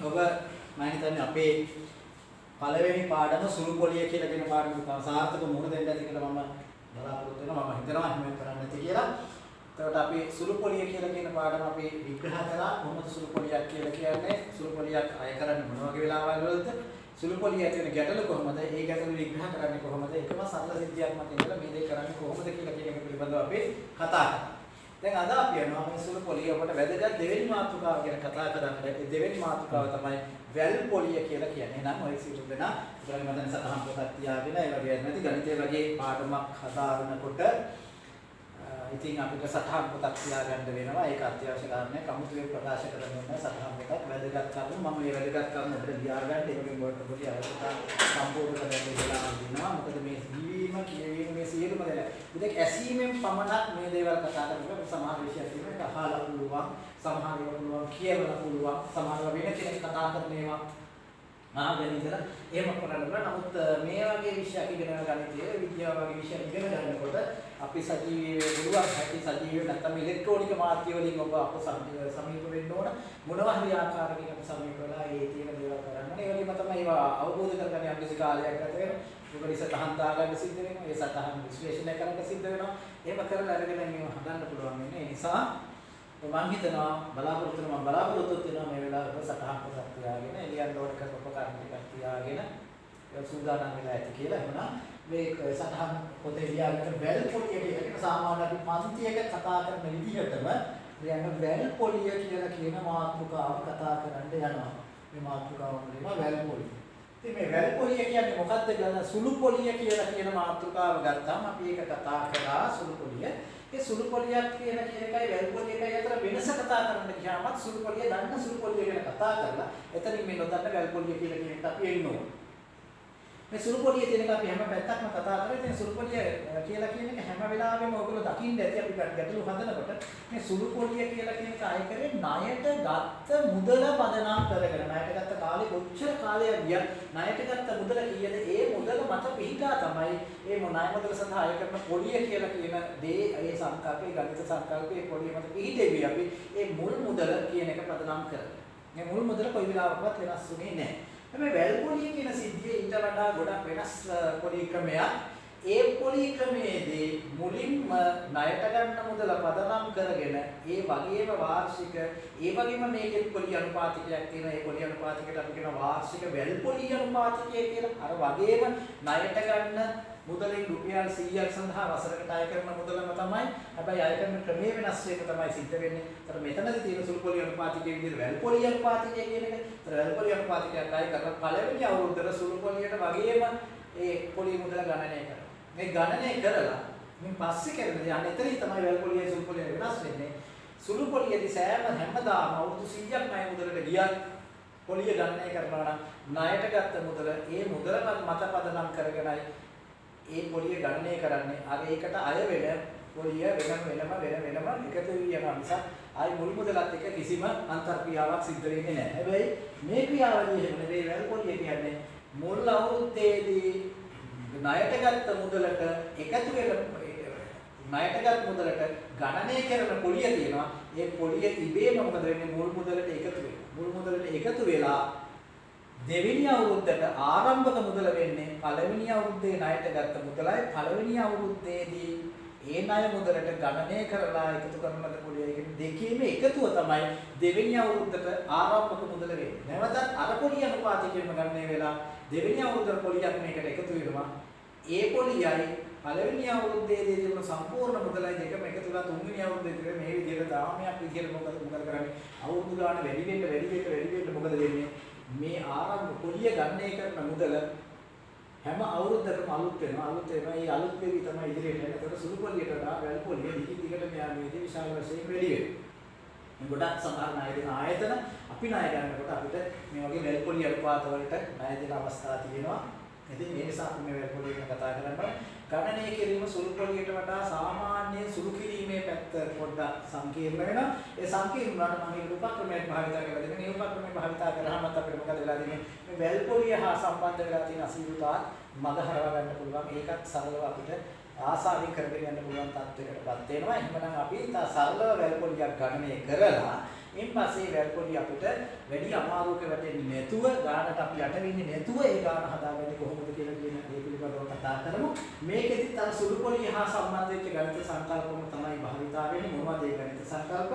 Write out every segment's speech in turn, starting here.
ඔබ මම හිතන්නේ අපේ පළවෙනි පාඩම සුළු පොලිය කියලා කියන පාඩම තමයි සාර්ථක මුහුණ දෙන්න ඇති කියලා මම බලාපොරොත්තු වෙනවා. මම හිතනවා එහෙම කරන්න ඇති කියලා. එතකොට අපි සුළු පොලිය කියලා කියන පාඩම අපි විග්‍රහ කරා. කොහොමද සුළු පොලියක් කියලා කියන්නේ? සුළු පොලියක් අය කරන්නේ මොන වගේ වෙලාවල් වලද? සුළු පොලිය ඇති වෙන ගැටලු කොහොමද? ඒ ගැටලු විග්‍රහ කරන්නේ කොහොමද? එකම සරල සිද්ධියක් මත ඉඳලා මේ දේ කරන්නේ කොහොමද කියලා කියන එක පිළිබඳව අපි කතා කරා. දැන් අද අපි යනවා මේ සුළු පොලිය ඔබට වැදගත් දෙවෙනි මාතෘකාව ගැන කතා කරන්න. ඒ දෙවෙනි මාතෘකාව තමයි වැල් පොලිය කියලා කියන්නේ. නම් ඔය සියලු දෙනා උගලගේ මතන සතහන් පොතක් තියාගෙන ඒ වගේ නැති ගණිතය වගේ පාඩමක් හදාරනකොට ඉතින් අපිට සතහන් පොතක් තියාගන්න වෙනවා. ඒක අත්‍යවශ්‍ය කාරණයක්. අමුතුවෙන් ප්‍රකාශ කරන්න සතහන් පොතක් වැදගත් කරුණු මම මේ වැදගත් කරුණු අපිට ලියාගන්න ඒකෙන් වලට පොඩි අවස්ථා සම්පූර්ණ කරගන්න වෙලා දිනවා. මොකද මේ ජීවීම කියවීම මේ සියලුම දේ. ඉතින් ඇසීමෙන් පමණක් මේ දේවල් කතා කරනකොට සමහර විෂය තියෙනවා. ඒක අහලා පුළුවන්, සමහර ඒවා පුළුවන් කියවලා පුළුවන්, සමහර වෙන කෙනෙක් කතා කරන ඒවා ආගෙන ඉඳලා එහෙම කරන්න බෑ. නමුත් මේ වගේ විෂය ඉගෙන ගන්නදී විද්‍යාව වගේ විෂය ඉගෙන ගන්නකොට අපි සජීවී පුළුවන් හැටි සජීවී නැත්නම් ඉලෙක්ට්‍රොනික මාධ්‍ය වලින් ඔබ අප සමීප වෙන්න ඕන මොනවා හරි ආකාරයකින් අපි සමීප වෙලා ඒ තියෙන දේවල් කරන්න. ඒ වගේම තමයි ඒවා අවබෝධ කරගන්න යම් කිසි කාලයක් ගත වෙනවා. මොකද සතහන් දාගන්න සිද්ධ වෙනවා. ඒ සතහන් විශ්ලේෂණය කරන්න සිද්ධ වෙනවා. එහෙම කරලා අරගෙන මේව හදන්න පුළුවන් වෙන්නේ. ඒ නිසා මම හිතනවා බලාපොරොත්තු වෙනවා මේ වෙලාවට සතහන් පොතක් තියාගෙන එළියන් රෝඩ් එකක උපකරණ ටිකක් තියාගෙන ඒක සූදානම් වෙලා ඇති කියලා. එහෙනම් මේ සතහන් පොතේ ලියාගෙන වැල් පොලිය කියන සාමාන්‍ය අපි පන්තියක කතා කරන විදිහටම ලියන වැල් පොලිය කියලා කියන මාතෘකාව කතා කරන්න යනවා. මේ මාතෘකාව වලින් වැල් පොලිය. ඉතින් මේ වැල් පොලිය කියන්නේ මොකක්ද කියලා සුළු පොලිය කියලා කියන මාතෘකාව ගත්තාම අපි ඒක කතා කරා සුළු පොලිය. ඒ සුළු පොලියක් කියන එකයි වැල් පොලිය එකයි අතර වෙනස කතා කරන්න ගියාමත් සුළු පොලිය දන්න සුළු පොලිය ගැන කතා කරලා එතනින් මේ නොදන්න වැල් පොලිය කියලා කියන එකට අපි එන්න ඕනේ. මේ සුළු පොලිය කියන එක අපි හැම පැත්තක්ම කතා කරලා ඉතින් සුළු පොලිය කියලා කියන එක හැම වෙලාවෙම ඔයගොල්ලෝ දකින්න ඇති අපි ගැටලු හදනකොට මේ සුළු පොලිය කියලා කියන එක අය කරේ ණයට ගත්ත මුදල පදනම් කරගෙන ණයට ගත්ත කාලේ කොච්චර කාලයක් ගියත් ණයට ගත්ත මුදල කීයද ඒ මුදල මත පිහිටා තමයි මේ ණය මුදල සඳහා අය කරන පොලිය කියලා කියන දේ ඒ සංකල්පේ ගණිත සංකල්පේ පොලිය මත පිහිටෙවි අපි ඒ මුල් මුදල කියන එක පදනම් කරගෙන මේ මුල් මුදල කොයි වෙලාවකවත් වෙනස් වෙන්නේ නැහැ. හැබැයි වැල් පොලිය කියන සිද්ධිය ඊට වඩා ගොඩක් වෙනස් පොලි ක්‍රමයක්. ඒ පොලි ක්‍රමයේදී මුලින්ම ණයට ගන්න මුදල පදනම් කරගෙන ඒ වගේම වාර්ෂික ඒ වගේම මේකෙත් පොලි අනුපාතිකයක් තියෙනවා. ඒ පොලි අනුපාතිකයට අපි කියන වාර්ෂික වැල් පොලි අනුපාතිකය කියලා. අර වගේම ණයට ගන්න මුදලින් රුපියල් 100ක් සඳහා වසරකට අය කරන මුදලම තමයි. හැබැයි අය කරන ක්‍රමයේ වෙනස් වීම තමයි සිද්ධ වෙන්නේ. ඒතර මෙතනදී තියෙන සුළු පොලි අනුපාතිකයේ විදිහට වැල් පොලි අනුපාතිකය කියන එක. ඒතර වැල් පොලි අනුපාතිකයක් අය කරන පළවෙනි අවුරුද්දේ සුළු පොලියට වගේම ඒ පොලි මුදල ගණනය කරනවා. මේ ගණනය කරලා මින් පස්සේ කරන දේ අන්න එතනින් තමයි වැල් පොලිය සුළු පොලිය වෙනස් වෙන්නේ. සුළු පොලියේදී සෑම හැමදාම අවුරුදු 100ක් ණය මුදලට ගියත් පොලිය ගණනය කරනවා නම් ණයට ගත්ත මුදල ඒ මුදල මත පදනම් කරගෙනයි ඒ පොලිය ගණනය කරන්නේ. අර ඒකට අය වෙන පොලිය වෙනම එකතු වෙනවා නිසා ආයි මුල් මුදලත් එක්ක කිසිම අන්තර් ක්‍රියාවක් සිද්ධ වෙන්නේ නැහැ. හැබැයි මේ ක්‍රියාවලිය එහෙම නෙවෙයි වැල් පොලිය කියන්නේ මුල් අවුරුද්දේදී ණයට ගත්ත මුදලට එකතු වෙන ණයටගත් මුදලට ගණනය කරන පොලිය තියෙනවා. ඒ පොලිය ඉබේම මොකද වෙන්නේ මුල් මුදලට එකතු වෙනවා. මුල් මුදලට එකතු වෙලා දෙවෙනි අවුරුද්දට ආරම්භක මුදල වෙන්නේ පළවෙනි අවුරුද්දේ ණයට ගත්ත මුදලයි පළවෙනි අවුරුද්දේදී ඒ ණය මුදලට ගණනය කරලා එකතු කරන ලද පොලිය කියන්නේ දෙකේම එකතුව තමයි දෙවෙනි අවුරුද්දට ආරම්භක මුදල වෙන්නේ. නැවතත් අර පොලිය අනුපාතිකයෙන්ම ගණනය වෙලා දෙවෙනි අවුරුද්දේ පොලියක් මේකට එකතු වෙනවා. ඒ පොලියයි පළවෙනි අවුරුද්දේදී තිබුණු සම්පූර්ණ මුදලයි දෙකම එකතු වෙලා තුන්වෙනි අවුරුද්දේදී මේ විදිහට දාමයක් විදිහට මොකද කරන්නේ? අවුරුදු ගාන වැඩි වෙන්න මොකද වෙන්නේ? මේ ආරම්භ පොලිය ගණනය කරන මුදල හැම අවුරුද්දකම අලුත් වෙනවා. ඒ අලුත් වෙවි තමයි ඉදිරියට යන්නේ. ඒකට සුළු පොලියට වඩා වැල් පොලිය දිගට මෙයාමේදී විශාල වශයෙන් වැඩි වෙනවා. ගොඩක් සමහර ණය දෙන ආයතන අපි ණය ගන්නකොට අපිට මේ වගේ වැල් පොලිය අනුපාත වලට ණය දෙන අවස්ථා තියෙනවා. ඉතින් මේ නිසා අපි මේ වැල් පොලිය ගැන කතා කරනවා. ගණනය කිරීම සුළු පොලියට වඩා සාමාන්‍ය සුළු කිරීමේ පැත්ත පොඩ්ඩක් සංකීර්ණ වෙනවා. ඒ සංකීර්ණ වුණාට මම මේ උපක්‍රමයක් භාවිත කරලා දෙන්නේ. මේ උපක්‍රමය භාවිත කරාම අපිට මොකද වෙලා දෙන්නේ? මේ වැල් පොලිය හා සම්බන්ධ වෙලා තියෙන අසීරුතා මග හරවා ගන්න පුළුවන්. ඒකත් සරලව අපිට ආසාවෙන් කරගෙන යන්න පුළුවන් තත්යකටපත් වෙනවා. එහෙනම් අපි සරලව වැල් පොලියක් ගණනය කරලා ඉන් පස්සේ වැල් පොලිය අපිට වැඩි අමාරුවක වැටෙන්නේ නැතුව ගානට අපි යට වෙන්නේ නැතුව ඒ ගාන හදාගන්නේ කොහොමද කියලා කියන ඒ පිළිබඳව කතා කරමු. මේකෙදිත් අර සුළු පොලිය හා සම්බන්ධ වෙච්ච ගණිත සංකල්පම තමයි භාවිතා වෙන්නේ. මොනවද ඒ ගණිත සංකල්ප?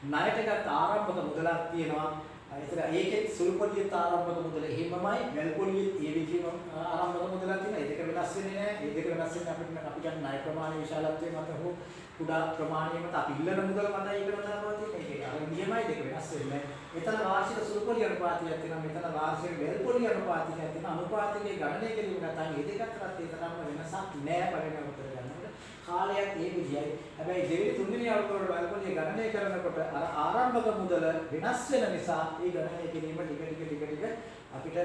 ණයට ගත් ආරම්භක මුදලක් තියෙනවා. ඒතර ඒකේ සුළු පොලියේ ආරම්භක මුදල එහෙමමයි, වැල් පොලියේ ඒ විදිහම ආරම්භක මුදලක් තියෙනවා. ඒ දෙක වෙනස් වෙන්නේ නැහැ. ඒ දෙක වෙනස් වෙන්නේ අපි කියන්නේ ණය ප්‍රමාණය විශාලත්වයේ මත හෝ කුඩා ප්‍රමාණය මත අපි ඉල්ලන මුදල මත ඒකම තමයි තියෙන්නේ. ඒක අර විදිහමයි දෙක වෙනස් වෙන්නේ. මෙතන වාර්ෂික සුළු පොලිය අනුපාතයක් තියෙනවා. මෙතන වාර්ෂික වැල් පොලිය අනුපාතයක් තියෙනවා. අනුපාතකයේ ගණනය කිරීම නැත්නම් මේ දෙක අතර ඒ තරම්ම වෙනසක් නැහැ පරිණාම උත්තර ගන්නකොට. කාලයක් ඒ විදිහයි. හැබැයි දෙවෙනි තුන්වෙනි අවුරුද්දේ වැල් පොලිය ගණනය කරනකොට අර ආරම්භක මුදල වෙනස් වෙන නිසා ඒ ගණනය කිරීම ටික අපිට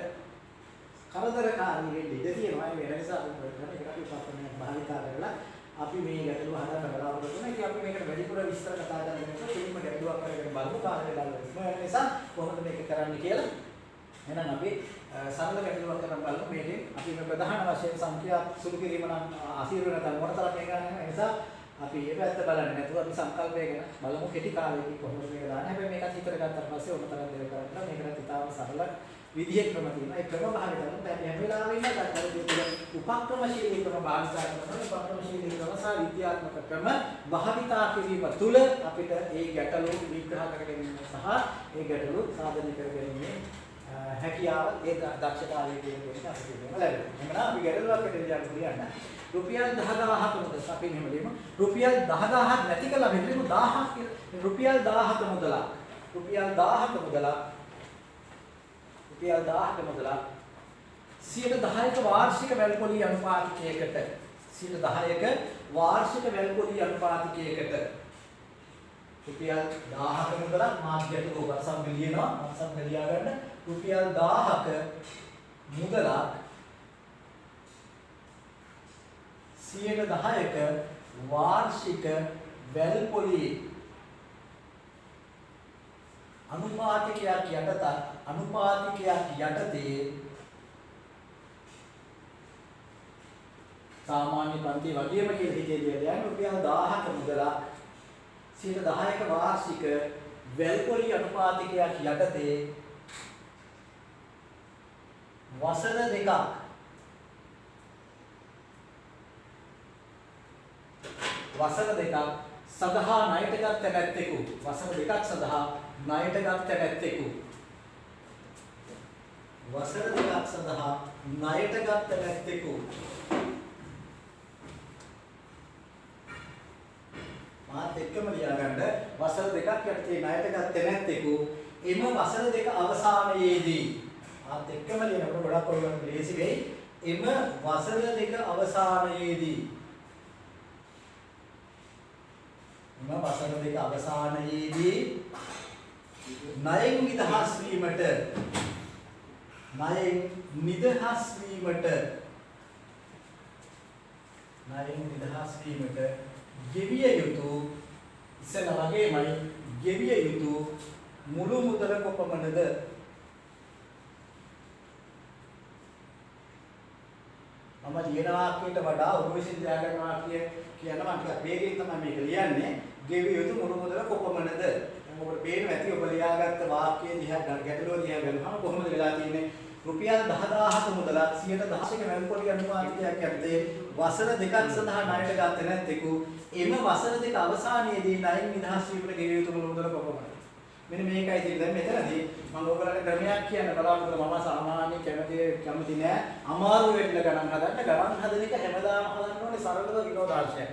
කරදරකාරී වෙන්න ඉඩ තියෙනවා. ඒ වෙන නිසා අපි ඒකට අපි පස්සෙන් භාවිතා කරලා අපි මේ ගැටලුව හදන්න බලාපොරොත්තු වෙනවා. ඉතින් අපි මේකට වැඩිපුර විස්තර කතා කරනකොට තේින්ම ගැටලුවක් කරගෙන බලමු කාලය වෙලා ඉන්න නිසා කොහොමද මේක කරන්න කියලා. එහෙනම් අපි සරල ගැටලුවක් කරන් බලමු. මේකේ අපි මේ ප්‍රධාන වශයෙන් සංඛ්‍යා සුළු කිරීම නම් අසීරු නැත්නම් මොනතරම් මේ ගන්න ඒ නිසා අපි මේ පැත්ත බලන්නේ නැතුව අපි සංකල්පය ගැන බලමු කෙටි කාලයකින් කොහොමද මේක දාන්නේ. හැබැයි මේකත් හිතට ගත්තාට පස්සේ ඕනතරම් දෙයක් කරන්න මේකට ඉතාලම සරල විදිහේ ක්‍රම තියෙනවා. ඒ ක්‍රම භාවිත කරන දැන් හැම වෙලාවෙම ගන්න උපක්‍රමශීලී ක්‍රම භාවිත කරනවා. උපක්‍රමශීලී ක්‍රම සහ විද්‍යාත්මක ක්‍රම භාවිතා කිරීම තුළ අපිට ඒ ගැටලු විග්‍රහ කර ගැනීම සහ ඒ ගැටලු සාධනය කර ගැනීම හැකියාව ඒ දක්ෂතාවය කියන එක අපිට ලැබෙනවා. එහෙනම් අපි ගැටලුවක් දෙන්න රුපියල් 10000ක මුදල අපි මෙහෙම දෙමු. රුපියල් 10000ක් නැති කළා මෙතන 1000ක් කියලා. රුපියල් 1000ක මුදල. රුපියල් 1000ක මුදල. රුපියල් 1000ක මුදල 10%ක වාර්ෂික වැල් පොලිය අනුපාතයකට 10%ක වාර්ෂික වැල් පොලිය අනුපාතයකට රුපියල් 1000ක මුදල මාධ්‍යයට ඔබසම් ලියනවා. ඔබසම් ලියා ගන්න රුපියල් 1000ක මුදලක් 10%ක වාර්ෂික වැල් පොලිය අනුපාතිකයක් යටතේ සාමාන්‍ය පන්ති වගේම කියලා හිතේ දෙයක් රුපියල් 1000ක මුදලක් 10%ක වාර්ෂික වැල් පොලිය අනුපාතිකයක් යටතේ වසර දෙකක් සඳහා ණයට ගත් තැනැත්තෙකු වසර දෙකක් සඳහා ණයට ගත් තැනැත්තෙකු වසර දෙකක් සඳහා ණයට ගත් තැනැත්තෙකු මාත් එක්කම ලියාගන්න වසර දෙකක් යටතේ ණයට ගත් තැනැත්තෙකු එම වසර දෙක අවසානයේදී මාත් එක්කම ලියනකොට ගොඩක් ඔයගොල්ලෝ ලේසි වෙයි එම වසර දෙක අවසානයේදී වසර දෙක අවසානයේදී ණයෙන් නිදහස් වීමට ගෙවිය යුතු ඉස්සෙල්ලා වගේමයි ගෙවිය යුතු මුළු මුදල කොපමණද මම ලියන වාක්‍යයට වඩා ඔබ විසින් ලියාගන්න වාක්‍ය කියනවා මම ටිකක් වේගයෙන් තමයි මේක ලියන්නේ ගෙවිය යුතු මුළු මුදල කොපමණද දැන් ඔබට පේනවා ඇති ඔබ ලියාගත්ත වාක්‍යය දිහා ගැටලුව දිහා බලනකොට කොහොමද වෙලා තියෙන්නේ රුපියල් 10000ක මුදලක් 10%ක වැල් පොලිය අනුපාතයක් යටතේ වසර දෙකක් සඳහා ණයට ගත්තේ නැත්ෙකු එම වසර දෙක අවසානයේදී ණයෙන් නිදහස් වීමට ගෙවිය යුතු මුළු මුදල කොපමණද මෙන්න මේකයි තියෙන්නේ දැන් මෙතනදී මම ඔයගලන්ට ක්‍රමයක් කියන්න බලාපොරොත්තු මම සාමාන්‍ය කැමති නෑ අමාරු වෙන්න ගණන් හදන එක හැමදාම හදන්න ඕනේ සරලව විනෝදාංශයක්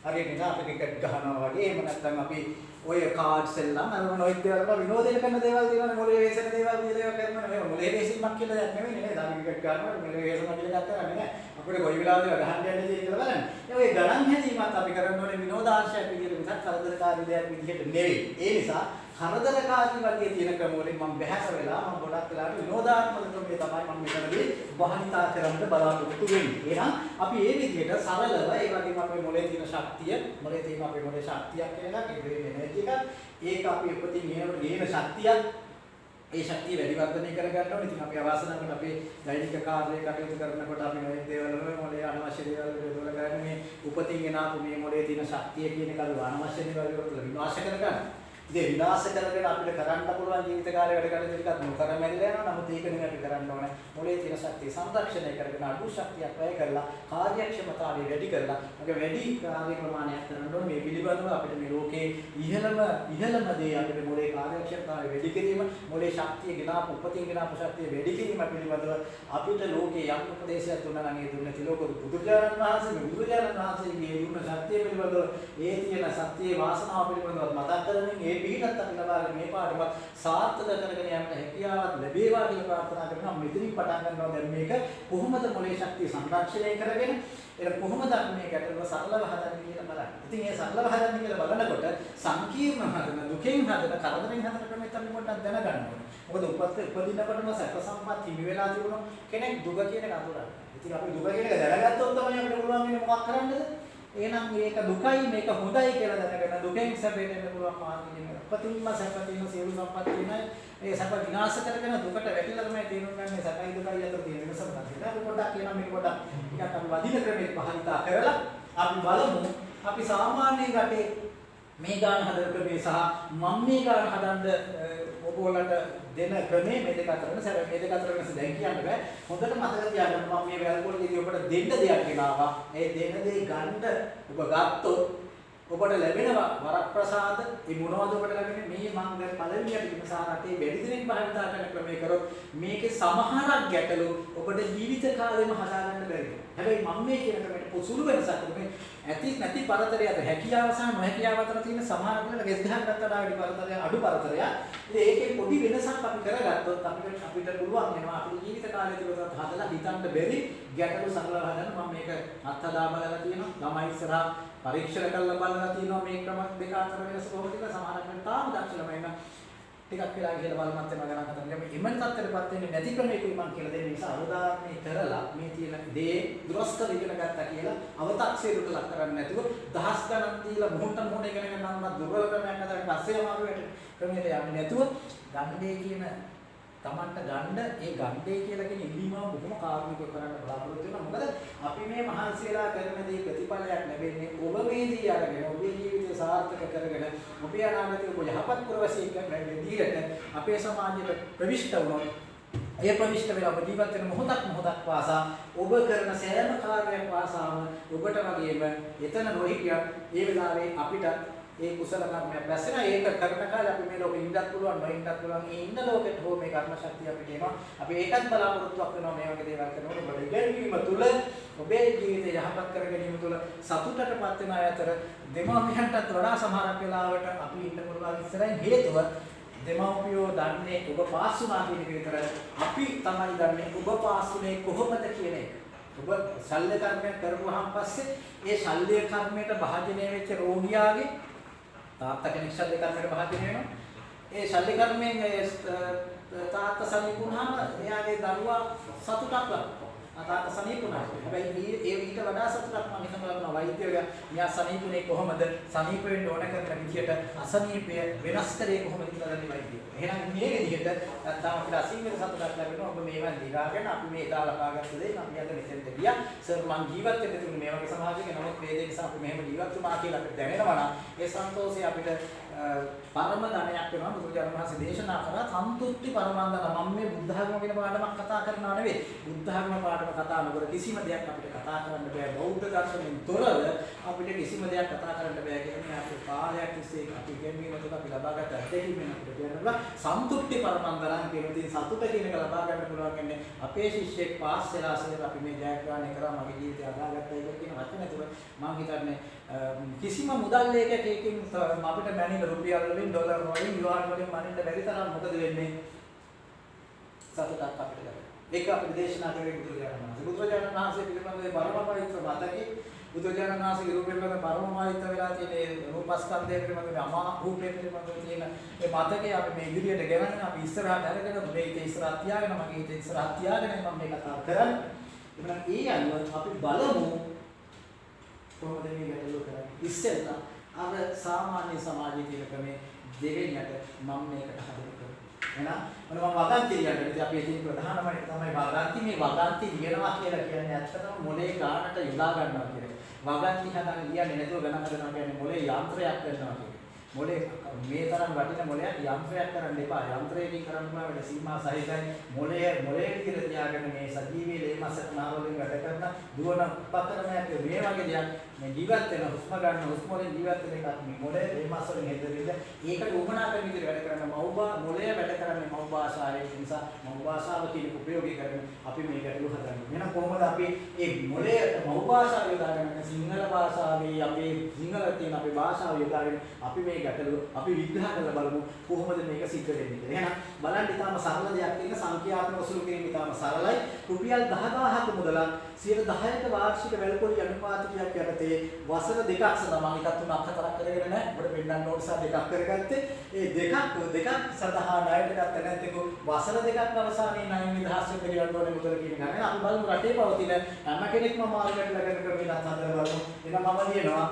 හරියට නිකන් අපි ක්‍රිකට් ගහනවා වගේ එහෙම නැත්නම් අපි ඔය කාඩ්ස් එල්ලම් අර මොනවද දේවල් විනෝදයෙන් කරන දේවල් තියෙනවානේ මොලේ වේසන දේවල් කරනවා නේ මොලේ වේසින්මක් කියලා දෙයක් නෙමෙයි නේද අපි ක්‍රිකට් ගන්නවා මොලේ වේසන කියලා ගත්තා නේ අපිට කොයි වෙලාවද ගහන්න යන්නේ කියලා බලන්න ඒ ඔය ගණන් හැදීමත් අපි කරන්න ඕනේ විනෝදාංශයක් විදිහට මිසක් කරදරකාරී දෙයක් විදිහට නෙවෙයි ඒ නිසා කරදරකාරී වගේ තියෙන ක්‍රම වලින් මම බැහැස වෙලා මම ගොඩක් වෙලාවට විනෝදාත්මක ක්‍රමයේ තමයි මම මෙතනදී භාවිතා කරන්න බලාපොරොත්තු වෙන්නේ. එහෙනම් අපි මේ විදිහට සරලව ඒ වගේම අපේ මොලේ තියෙන ශක්තිය, මොලේ තියෙන අපේ මොලේ ශක්තියක් කියන එකක්, ඒ බ්‍රේන් එනර්ජි එකක්, ඒක අපි උපතින් ගේන ශක්තියක්, ඒ ශක්තිය වැඩි වර්ධනය කර ගන්න ඕනේ. ඉතින් අපි අවසානකට අපේ දෛනික කාර්යය කටයුතු කරනකොට අපි මේ දේවල් වල මොලේ අනවශ්‍ය දේවල් වල ගන්න මේ උපතින් එන අපේ මේ මොලේ තියෙන ශක්තිය කියන එක අනවශ්‍ය දේවල් වල විනාශ කර ගන්න. ඉතින් විනාශ කරගෙන අපිට කරන්න පුළුවන් ජීවිත කාලේ වැඩ කටයුතු ටිකක් නොකර මැරිලා යනවා. නමුත් ඒක නෙමෙයි අපි කරන්න ඕනේ. මොලේ තියෙන ශක්තිය සංරක්ෂණය කරගෙන අඩු ශක්තියක් වැය කරලා කාර්යක්ෂමතාවය වැඩි කරලා ඒක වැඩි කාර්ය ප්‍රමාණයක් කරන්න ඕනේ. මේ පිළිබඳව අපිට මේ ලෝකේ ඉහළම දේ අපිට මොලේ කාර්යක්ෂමතාවය වැඩි කිරීම, මොලේ ශක්තිය ගෙනාපු උපතින් ගෙනාපු ශක්තිය වැඩි කිරීම පිළිබඳව අපිට ලෝකේ යම් උපදේශයක් දුන්නා නම් ඒ දුන්නේ තිලෝක බුදුරජාණන් වහන්සේ මේ බුදුරජාණන් වහන්සේගේ දුන්න ශක්තිය පිළිබඳව ඒ තියෙන ශක්තියේ වාසනාව පිළිබඳව මතක් කරමින් ඒ පිළිගත් අපි ලබාගෙන මේ පාඩම සාර්ථක කරගෙන යන්න හැකියාවක් ලැබේවා කියලා ප්‍රාර්ථනා කරනවා. මෙතනින් පටන් ගන්නවා දැන් මේක කොහොමද මොලේ ශක්තිය සංරක්ෂණය කරගෙන ඒක කොහොමද අපි මේ ගැටලුව සරලව හදන්නේ කියලා බලන්න. ඉතින් ඒ සරලව හදන්නේ කියලා බලනකොට සංකීර්ණ හදන දුකෙන් හදන කරදරෙන් හදන ක්‍රමයට අපි පොඩ්ඩක් දැනගන්න ඕනේ. මොකද උපදිනකොටම සැප සම්පත් හිමි වෙලා තිබුණොත් කෙනෙක් දුක කියන එක අඳුරන්නේ. ඉතින් අපි දුක කියන එක දැනගත්තොත් තමයි අපිට පුළුවන් වෙන්නේ මොකක් කරන්නද? එහෙනම් මේක දුකයි මේක හොඳයි කියලා දැනගෙන දුකෙන් සැපයට එන්න පුළුවන් මාර්ගයෙන් උපතින්ම සැප තියෙන සියලු සම්පත් තියෙනයි ඒ සැප විනාශ කරගෙන දුකට වැටිලා තමයි තේරුම් ගන්න මේ සැපයි දුකයි අතර තියෙන වෙනස මොකක්ද කියලා. අපි පොඩ්ඩක් කියනවා මේක පොඩ්ඩක් ටිකක් අපි වදින ක්‍රමයක භාවිතා කරලා අපි බලමු අපි සාමාන්‍ය රටේ මේ ගාන හදන ක්‍රමේ සහ මම මේ ගාන හදන්න ඔබවලට දෙන ක්‍රමේ මේ දෙක අතර වෙනස මේ දෙක අතර වෙනස දැන් කියන්න බෑ. හොඳට මතක තියාගන්න මම මේ වැල්පොලේදී ඔබට දෙන්න දෙයක් ගෙනාවා. ඒ දෙන දේ ගන්න ඔබ ගත්තොත් ඔබට ලැබෙනවා වරප්‍රසාද. ඒ මොනවද ඔබට ලැබෙන්නේ? මේ මම දැන් පළවෙනියට විමසා රටේ වැඩි දිනෙක භාවිතා කරන ක්‍රමයේ කරොත් මේකේ සමහරක් ගැටලු ඔබට ජීවිත කාලෙම හදාගන්න බැරි. හැබැයි මම මේ කියන ක්‍රමයට පොසුළු වෙනසක් මේ ඇති නැති පරතරය අතර හැකියාව සහ නොහැකියාව අතර තියෙන සමහර වල ගෙස් ගහකට වඩා වැඩි පරතරය අඩු පරතරයක්. ඉතින් ඒකේ පොඩි වෙනසක් අපි කරගත්තොත් අපිට පුළුවන් වෙනවා අපේ ජීවිත කාලය තුළ හදලා හිතන්න බැරි ගැටලු සරලව හදන්න. මම මේක අත්හදා බලලා තියෙනවා. ළමයි ඉස්සරහා පරීක්ෂණ කරලා බලලා තියෙනවා මේ ක්‍රම දෙක අතර වෙනස කොහොමද කියලා. සමහරක් වෙන තාම දක්ෂ ළමයි ඉන්න ටිකක් වෙලා ගිහලා බලමත් වෙනවා ගණන් හදන්න. මේ එමන් තත්ත්වයටපත් වෙන්නේ නැති ක්‍රමයකුයි මම කියලා දෙන්න නිසා අවධානය කරලා මේ තියෙන දේ දුරස්තර ඉගෙන ගත්තා කියලා අව탁සීරුට ලක් කරන්නේ නැතුව දහස් ගණන් දීලා මොහොත මොහොත ඉගෙන ගන්න නම් දුර්වල ක්‍රමයක් හදාගෙන පස්සේ අමාරුවට ක්‍රමයට යන්නේ නැතුව ගන්නේ කියන තමන්ට ගන්න ඒ ගන්නේ කියලා කියන ඉල්ලීම බොහොම කාර්මිකව කරන්න බලාපොරොත්තු වෙනවා. මොකද අපි මේ මහන්සි වෙලා කරන දේ ප්‍රතිඵලයක් ලැබෙන්නේ ඔබ මේ දී අරගෙන ඔබේ ජීවිතය සාර්ථක කරගෙන ඔබේ අනාගතය ඔබ යහපත් පුරවැසියෙක් කරන විදිහට අපේ සමාජයට ප්‍රවිෂ්ඨ වුණොත් ඒ ප්‍රවිෂ්ඨ වෙලා ඔබ ජීවත් වෙන මොහොතක් පාසා ඔබ කරන සෑම කාර්යයක් පාසාම ඔබට වගේම එතන නොහිටියත් ඒ වෙලාවේ අපිට ඒ කුසල කර්මයක් දැසෙන ඒක කරන කාලේ අපි මේ ලෝකෙ ඉඳත් පුළුවන් නොඉඳත් පුළුවන් ඒ ඉන්න ලෝකෙට හෝ මේ කර්ම ශක්තිය අපිට එනවා. අපි ඒකත් බලාපොරොත්තුවක් වෙනවා මේ වගේ දේවල් කරනකොට ඔබට ඉගෙනීම තුළ ඔබේ ජීවිතය යහපත් කර ගැනීම තුළ සතුටටපත් වෙන අය අතර දෙමාපියන්ටත් වඩා සමහරක් වෙලාවට අපි ඉන්න පුළුවන් ඉස්සරහින් හේතුව දෙමාපියෝ දන්නේ ඔබ පාස් වුණා කියන එක විතර අපි තමයි දන්නේ ඔබ පාස් වුණේ කොහොමද කියන එක. ඔබ ශල්‍ය කර්මයක් කරපුවාන් පස්සේ ඒ ශල්‍ය කර්මයට භාජනය වෙච්ච රෝගියාගේ තාත්තා කෙනෙක් ශල්‍ය කර්මයට භාජනය වෙනවා. ඒ ශල්‍ය කර්මයෙන් තාත්තා සනීප වුණාම එයාගේ දරුවා සතුටක් ලබනවා. තාත්තා සනීප වුණා. හැබැයි ඒ ඊට වඩා සතුටක් මම හිතනවා වෛද්‍යවරයා මෙයා සනීපුනේ කොහොමද? සනීප වෙන්න ඕන කරන විදියට අසනීපය වෙනස් කරේ කොහොමද කියලා දන්නේ වෛද්‍යවරයා. එහෙනම් මේ විදිහට නැත්නම් අපිට අසීමිත සතුටක් ලැබෙනවා. ඔබ මේවා දිගාගෙන අපි මේ එදා ලබාගත්ත දේ අපි අද මෙතෙන්ට ගියා. සර් මං ජීවත් වෙන්න තිබුණේ මේ වගේ සමාජයක. නමුත් මේ දේ නිසා අපි මෙහෙම ජීවත් වුණා කියලා අපිට දැනෙනවා නම් ඒ සන්තෝෂය අපිට පරම ධනයක් වෙනවා. බුදුරජාණන් වහන්සේ දේශනා කරා සන්තුෂ්ටි පරමාන්දන. මම මේ බුද්ධ ධර්ම කියන පාඩමක් කතා කරනවා නෙවෙයි. බුද්ධ ධර්ම පාඩම කතා නොකර කිසිම දෙයක් අපිට කතා කරන්න බෑ. බෞද්ධ දර්ශනයෙන් තොරව අපිට කිසිම දෙයක් කතා කරන්න බෑ. කියන්නේ අපේ කාලයක් තිස්සේ අපි ඉගෙනීම තුළ අපි ලබාගත් අත්දැකීමෙන් අපිට කියනවා සන්තුෂ්ටි පරමාන්දන කියන දේ සතුට කියන එක ලබා ගන්න පුළුවන් කියන්නේ අපේ ශිෂ්‍යෙක් පාස් වෙලා ඉඳලා අපි මේ ජයග්‍රහණය කරා මගේ ජීවිතය අදාගත්තා කියන වචන තුළ මම හිතන්නේ කිසිම මුදල් ලේඛකයකින් අපිට මැනින රුපියල් වලින් ඩොලර් වලින් යුවාන් වලින් මනින්න බැරි තරම් මොකද වෙන්නේ සතුටක් අපිට ලැබෙනවා. ඒක අපිට දේශනා කරේ බුදුරජාණන් වහන්සේ. බුදුරජාණන් වහන්සේ පිළිබඳව පරමපවිත්‍ර මතකේ බුදුරජාණන් වහන්සේගේ රූපයෙන් වල පරමපවිත්‍ර වෙලා තියෙන රූපස්කන්ධය පිළිබඳව අමා රූපය පිළිබඳව තියෙන ඒ මතකේ අපි මේ ඉදිරියට ගෙනගෙන අපි ඉස්සරහට අරගෙන මේ හිත ඉස්සරහට තියාගෙන මගේ හිත ඉස්සරහට තියාගෙන මම මේ කතාව කරන්නේ. එබනම් ඒ අනුව අපි බලමු කොහොමද මේ ගැටලුව කරන්නේ. ඉස්සෙල්ලා අර සාමාන්‍ය සමාජයේ තියෙන ක්‍රමේ දෙවෙනියට මම මේකට හදලා එහෙනම් මම වගන්ති ලියන්නේ. ඉතින් අපි ඉතින් ප්‍රධානම තමයි වගන්ති. මේ වගන්ති ලියනවා කියලා කියන්නේ ඇත්තටම මොලේ ගානට යොදා ගන්නවා කියන්නේ. වගන්ති හදන්න ලියන්නේ නැතුව ගණන් හදනවා කියන්නේ මොලේ යන්ත්‍රයක් කරනවා කියන්නේ. මොලේ මේ තරම් වටින මොලයක් යන්ත්‍රයක් කරන්න එපා. යන්ත්‍රයකින් කරන්න පුළුවන් වැඩ සීමා සහිතයි. මොලේ විදිහට තියාගෙන මේ සජීවී ලේ මස් නාවලින් වැඩ කරන දුවන උපකරණයක් මේ වගේ දෙයක් මේ ජීවත් වෙන හුස්ම ගන්න හුස්ම වලින් ජීවත් වෙන එකක් මේ මොලේ ලේ මස් වලින් හේතුවෙද ඒකට උමනා කරන විදිහට වැඩ කරන මොලේ වැඩ කරන්නේ මව් භාෂාවේ නිසා මව් භාෂාව කියන උපයෝගී කරගෙන අපි මේ ගැටලු හදන්නේ. එහෙනම් කොහොමද අපි මේ මොලේ මව් භාෂාව යොදාගෙන සිංහල භාෂාවේ අපේ සිංහල තියෙන අපේ භාෂාව යොදාගෙන අපි මේ ගැටලුව අපි විග්‍රහ කරලා බලමු කොහොමද මේක සිද්ධ වෙන්නේ කියලා. එහෙනම් බලන්න ඉතාලම සරල දෙයක් තියෙන සංඛ්‍යාත්මක සුළු කිරීම ඉතාලම සරලයි. රුපියල් 10000ක මුදලක් 10%ක වාර්ෂික වැල්පොලි අනුපාතකයක් යටතේ වසර දෙකක් සඳහා මම එකක් තුනක් හතරක් කරගෙන නැහැ. ඔබට පෙන්නන්න ඕන නිසා දෙකක් කරගත්තේ. ඒ දෙකක් සඳහා ණයට ගත්ත නැත්නම් වසර දෙකක් අවසානයේ ණය නිදහස් වෙන්න ගියන්න ඕනේ මුදල කියන එක. එහෙනම් අපි බලමු රටේ පවතින හැම කෙනෙක්ම මාර්ගයට ළඟට ක්‍රමයක් හදලා බලමු. එහෙනම් මම කියනවා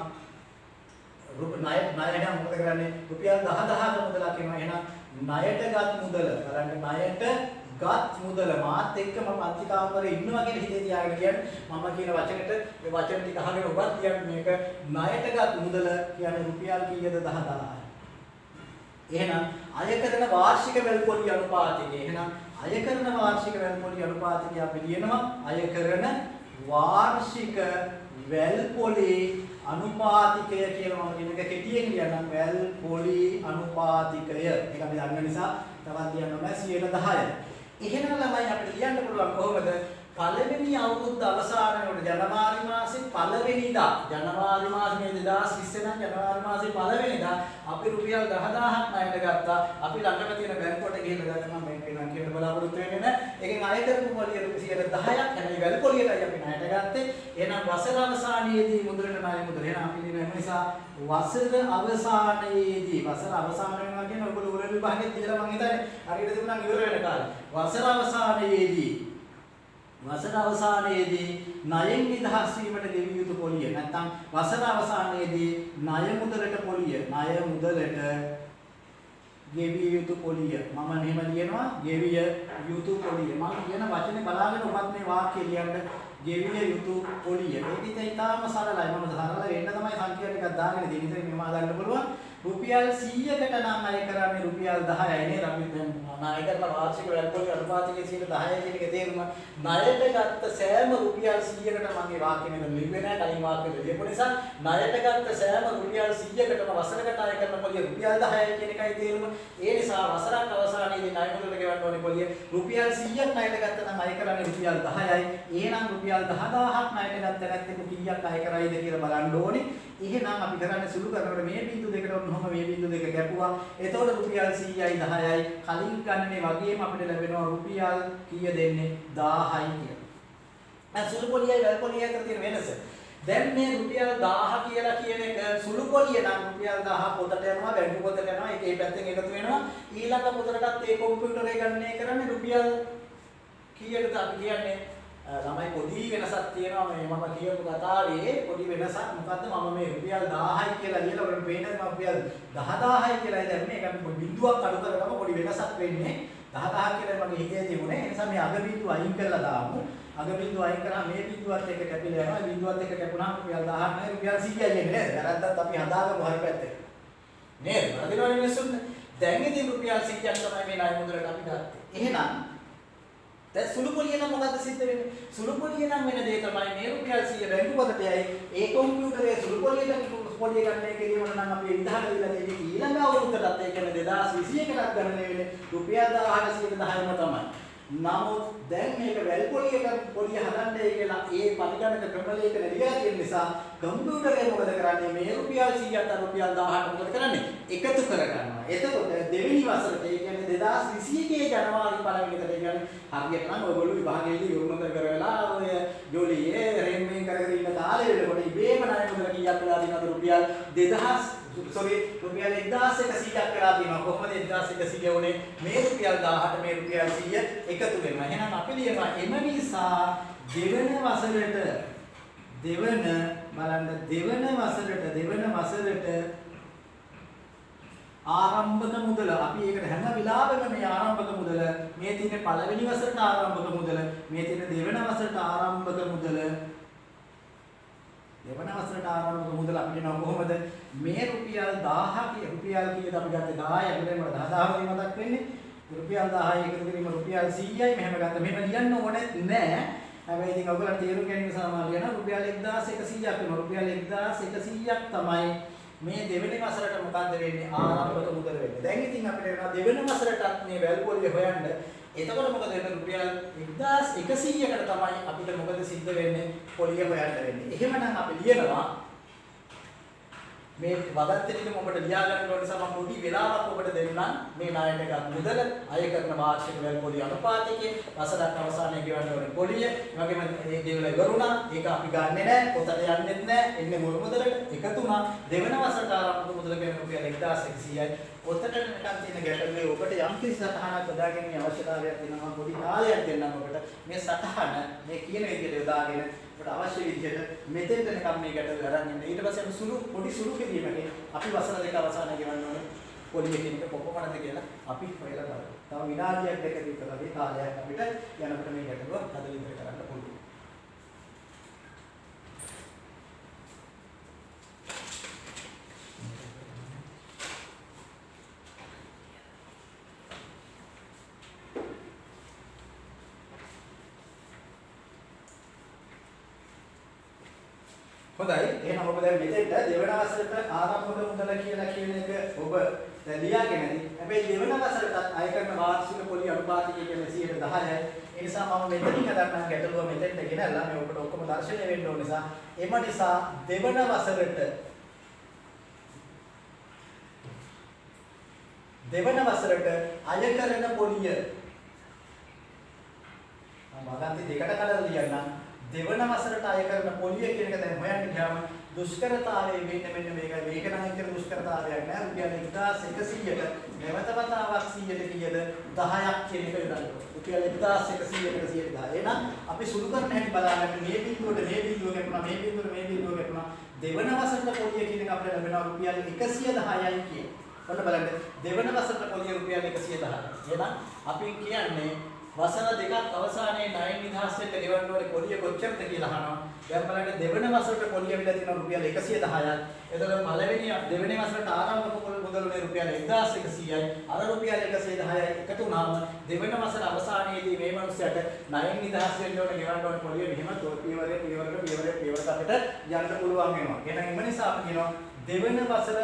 ණයට මොකද කරන්නේ රුපියල් 10000ක මුදලක් එනවා. එහෙනම් ණයටගත් මුදල බලන්න ණයටගත් මුදල මාත් එක්කම පන්ති කාමරේ ඉන්නවා කියන හිතේ තියාගෙන කියන්නේ මම කියන වචනෙට මේ වචන ටික අහගෙන ඔබත් කියන්නේ මේක ණයටගත් මුදල කියන්නේ රුපියල් කීයද 10000යි. එහෙනම් අය කරන වාර්ෂික වැල්පොලි අනුපාතය. එහෙනම් අය කරන වාර්ෂික වැල්පොලි අනුපාතය අපි කියනවා අය කරන වාර්ෂික වැල්පොලි අනුපාතිකය කියලා මම කියන එක කෙටියෙන් කියන්නම් වැල්පොලි අනුපාතිකය. ඒක අපි දන්න නිසා තවත් කියන්න ඕනේ 10%. එහෙනම් ළමයි අපිට කියන්න පුළුවන් කොහොමද පළවෙනි අවුරුද්ද අවසාන වෙනකොට ජනවාරි මාසේ පළවෙනිදා ජනවාරි මාසේ 2020 නම් ජනවාරි මාසේ පළවෙනිදා අපි රුපියල් 10000ක් ණයට ගත්තා. අපි ළඟම තියෙන බැංකුවට ගිහිල්ලා ගත්තා මම මේක නම් කියන්න බලාපොරොත්තු වෙන්නේ නැහැ. ඒකෙන් අය කරපු පොලිය රුපියල් 10ක් හැබැයි වැල්පොලියටයි අපි ණයට ගත්තේ. එහෙනම් වසර අවසානයේදී මුදලට ණය මුදල. එහෙනම් අපි දින නිසා වසර අවසානයේදී වසර අවසාන වෙනවා කියන්නේ ඔයගොල්ලෝ උරල විභාගෙත් කියලා මම හිතන්නේ හරියට තිබුණා ඉවර වෙන කාලේ. වසර අවසානයේදී ණයෙන් නිදහස් වීමට ගෙවිය යුතු පොලිය නැත්නම් වසර අවසානයේදී ණය මුදලට ගෙවිය යුතු පොලිය මම මෙහෙම ලියනවා ගෙවිය යුතු පොලිය. මම කියන වචනේ බලාගෙන ඔබත් මේ වාක්‍යය ලියන්න ගෙවිය යුතු පොලිය. මේක ඉතාලම සරලයි. මම සරල වෙන්න තමයි සංඛ්‍යා ටිකක් දාගෙන තියෙන්නේ. ඉතින් මේවා දාන්න පුළුවන්. රුපියල් 100කට නම් අය කරන්නේ රුපියල් 10යි නේද? අපි දැන් ණය කරන වාර්ෂික වැල්පොලි අනුපාතකයේ 10 කියන එක තේරුම ණයට ගත්ත සෑම රුපියල් 100කට මගේ වාක්‍යෙ මෙතන ලිව්වේ නැහැ. කලින් වාක්‍යෙ ලියපු නිසා ණයට ගත්ත සෑම රුපියල් 100කටම වසරකට අය කරන පොලිය රුපියල් 10යි කියන එකයි තේරුම. ඒ නිසා වසරක් අවසානයේදී ණය මුදලට ගෙවන්න ඕනේ පොලිය රුපියල් 100ක් ණයට ගත්ත නම් අය කරන්නේ රුපියල් 10යි. එහෙනම් රුපියල් 10000ක් ණයට ගත්ත නැත්නම් කීයක් අය කරයිද කියලා බලන්න ඕනේ. එහෙනම් අපි කරන්නේ සුළු කරනකොට මේ බිංදු දෙකට ඔන්නෝම මේ බිංදු දෙක ගැපුවා. එතකොට රුපියල් 100යි 10යි. කලින් ගන්නේ වගේම අපිට ලැබෙනවා රුපියල් කීය දෙන්නේ 1000යි කියලා. දැන් සුළු පොලියයි වැල් පොලියයි අතර තියෙන වෙනස. දැන් මේ රුපියල් 1000 කියලා කියන එක සුළු පොලිය නම් රුපියල් 1000 පොතට යනවා බැංකු පොතට යනවා ඒක ඒ පැත්තෙන් එකතු වෙනවා. ඊළඟ පොතටත් ඒ කම්පියුටරේ ගණනය කරන්නේ රුපියල් කීයටද අපි කියන්නේ ළමයි පොඩි වෙනසක් තියෙනවා මේ මම කියපු කතාවේ පොඩි වෙනසක් මොකද්ද මම මේ රුපියල් 1000යි කියලා ලියලා ඔයාලට පේන්නේ මම රුපියල් 10000යි කියලා දැම්මේ ඒක අපි බිඳුවක් අඩු කරගම පොඩි වෙනසක් වෙන්නේ 10000 කියලා මගේ හිතේ තිබුණේ ඒ නිසා මේ අග බිඳුව අයින් කරලා දාමු අග බිඳුව අයින් කරා මේ බිඳුවත් එක්ක කැපිලා යනවා බිඳුවත් එක්ක කැපුණාම රුපියල් 1000ක් නෙවෙයි රුපියල් 100යි එන්නේ නේද වැරද්දක් අපි හදාගමු හරි පැත්තට නේද වරදිනවනේ මිනිස්සුන්ට දැන් ඉතින් රුපියල් 100ක් තමයි මේ ණය මුදලට අපි ගත්තේ එහෙනම් දැන් සුළු පොලිය නම් මොකද්ද සිද්ධ වෙන්නේ? සුළු පොලිය නම් වෙන දේ තමයි මේ රුපියල් 100 බැංකු පොතට යයි. ඒ කම්පියුටරේ සුළු පොලියට පොලිය ගන්න කෙලියම නම් අපි විදහාට දීලා තියෙන්නේ ඊළඟ අවුරුද්දටත් ඒ කියන්නේ 2021කටත් ගණනය වෙන්නේ රුපියල් 1010ම තමයි. නමුත් දැන් මේක වැල් පොලියට පොලිය හදන්නේ කියලා ඒ පරිගණක ක්‍රමලයක ලියලා තියෙන නිසා කම්පියුටරේ මොකද කරන්නේ මේ රුපියල් 100ට රුපියල් 1000ට මොකද කරන්නේ? එකතු කරගන්නවා. එතකොට දෙවෙනි වසරේ ඒ කියන්නේ 2021 ජනවාරි පළවෙනිදා ඒ කියන්නේ හරියට නම් ඔයගොල්ලෝ විභාගයේදී යොමුතර කරලා ඔය ජොලියේ රෙම්මෙන් කරගෙන ඉන්න කාලේ වෙනකොට ඉබේම ණය මුදල කීයක් වෙලා තියෙනවද රුපියල් 2000 රුපියල් 1100ක් වෙලා තියෙනවා කොහොමද 1100 උනේ මේ රුපියල් 1000ට මේ රුපියල් 100 එකතු වෙනවා එහෙනම් අපි ලියනවා එම නිසා දෙවන වසරට ආරම්භක මුදල අපි ඒකට හැම වෙලාවෙම මේ ආරම්භක මුදල මේ තියෙන පළවෙනි වසරට ආරම්භක මුදල මේ තියෙන දෙවන වසරට ආරම්භක මුදල දෙවන වසරට ආරම්භක මුදල අපි කියනවා කොහොමද මේ රුපියල් 1000 රුපියල් කීයද අපි ගත්තේ 10යි අපිට මට 10000 දී මතක් වෙන්නේ රුපියල් 1000 එකතු කිරීම රුපියල් 100යි මෙහෙම ගත්තා මෙහෙම ලියන්න ඕනේ නෑ හැබැයි ඉතින් ඔයගොල්ලන්ට තේරුම් ගැනීම සාමාන්‍ය ලියන රුපියල් 1100ක් වෙනවා රුපියල් 1100ක් තමයි මේ දෙවෙනි වසරට මොකද්ද වෙන්නේ ආරම්භක මුදල වෙන්නේ දැන් ඉතින් අපිට වෙනවා දෙවෙනි වසරටත් මේ වැල් පොලිය හොයන්න එතකොට මොකද වෙන්නේ රුපියල් 1100කට තමයි අපිට මොකද සිද්ධ වෙන්නේ පොලිය හොයන්න වෙන්නේ එහෙමනම් අපි ලියනවා මේ වදන්ත ටික ඔබට ලියා ගන්න ඕන නිසා මම පොඩි වෙලාවක් ඔබට දෙන්නම් මේ ණයට ගන්න මුදල අය කරන වාර්ෂික වැල් පොලිය අනුපාතකයේ වසරක් අවසානයේ ගෙවන්න ඕනේ පොලිය වගේම මේ දේවල් ඉවරුණා ඒක අපි ගන්නෙ නැහැ පොතට යන්නෙත් නැහැ එන්නේ මුල් මුදලට එකතු වුණා දෙවන වසරට ආරම්භක මුදල කියන රුපියල් 1100යි පොතට නිකන් තියෙන ගැටලුවේ ඔබට යම් කිසි සටහනක් යොදාගැනීමේ අවශ්‍යතාවයක් තියෙනවා පොඩි කාලයක් දෙන්නම් ඔබට මේ සටහන මේ කියන විදිහට යොදාගෙන ඔබට අවශ්‍ය විදිහට මෙතෙන්ට නිකන් මේ ගැටලුව අරන් ඉන්න ඊට පස්සේ අපි පොඩි සුළු කිරීමකින් අපි වසර දෙක අවසානයේ ගෙවන්න ඕනේ පොලිය කියන එක කොපමණද කියලා අපි හොයලා බලමු. තව විනාඩියක් දෙක විතරදී කාලයක් අපිට යනකොට මේ ගැටලුව හදලා ඉවර කරන්න පුළුවන්. හොඳයි එහෙනම් ඔබ දැන් මෙතෙන්ට දෙවන වසරට ආරම්භක මුදල කියලා කියන එක ඔබ දැන් ලියාගෙනදී හැබැයි දෙවන වසරටත් අය කරන වාර්ෂික පොලි අනුපාතය කියන්නේ 10%යි ඒ නිසා මම මෙතනින් හදන්න ගැටලුව මෙතෙන්ට ගෙනල්ලා මේ ඔබට ඔක්කොම දර්ශනය වෙන්න ඕන නිසා එම නිසා දෙවන වසරට අය කරන පොලිය මම වගන්ති දෙකට කඩලා ලියන්නම් දෙවන වසරට අය කරන පොලිය කියන එක දැන් හොයන්න ගියාම දුෂ්කරතාවයේ වෙන්නේ මෙන්න මේකයි මේක නම් එච්චර දුෂ්කරතාවයක් නෑ රුපියල් 1100කට නැවත වතාවක් 100ට කීයද 10ක් කියන එක යොදන්න රුපියල් 1100කට 110 එහෙනම් අපි සුළු කරන හැටි බලාගන්න මේ බිඳුවට මේ බිඳුව ගැටුණා මේ බිඳුවට මේ බිඳුව ගැටුණා දෙවන වසරට පොලිය කියන එක අපිට ලැබෙනවා රුපියල් 110යි කියන ඔන්න බලන්න දෙවන වසරට පොලිය රුපියල් 110යි එහෙනම් අපි කියන්නේ වසර දෙකක් අවසානයේ ණය නිදහස් වෙන්න ගෙවන්න ඕනේ පොලිය කොච්චරද කියලා අහනවා. දැන් බලන්න දෙවන වසරට පොලිය විලා තියෙනවා රුපියල් 110ක්. එතකොට දෙවෙනි වසරට ආරම්භක මුදල උනේ රුපියල් 1100යි. අර රුපියල් 110යි එකතු වුණාම දෙවෙනි වසර අවසානයේදී මේ මිනිස්සයාට ණය නිදහස් වෙන්න ඕනේ ගෙවන්න ඕනේ පොලිය මෙහෙම පියවරට අපිට යන්න පුළුවන් වෙනවා. එහෙනම් එම නිසා අපි කියනවා දෙවන වසර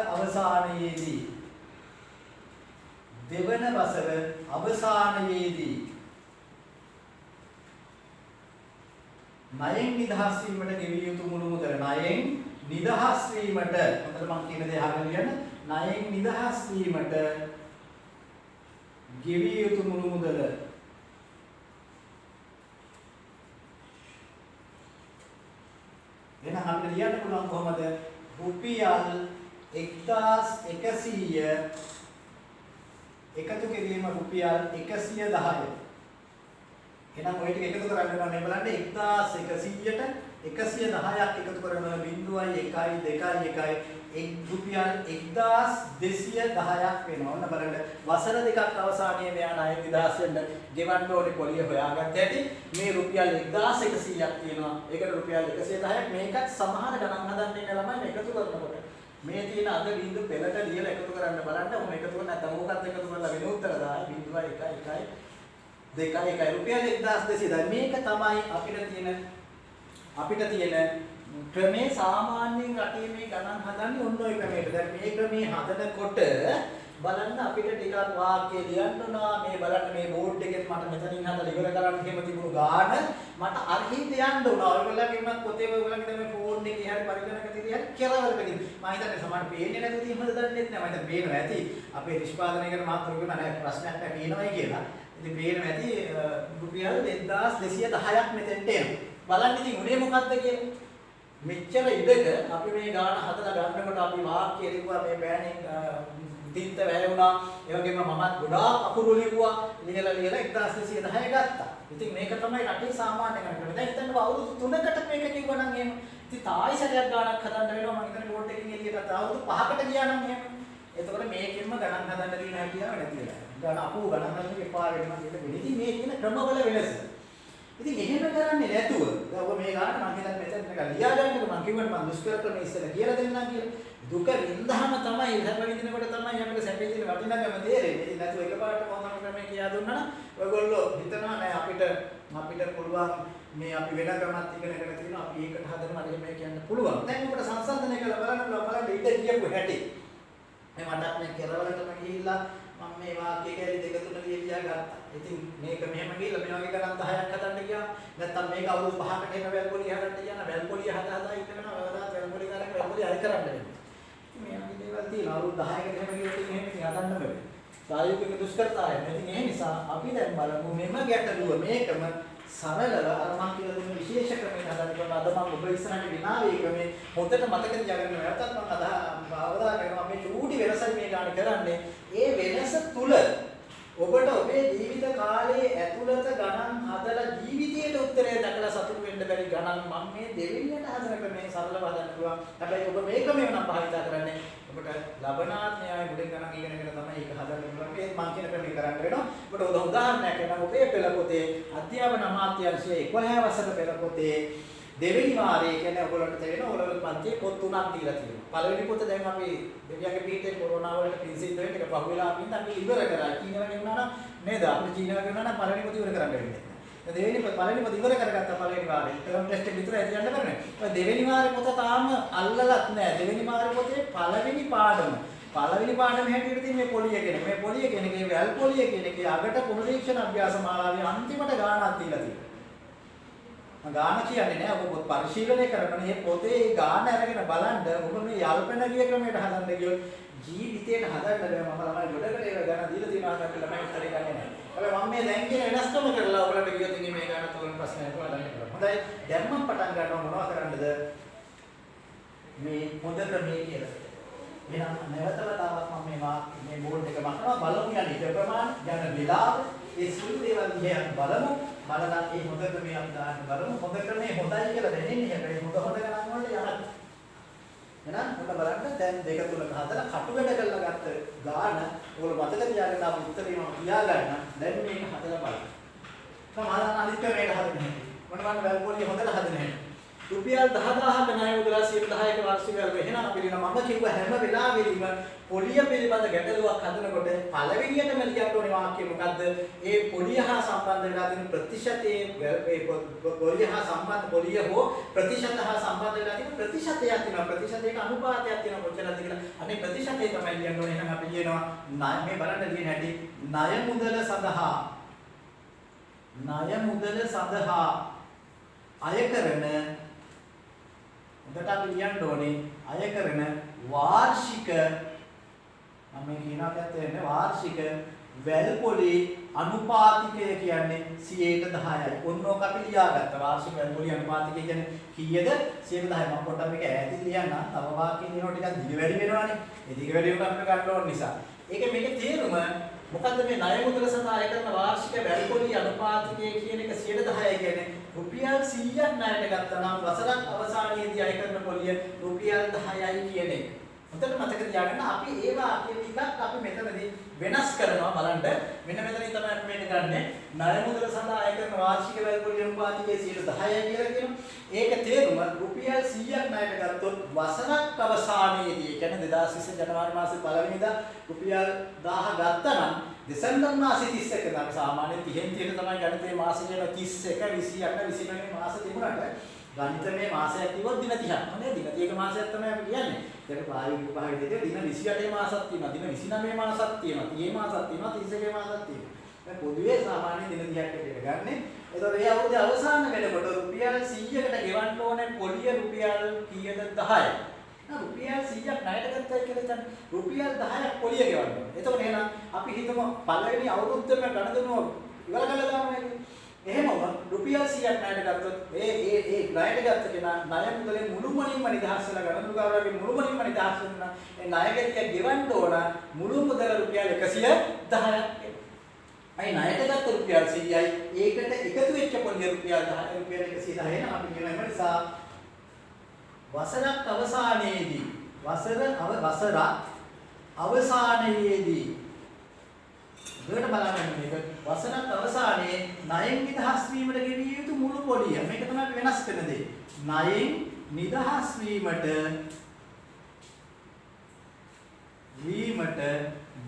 අවසානයේදී ණයෙන් නිදහස් වීමට ගෙවිය යුතු මුළු මුදල ණයෙන් නිදහස් වීමට හොඳට මම කියන දේ අහගෙන ලියන්න ණයෙන් නිදහස් වීමට ගෙවිය යුතු මුළු මුදල එහෙනම් අපිට ලියන්න පුළුවන් කොහමද රුපියල් 1100 එකතු කිරීම රුපියල් 110යි එහෙනම් ඔය ටික එකතු කරන්න ඕනේ මේ බලන්න 1100ට 110ක් එකතු කරනවා 0.121 රුපියල් 1210ක් වෙනවා. ඔන්න බලන්න වසර දෙකක් අවසානයේ මෙයා ණය නිදහස් වෙන්න ගෙවන්න ඕනේ පොලිය හොයාගත්ත ඇති මේ රුපියල් 1100ක් තියෙනවා. ඒකට රුපියල් 110ක් මේකත් සමහර ගණන් හදන්න ඉන්න ළමයි එකතු කරනකොට මේ තියෙන අද බිඳු පෙළට ලියලා එකතු කරන්න බලන්න ඔහොම එකතු කරන නැත්නම් මොකක්ද එකතු කරලා වෙන උත්තර දායි 0.1 රුපියල් 1200 දැන් මේක තමයි අපිට තියෙන ක්‍රමේ සාමාන්‍යයෙන් රටේ මේ ගණන් හදන්නේ ඔන්න ඔය ක්‍රමයට. දැන් මේ ක්‍රමේ හදනකොට බලන්න අපිට ටිකක් වාක්‍ය ලියන්න ඕන මේ බලන්න මේ බෝඩ් එකෙත් මට මෙතනින් හදලා ඉවර කරන්න එහෙම තිබුණු ගාන මට අරහින්ද යන්න ඕන. ඔයගොල්ලන්ගේ මත් පොතේ ඔයගොල්ලන්ගේ මේ ෆෝන් එකේ හරි පරිගණක තියලා කෙරවලකදී මම හිතන්නේ සමහර පේන්නේ නැතුව තියෙනවද දන්නේ නැහැ. මම හිතන්නේ පේනවා ඇති. අපේ නිෂ්පාදනය කරන මහත්තුරු කියනවා නෑ ප්‍රශ්නයක් නැහැ පේනවයි කියලා. ඉතින් පේනවා ඇති රුපියල් 1210ක් මෙතෙන්ට එනවා. බලන්න ඉතින් උනේ මොකද්ද කියලා. මෙච්චර ඉඩක අපි මේ ගාන හදලා ගන්නකොට අපි වාක්‍ය ලිව්වා මේ බෑණින් තින්ත වැය වුණා. ඒ වගේම මමත් ගොඩාක් අකුරු ලිව්වා. ලියලා 1210 ගත්තා. ඉතින් මේක තමයි රටේ සාමාන්‍ය ගණන. දැන් හිතන්න අවුරුදු 3කට මේක කිව්වනම් එහෙම. ඉතින් තායි සැරයක් ගානක් හදන්න වෙනවා. මම හිතන්නේ බෝඩ් එකකින් එළියට අවුරුදු 5කට ගියා නම් එහෙම. එතකොට මේකෙන්ම ගණන් හදන්න තියෙන හැකියාව නැති වෙනවා. ගණන් අපෝ ගණන් හදන්න එපා වෙනවා කියන එක. ඉතින් මේ කියන ක්‍රමවල වෙනස. ඉතින් එහෙම කරන්නේ නැතුව දැන් ඔබ මේ ගාන මම හිතන්නේ මෙතන නිකන් ලියා ගන්නකො මම කිව්වනේ මම දුෂ්කර ක්‍රම ඉස්සෙල්ලා කියලා දෙන්නම් කියලා. දුක විඳහම තමයි හැම විදිනකොට තමයි අපිට සැපේ තියෙන වටිනාකම තේරෙන්නේ. ඉතින් නැතුව එකපාරට මොනම ක්‍රමයක් කියා දුන්නා නම් ඔයගොල්ලෝ හිතනවා නෑ අපිට පුළුවන් මේ අපි වෙන ක්‍රමات ඉගෙනගෙන තියෙනවා අපි ඒකට හදනවා එහෙම කියන්න පුළුවන්. දැන් ඔබට සංසන්දනය කරලා බලන්න ඉඩ කියපු හැටි. මේ මටත් මේ කෙරවලටම ගිහිල්ලා මම මේ වාක්‍ය කැලි දෙක තුන ලියලා ගත්තා. ඉතින් මේක මෙහෙම ගිහිල්ලා මේ වගේ ගණන් 10ක් හදන්න ගියා. නැත්තම් මේක අවුරුදු 5කට එන වැල්පොලිය හදන්න ගියා. වැල්පොලිය හදා ඉන්නකම වලදාත් වැල්පොලිය කරන් වැල්පොලිය හරි කරන්න වෙනවා. ඉතින් මේ වගේ දේවල් තියෙනවා. අවුරුදු 10කට එහෙම ගියොත් එහෙම ඉතින් හදන්න බෑ. ප්‍රායෝගික දුෂ්කරතාවය. ඉතින් ඒ නිසා අපි දැන් බලමු මෙම ගැටලුව මේකම සරලව අර මම කියලා දුන්න විශේෂ ක්‍රමයකට හදන්න අද මම ඔබ ඉස්සරහට විනාවේ ක්‍රමේ හොඳට මතක තියාගන්න වැරද්දක් මම අවධානය කරනවා මේ චූටි වෙනසයි මේ ගන්න කරන්නේ ඒ වෙනස තුල ඔබට ඔබේ ජීවිත කාලයේ ඇතුළත ගණන් හදලා ජීවිතයට උත්තරය දැකලා සතුටු වෙන්න බැරි ගණන් මම මේ දෙවෙනියට හදන ක්‍රමේ සරලව හදන්න පුළුවන්. හැබැයි ඔබ මේක මෙවනම් භාවිතා කරන්නේ ඔබට ලබනාත්මයයි මුලින් ගණන් ඉගෙනගෙන තමයි ඒක හදන්න පුළුවන්. ඒත් මම කියන ක්‍රමේ කරන්න වෙනවා. ඔබට උදාහරණයක් ගන්න ඔබේ පෙළ පොතේ අධ්‍යාපන අමාත්‍යාංශයේ 11 වසර පෙළ පොතේ දෙවෙනි වාරයේ කියන්නේ ඔයගොල්ලන්ට තේරෙනවා ඔයගොල්ලෝ පන්තියේ පොත් තුනක් දීලා තියෙනවා. පළවෙනි පොත දැන් අපි දෙවියන්ගේ පිටේ කොරෝනා වලට පින්සිල් දෙන්න එක පහුවෙලා අපි ඉඳන් අපි ඉවර කරා. චීන වගේ වුණා නම් නේද? අපිට චීන වගේ වුණා නම් පළවෙනි පොත ඉවර කරන්න වෙන්නේ නැහැ. දෙවෙනි පළවෙනි පොත ඉවර කරගත්තා පළවෙනි වාරේ. ටර්ම් ටෙස්ට් එක විතරයි තියන්න බෑ. ඔය දෙවෙනි වාරේ පොත තාම අල්ලලත් නැහැ. දෙවෙනි වාරේ පොතේ පළවෙනි පාඩම හැටියට තියෙන මේ පොලිය කියන. මේ පොලිය කියන එකේ වැල් පොලිය කියන එකේ අගට පුනරීක්ෂණ අභ්‍යාස මාලාවේ අන්තිමට ගානක් දීලා තියෙනවා. ගාන කියන්නේ නෑ ඔබ පරිශීලනය කරනවා මේ පොතේ ගාන අරගෙන බලන්න ඔබ මේ යල්පන ගිය ක්‍රමයට හදන්න ගියොත් ජීවිතේට හදන්න බෑ මම ළමයි ගොඩකට ඒක ගාන දීලා තියෙනවා නම් ළමයි හරි ගන්නේ නෑ. හැබැයි මම මේ දැන් කියන වෙනස්කම කරලා ඔයාලට ගියොත් ඉතින් මේ ගාන තෝරන ප්‍රශ්නයක් හදන්න පුළුවන්. හොඳයි දැන් මම පටන් ගන්නවා මොනවද කරන්නද මේ හොඳ ක්‍රමයේ කියලා. එහෙනම් නැවතවතාවක් මම මේ බෝඩ් එක මහනවා බලමු යන්නේ ඉත ප්‍රමාණ යන වෙලාව ඒ සුළු දේවල් දිහා බලමු. බලලා ඒ හොඳ ක්‍රමයේ අපි දාන්න බලමු. හොඳ ක්‍රමයේ හොඳයි කියලා දැනෙන්නේ හැබැයි හොඳ ගණන් වලට යනවා. එහෙනම් ඔන්න බලන්න දැන් දෙක තුනක හදලා කටු වැඩ කරලා ගත්ත ගාන ඔයගොල්ලෝ මතක තියාගන්න අපි උත්තරේ මම කියා ගන්න. දැන් මේක හදලා බලන්න. සමාන අනිත් ක්‍රමයට හදන්නේ. මොනවාද වැල්පොලිය හොඳට හදන්නේ. රුපියල් 10000ක ණය මුදලා 10%ක වාර්ෂික වැල්ව එහෙනම් අපි ලියන මම කිව්ව හැම වෙලාවෙදීම පොලිය පිළිබඳ ගැටලුවක් හදනකොට පළවෙනියටම ලියන්න ඕනේ වාක්‍යය මොකද්ද? ඒ පොලිය හා සම්බන්ධ වෙලා තියෙන ප්‍රතිශතයේ ඒ පොලිය හා සම්බන්ධ පොලිය හෝ ප්‍රතිශත හා සම්බන්ධ වෙලා තියෙන ප්‍රතිශතයක් තියෙනවා. ප්‍රතිශතයක අනුපාතයක් තියෙනවා කොච්චරද කියලා. අනේ ප්‍රතිශතය තමයි ලියන්න ඕනේ. එහෙනම් අපි ලියනවා මේ බලන්න ලියන හැටි ණය මුදල සඳහා අය කරන උදට අපි ලියන්න ඕනේ අය කරන වාර්ෂික මම මේ කියනවා පැත්තේ වාර්ෂික වැල්පොලි අනුපාතිකය කියන්නේ 10%යි. ඔන්නෝක අපි ලියාගත්තා. වාර්ෂික වැල්පොලි අනුපාතිකය කියන්නේ කීයද? 10%. මම පොඩ්ඩක් මේක ඈතින් ලියන්නම්. තව වාක්‍ය දිනනවා ටිකක් දිග වැඩි වෙනවානේ. ඒ දිග වැඩි වුණාම අපිට ගන්න ඕන නිසා. මේකේ තේරුම මොකද්ද මේ ණය මුදල සඳහා අය කරන වාර්ෂික වැල්පොලි අනුපාතිකය කියන එක 10% කියන්නේ රුපියල් 100ක් ණයට ගත්තා නම් වසරක් අවසානයේදී අය කරන පොලිය රුපියල් 10යි කියන එක. හොඳට මතක තියාගන්න අපි ඒ වාක්‍ය ටිකක් අපි මෙතනදී වෙනස් කරනවා බලන්න. මෙන්න මෙතනින් තමයි අපි මේක ගන්නෙ. ණය මුදල සඳහා අය කරන වාර්ෂික වැල්පොලි අනුපාතිකය 10%යි කියලා කියනවා. ඒක තේරුම රුපියල් 100ක් ණයට ගත්තොත් වසරක් අවසානයේදී කියන්නේ 2020 ජනවාරි මාසේ පළවෙනිදා රුපියල් 1000 ගත්තා නම් දෙසැම්බර් මාසේ 31 දා සාමාන්‍යයෙන් 30න් 30 තමයි ගණිතයේ මාසෙ කියන 31 28 29 මාස තිබුණාට ගණිතමේ මාසයක් කිව්වොත් දින 30ක් නේ දින 30ක මාසයක් තමයි අපි කියන්නේ. ඒක ප්‍රායෝගික භාවිතයේදී දින 28 මාසක් තියෙනවා. දින 29 මාසක් තියෙනවා. 30 මාසක් තියෙනවා. 31 මාසක් තියෙනවා. දැන් පොදුවේ සාමාන්‍ය දින 30ක් ඇටියට ගන්නෙ. ඒතකොට ඒ අවුරුද්දේ අවසාන වෙනකොට රුපියල් 100කට ගෙවන්න ඕනේ පොලිය රුපියල් කීයද 10යි. රුපියල් 100ක් ණයට ගත්තයි කියලා හිතන්න. රුපියල් 10ක් පොලිය ගෙවන්න ඕනේ. එතකොට එහෙනම් අපි හිතමු පළවෙනි අවුරුද්දේම ගණදෙනුව ඉවර කළා දානවා. එහෙම වුණා රුපියල් 100ක් ණයට ගත්තොත් ඒ ණයට ගත්ත කෙනා ණය මුදලේ මුළුමනින්ම නිදහස් වෙලා ගණනුකාරයාගේ මුළුමනින්ම නිදහස් වෙනවා. ඒ ණයගැතිය ගෙවන්න ඕන මුළු මුදල රුපියල් 110ක්. අයි ණයට ගත්ත රුපියල් 100යි ඒකට එකතු වෙච්ච පොලිය රුපියල් 10 රුපියල් 110 නම් අපි කියන නිසා වසරක් අවසානයේදී දෙකට බලන්න මේක වසරක් අවසානයේ ණයෙන් නිදහස් වීමට ගෙවිය යුතු මුළු පොලිය. මේක තමයි වෙනස් වෙන දේ. ණයෙන් නිදහස් වීමට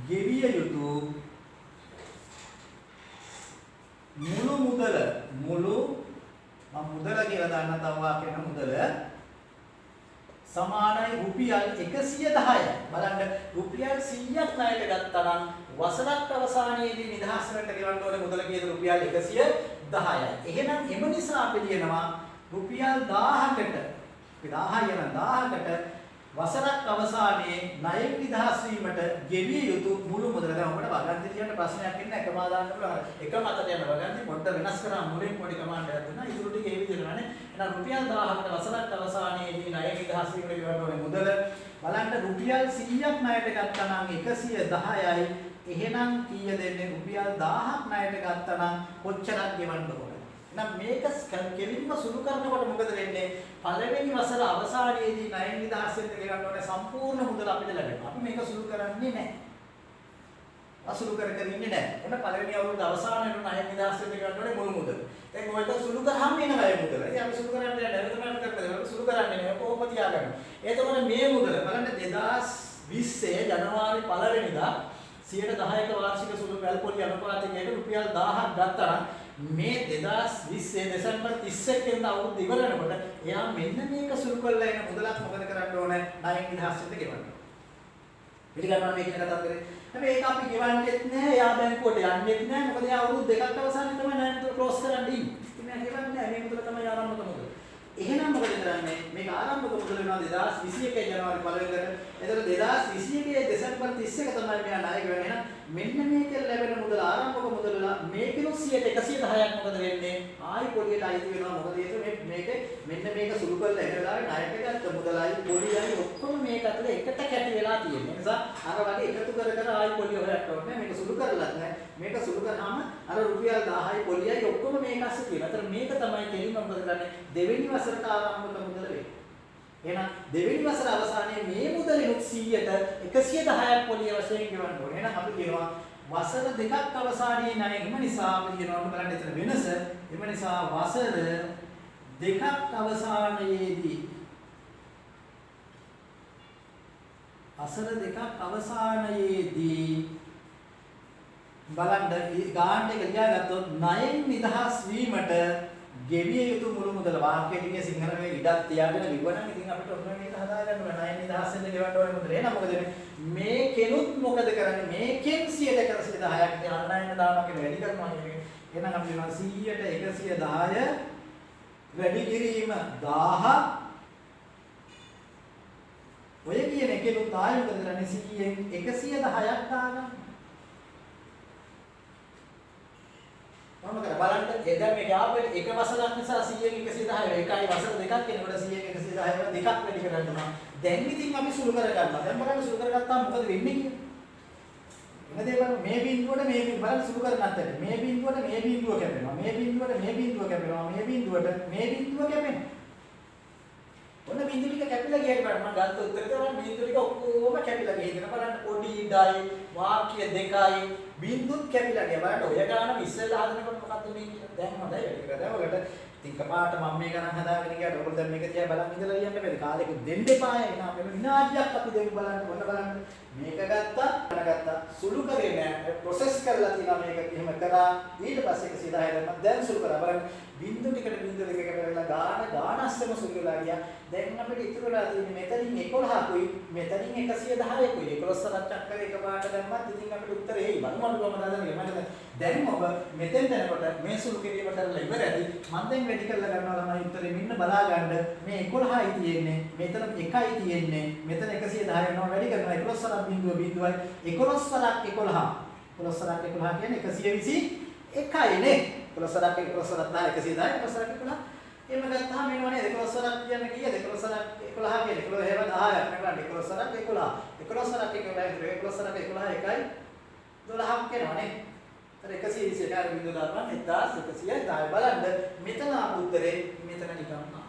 ගෙවිය යුතු මුළු මුදල මුදල කියලා දාන්න තව වාක්‍යන මුදල සමානයි රුපියල් 110යි. බලන්න රුපියල් 100ක් ණයට ගත්තා නම් වසරක් අවසානයේදී නිදහස් වෙන්න ගෙවන්න ඕනේ මුදල කීයද? රුපියල් 110යි. එහෙනම් එම නිසා අපි කියනවා රුපියල් 1000කට 1000කට වසරක් අවසානයේ ණයෙන් නිදහස් වීමට ගෙවිය යුතු මුළු මුදල. දැන් ඔබට වගන්ති කියන ප්‍රශ්නයක් ඉන්න එකම ආදාන්න පුළුවන්. එකම අතට යන වගන්ති පොඩ්ඩ වෙනස් කරා මුලින් පොඩි කමාන්ඩ් එකක් දුන්නා. ඉතුරු ටික ඒ විදිහටනේ. එහෙනම් රුපියල් 1000කට වසරක් අවසානයේදී ණයෙන් නිදහස් වීමට ගෙවන්න ඕනේ මුදල. බලන්න රුපියල් 100ක් ණයට ගත්තා නම් 110යි. එහෙනම් කීය දෙන්නේ? රුපියල් 1000ක් ණයට ගත්තා නම් කොච්චරක් ගෙවන්න ඕනේ? එහෙනම් මේක කෙලින්ම සුළු කරනකොට මොකද වෙන්නේ? පළවෙනි වසර අවසානයේදී ණයෙන් නිදහස් වෙන්න ගෙවන්න ඕනේ සම්පූර්ණ මුදල අපිට ලැබෙනවා. අපි මේක සුළු කරන්නේ නැහැ. අසුළු කර ඉන්නේ නැහැ. එහෙනම් පළවෙනි අවුරුද්ද අවසානයේදී ණයෙන් නිදහස් වෙන්න ගෙවන්න ඕනේ මුළු මුදල. දැන් ඔයක සුළු කරාම එන ණය මුදල. ඉතින් අපි සුළු කරන්නේ නැහැ. නැවත මම කරන්නේ. සුළු කරන්නේ නැහැ. කොහොම තියාගන්න. එතකොට මේ මුදල බලන්න 2020 ජනවාරි 1 වෙනිදා 10% වාර්ෂික සුළු වැල්පොලි අනුපාතයකට රුපියල් 1000ක් ගත්තා නම් මේ 2020 දෙසැම්බර් 31 වෙනිදා අවුරුද්ද ඉවර වෙනකොට එයා මෙන්න මේක සුළු කරලා එන මුදලක් මොකද කරන්න ඕනේ? ණයෙන් නිදහස් වෙන්න ගෙවන්න. පිළිගන්නවා මේ කියන කතාව කරේ. හැබැයි ඒක අපි ගෙවන්නෙත් නැහැ. එයා බැංකුවට යන්නෙත් නැහැ. මොකද එයා අවුරුදු දෙකක් අවසානයේ තමයි ණය මුදල ක්ලෝස් කරන්න ඉන්නේ. ඉතින් එයා ගෙවන්නේ නැහැ. මේ මුදල තමයි ආරම්භක මුදල. එහෙනම් මොකද කරන්නේ? මේක ආරම්භක මුදල වෙනවා 2021 ජනවාරි 1 වෙනිදාට. එතකොට 2021 දෙසැම්බර් 31 තමයි මෙයා ණය ගෙවන්නේ. එහෙනම් මෙන්න මේකෙන් ලැබෙන මුදල ආරම්භක මුදල වල මේකිනු 110ක් මොකද වෙන්නේ? ආයි පොලියට අයිති වෙනවා. මොකද මේක මෙන්න මේක සුළු කරලා එන වෙලාවේ ණයට ගත්ත මුදලයි පොලියයි ඔක්කොම මේක ඇතුලේ එකට කැටි වෙලා තියෙනවා. ඒ නිසා අර වගේ එකතු කර ආයි පොලිය හොයන්න ඕනේ. මේක සුළු කරලත් නැහැ. මේක සුළු කරාම අර රුපියල් 1000යි පොලියයි ඔක්කොම මේක අස්සේ තියෙනවා. ඒතර මේක තමයි කෙලින්ම මොකද කරන්නේ? දෙවෙනි වසරට ආරම්භක මුදල වෙන්නේ. එහෙනම් දෙවෙනි වසර අවසානයේ මේ මුදලිනුත් 100ට 110ක් පොලිය වශයෙන් ගෙවන්න ඕනේ. එහෙනම් අපි කියනවා වසර දෙකක් අවසානයේ ණය එම නිසා අපි කියනවා බලන්න එතන වෙනස. එම නිසා වසර දෙකක් අවසානයේදී බලන්න ගාන්ට් එක ලියාගත්තොත් ණයෙන් නිදහස් වීමට ගෙවිය යුතු මුළු මුදල වාක්‍යයේ සිංහල මේ ඉඩක් තියාගෙන ලිව්වනම් ඉතින් අපිට ඔන්න මේක හදාගන්න ඕනේ. ණයෙන් නිදහස් වෙන්න ගෙවන්න ඕනේ මුදල. එහෙනම් මොකද මේ කෙනුත් මොකද කරන්නේ? මේකෙන් 100ට 110ක් දාන්න දානවා කියන වැඩි කරනවා කියන්නේ. එහෙනම් අපි කියනවා 100ට 110 වැඩි කිරීම 1000 ඔය කියන එකෙනුත් ආයෙ මොකද කරන්නේ? 100න් 110ක් දාගන්න. මොනවද කරා බලන්න දැන් මේක ආපෙට එක වසරක් නිසා 100න් 110 එකයි වසර දෙකක් එනකොට 100න් 110 දෙකක් වැඩි කරගන්නවා. දැන් ඉතින් අපි සුළු කරගන්නවා. දැන් බලන්න සුළු කරගත්තාම මොකද වෙන්නේ කියලා. එනදේ බලන්න මේ බිඳුවට මේ බිඳුව බලන්න සුළු කරගන්නත් මේ බිඳුවට මේ බිඳුව කැපෙනවා. මේ බිඳුවට මේ බිඳුව කැපෙනවා. මේ බිඳුවට මේ බිඳුව කැපෙනවා. ඔන්න බිඳුව ටික කැපිලා ගියට බලන්න මම ගත්ත උත්තරේ තමයි බිඳුව ටික ඔක්කොම කැපිලා ගිහින් බලන්න පොඩි ඉඩයි වාක්‍ය දෙකයි බිඳුත් කැපිලා ගියා. බලන්න ඔය ගානම ඉස්සෙල්ලා හදනකොට මොකක්ද මේ කියන්නේ? දැන් හොඳයි වැඩි කරලා. දැන් ඔයාලට ඉතින් කපාට මම මේ ගණන් හදාගෙන ගියාට ඔයගොල්ලෝ දැන් මේක තියා බලන් ඉඳලා යන්න බැරි. කාලෙක දෙන්න එපාය. එහෙනම් මෙන්න විනාඩියක් අපි දෙමු බලන්න. ඔන්න බලන්න. මේක ගත්තා සුළු කරේ නෑ. ප්‍රොසෙස් කරලා තියලා මේක එහෙම කරා. ඊට පස්සේ 110 දැම්මා. දැන් සුළු කරා. බලන්න. බිඳු ටිකට බිඳු දෙකක කරලා ගානස්සම සුළු වෙලා ගියා. දැන් අපිට ඉතුරු වෙලා තියෙන්නේ මෙතනින් 11කුයි මෙතනින් 110කුයි 11 සරච්චක් කරේ එකපාරට දැම්මත් ඉතින් අපිට උත්තරේ එයි. බලමුකම දාන්නේ මම දැන් ඔබ මෙතෙන් යනකොට මේ සුළු කිරීම කරලා ඉවර ඇති. මම දැන් වැඩි කරලා ගන්නවා ළමයි උත්තරේ මෙන්න බලා ගන්න. මේ 11යි තියෙන්නේ. මෙතන 1යි තියෙන්නේ. මෙතන 110 යනවා වැඩි කරනවා 11 සරක් බිඳුව බිඳුවයි 11 සරක් 11. 11 සරක් 11 කියන්නේ 121යි නේ. 11 සරක් 11 සරක් 10 110 11 සරක් 11. එහෙම ගත්තාම එනවනේ 11 සරක් කියන්නේ කීයද? 11 සරක් 11 කියන්නේ 11 හේව 10ක් නෙවෙයි 11 සරක් 11. 11 සරක් 11 11 සරක් 11 එකයි 12ක් වෙනවනේ. අර 121 අර බිඳුව දාපන් 1110 බලන්න මෙතන ආපු උත්තරේ මෙතන නිකන් ආ.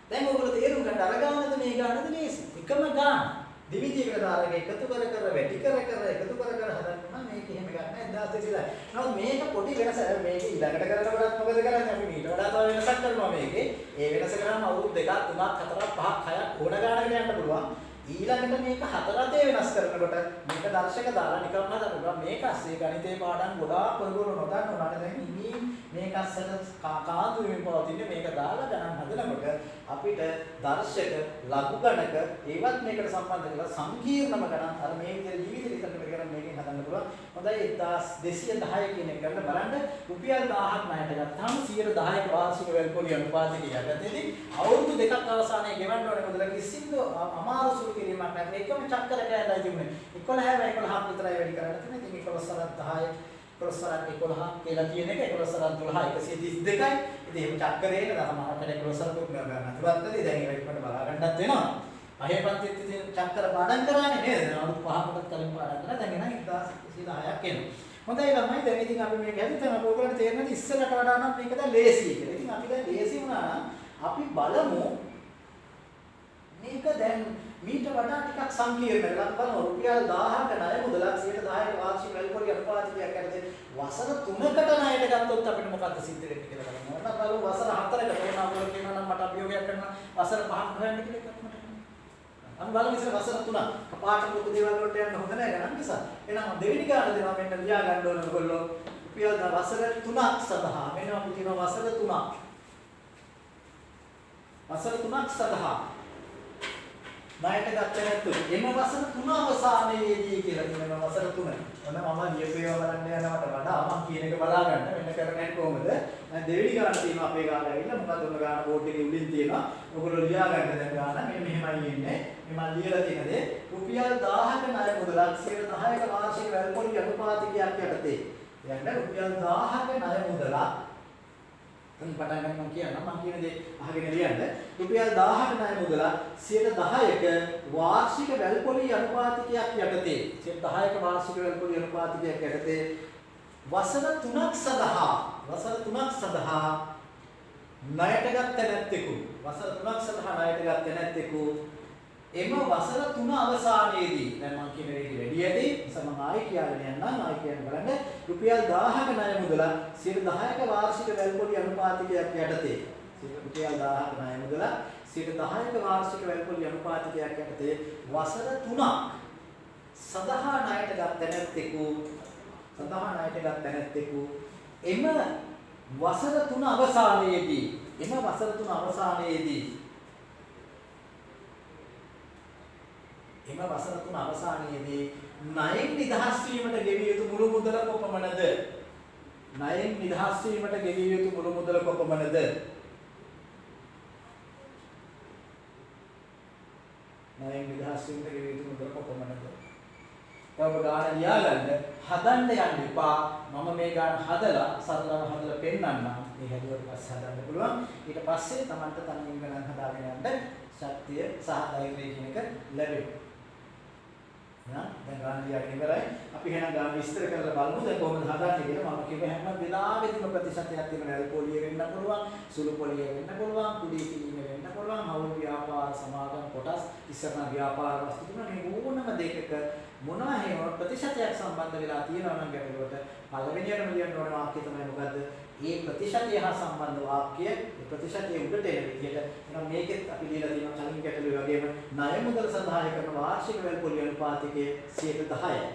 දැන් ඔයගොල්ලෝ තේරුම් ගන්න අර ගානද මේ ගානද ලේසි. එකම ගාන. දිවිදියකට දාරක එකතු කර කර වැඩි කර කර එකතු කර කර හදන්න මේක එහෙම ගන්න 1200. නමුත් මේක පොඩි වෙනස මේක ඊළඟට කරනකොටත් මොකද කරන්නේ අපි ඊට වඩා තව වෙනසක් කරනවා මේකේ. ඒ වෙනස කරාම අවුරුදු 2ක් 3ක් 4ක් 5ක් 6ක් ඕන ගානකට යන්න පුළුවන්. ඊළඟට මේක හතරතේ වෙනස් කරනකොට මේක දර්ශක දාලා නිකම්ම හදනවා. මේක ASCII ගණිතේ පාඩම් ගොඩාක් ඔයගොල්ලෝ නොදන්න උනාට දැන් ඉතින් මේක අස්සට කාඳුරින් පවතින්නේ මේක දාලා ගණන් හදනකොට අපිට දර්ශක ලඝු ගණක ඒවත් මේකට සම්බන්ධ කරලා සංකීර්ණම ගණන් අර මේ විදිහට ජීවිත රිසර්ච් එක කරන් මේකෙන් හදන්න පුළුවන්. හොඳයි 1210 කියන එක කරලා බලන්න රුපියල් 1000ක් ණයට ගත්තාම 110ක වාර්ෂික වැල්පොලි අනුපාතයක යටතේදී අවුරුදු දෙකක් අවසානයේ ගෙවන්න ඕනේ මුදල කිසිදු අමාරු සුළු කිරීමක් නැහැ. එකම චක්‍ර කෑල්ලයි තිබුණේ. 11 11ක් විතරයි වැඩි කරන්න තියෙන්නේ. ඉතින් 11 සරත් 10 11 සරත් 11 කියලා කියන එක 11 සරත් 12 132යි. ඉතින් එහෙම චක්‍රේන තමයි 11 සරත් ගන්න. තුවත්තේ දැන් ඒක ඉක්මනට බලා ගන්නත් වෙනවා. පහේ පන්තිත් ඉතින් චක්‍ර පාඩම් කරානේ නේද? අවුරුදු 5කටත් කලින් පාඩම් කරා. දැන් එනවා 1110ක් එනවා. හොඳයි ළමයි දැන් ඉතින් අපි මේක හැදිතන ඔයගොල්ලන්ට තේරෙනවද ඉස්සරට වඩා නම් මේක දැන් ලේසි කියලා. ඉතින් අපි දැන් ලේසි වුණා නම් අපි බලමු මේක දැන් මීට වඩා ටිකක් සංකීර්ණ වෙලා බලමු රුපියල් 1000ක ණය මුදලක් 110ක වාර්ෂික වැල්පොලි අනුපාතයක් ඇරෙද්දී වසර 3කට ණයට ගත්තොත් අපිට මොකක්ද සිද්ධ වෙන්නේ කියලා බලමු. ඔන්න බලමු වසර 4කට ඕනම කියනවා නම් මට අභියෝගයක් කරනවා වසර 5ක් හොයන්න කියලා එකක් මට. අපි බලමු ඉතින් වසර 3ක් කපාට පොදු දේවල් වලට යන්න හොඳ නැහැ ගණන් නිසා. එහෙනම් දෙවෙනි ගාන දෙනවා මෙන්න ලියා ගන්න ඕන ඔයගොල්ලෝ රුපියල් වසර 3ක් සඳහා මෙන්න අපි කියනවා වසර 3ක්. වසර 3ක් සඳහා ණයට ගත්තේ නැතු. එම වසර 3 අවසානයේදී කියලා කියනවා වසර 3. ඔන්න මම ලියපේව බලන්න යනවට වඩා මම කියන එක බලා ගන්න. මෙන්න කරන්නේ කොහොමද? දැන් දෙවෙනි ගාන තියෙනවා අපේ ගාන ඇවිල්ලා මොකද ඔන්න ගාන බෝඩ් එකේ උඩින් තියෙනවා. ඔයගොල්ලෝ ලියා ගන්න දැන් ගාන මෙන්න මෙහෙමයි එන්නේ. මේ මම ලියලා තියෙන දේ රුපියල් 1000ක ණය මුදලක් 10ක වාර්ෂික වැල්පොලි අනුපාතයක් යටතේ. යන්න රුපියල් 1000ක ණය මුදලක් දැන් පටන් ගන්න මම කියන්නම් මම කියන දේ අහගෙන ලියන්න රුපියල් 1000ක ණය මුදල 10%ක වාර්ෂික වැල්පොලි අනුපාතයක් යටතේ 10%ක වාර්ෂික වැල්පොලි අනුපාතයක් යටතේ වසර 3ක් සඳහා ණයට ගත්තේ නැත්තේකු වසර 3ක් සඳහා ණයට ගත්තේ නැත්තේකු එම වසර 3 අවසානයේදී දැන් මම කියන එක වැඩි ඇති නිසා මම ආයි කියන්න යන්නම් ආයි කියන්න බලන්න රුපියල් 1000ක ණය මුදල 10%ක වාර්ෂික වැල්පොලි අනුපාතයක් යටතේ රුපියල් 1000ක ණය මුදල 10%ක වාර්ෂික වැල්පොලි අනුපාතයක් යටතේ වසර 3ක් සඳහා ණයට ගත්තේ නැත්තේකු එම වසර 3 අවසානයේදී එම වසර 3 අවසානයේදී ණයෙන් නිදහස් වීමට ගෙවිය යුතු මුළු මුදල කොපමණද? ණයෙන් නිදහස් වීමට ගෙවිය යුතු මුළු මුදල කොපමණද? ණයෙන් නිදහස් වීමට ගෙවිය යුතු මුදල කොපමණද? ඔබ ගාන ලියාගන්න හදන්න යන්න එපා. මම මේ ගාන හදලා සරලව හදලා පෙන්නන්නම්. මේ හැදුවට පස්සේ හදන්න පුළුවන්. ඊට පස්සේ Tamanට තනියෙන් ගණන් හදාගෙන යන්න ශක්තිය සහ ධෛර්යය කියන එක ලැබෙනවා. දැන් ගාන ලියාගෙන ඉවරයි. අපි එහෙනම් ගාන විස්තර කරලා බලමු දැන් කොහොමද හදාන්නේ කියලා. මම කිව්ව හැම වෙලාවෙදිම ප්‍රතිශතයක් තියෙන වැල්පොලිය වෙන්න පුළුවන්, සුළු පොලිය වෙන්න පුළුවන්, කුඩි කිලිම වෙන්න පුළුවන්, හවුල් ව්‍යාපාර සමාගම් කොටස් ඉස්සරහ ව්‍යාපාර වස්තු තුන මේ ඕනම දෙකක මොනවා හේම ප්‍රතිශතයක් සම්බන්ධ වෙලා තියෙනවා නම් ගැටලුවට පළවෙනියටම ලියන්න ඕන වාක්‍යය තමයි මොකද්ද? ඒ ප්‍රතිශතය හා සම්බන්ධ වාක්‍ය ඒ ප්‍රතිශතයේ උඩට එන විදිහට එහෙනම් මේකෙත් අපි ලියලා තියෙනවා කලින් ගැටලුවේ වගේම ණය මුදල සඳහා කරන වාර්ෂික වැල්පොලි අනුපාතකයේ 10%යි.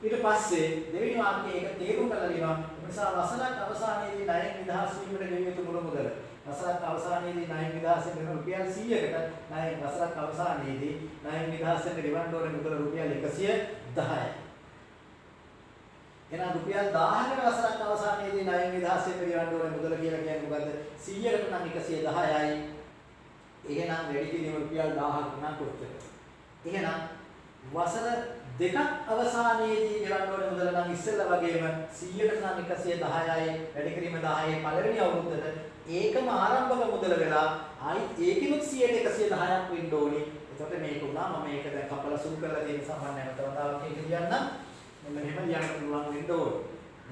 ඊට පස්සේ දෙවෙනි වාක්‍යයේ ඒක තේරුම් කරලා ලියනවා. ඒ නිසා වසරක් අවසානයේදී ණයෙන් නිදහස් වීමට ගෙවිය යුතු මුළු මුදල. වසරක් අවසානයේදී ණයෙන් නිදහස් වෙන රුපියල් 100කට ණයෙන් වසරක් අවසානයේදී ණයෙන් නිදහස් වෙන්න ගෙවන්න ඕනේ මුදල රුපියල් 110යි. එහෙනම් රුපියල් 1000කට වසරක් අවසානයේදී ණයෙන් නිදහස් වෙන්න ගෙවන්න ඕනේ මුදල කියලා කියන්නේ මොකද්ද? 100කට නම් 110යි. එහෙනම් වැඩි කිරීම රුපියල් 1000කට නම් කොච්චරද? එහෙනම් වසර දෙකක් අවසානයේදී ගෙවන්න ඕනේ මුදල නම් ඉස්සෙල්ලා වගේම 100කට නම් 110යි වැඩි කිරීම 10යි පළවෙනි අවුරුද්දට ඒකම ආරම්භක මුදල වෙලා ආයි ඒකිනුත් 100ට 110ක් වෙන්න ඕනේ. එතකොට මේක උනා මම මේක දැන් කපලා සුන් කරලා තියෙන සම්බන්ධ නැවත වතාවක් ඒක කියන්නම්. මෙන්න මෙහෙම ලියන්න පුළුවන් වෙන්න ඕනේ.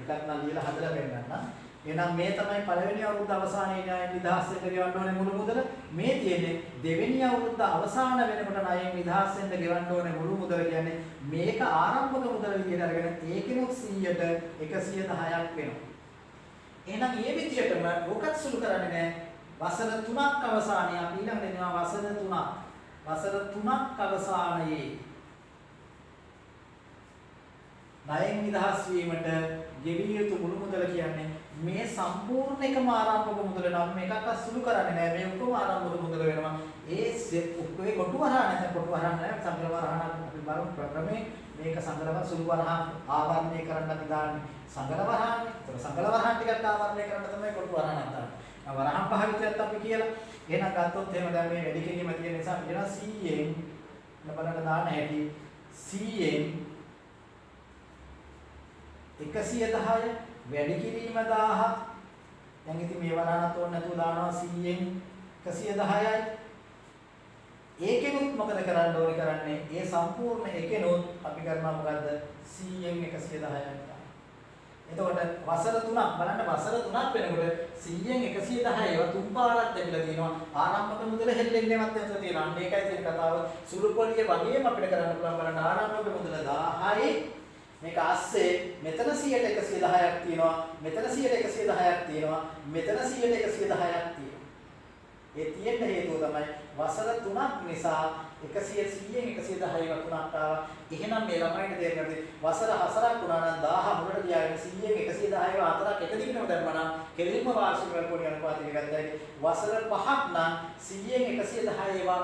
එකක් නම් ලියලා හදලා පෙන්නන්න. එහෙනම් මේ තමයි පළවෙනි අවුරුද්ද අවසානයේ ණයෙන් නිදහස් වෙන්න ගෙවන්න ඕනේ මුළු මුදල. මේ තියෙන්නේ දෙවෙනි අවුරුද්ද අවසාන වෙනකොට ණයෙන් නිදහස් වෙන්න ගෙවන්න ඕනේ මුළු මුදල කියන්නේ මේක ආරම්භක මුදල විදිහට අරගෙන ඒකෙනුත් 100ට 110ක් වෙනවා. එහෙනම් මේ විදිහටම ඕකත් සුළු කරන්නේ නැහැ. වසර 3ක් අවසානයේ අපි ඊළඟ දෙනවා වසර 3ක්. වසර 3ක් අවසානයේ ණයෙන් නිදහස් වීමට ගෙවිය යුතු මුළු මුදල කියන්නේ මේ සම්පූර්ණ එකම ආරම්භක මුදල නම් මේකක් සුළු කරන්නේ නැහැ. මේ ඔක්කොම ආරම්භක මුදල වෙනවා. ඒ ඔක්කොේ කොටු වරහා නැත්නම් කොටු වරහා නැහැ. සංකල වරහා අපි බලමු ක්‍රමේ මේක සංකලව සුළු වරහා ආවරණය කරන්න අපි දාන්නේ. සංකල වරහානේ. ඒතර සංකල වරහා ටිකක් ආවරණය කරන්න තමයි කොටු වරහා නැත්නම්. වරහන් භාවිතයත් අපි කියලා. එහෙනම් ගත්තොත් එහෙම දැන් මේ වැඩි කිරීම තියෙන නිසා අපි කියනවා 100ෙන් බලන්න දාන්න හැටි 100ෙන් 110 වැඩි කිරීම 1000. දැන් ඉතින් මේ වරහනත් ඕන නැතුව දානවා 100ෙන් 110යි. ඒකෙනුත් මොකද කරන්න ඕනේ කරන්නේ? ඒ සම්පූර්ණ එකෙනුත් අපි කරනවා මොකද්ද? 100ෙන් 110යි. එතකොට වසර 3ක් බලන්න වසර 3ක් වෙනකොට 100ෙන් 110 ඒවා තුන් පාරක් දෙවිලා තියෙනවා. ආරම්භක මුදල හෙල්ලෙන්නේවත් නැතුව තියෙනවා. අන්න ඒකයි තියෙන කතාව. සුළු පොලිය වගේම අපිට කරන්න පුළුවන් බලන්න ආරම්භක මුදල 1000යි. මේක ASCII මෙතන 100ට 110ක් තියෙනවා. මෙතන 100ට 110ක් තියෙනවා. මෙතන 100ට 110ක් තියෙනවා. ඒ තියෙන හේතුව තමයි වසර 3ක් නිසා 100 100න් 110 වතුනක් ආවා. එහෙනම් මේ ළමයින්ට තේරෙන්නේ වසර 4ක් වුණා නම් 1000 මුලට ගියාගෙන 100න් 110 හතරක් එක දිගටම දැම්මා නම් කෙලින්ම වාර්ෂික වැල්පොඩි අනුපාතය ගත්තා. වසර 5ක් නම් 100න් 110 ඒවා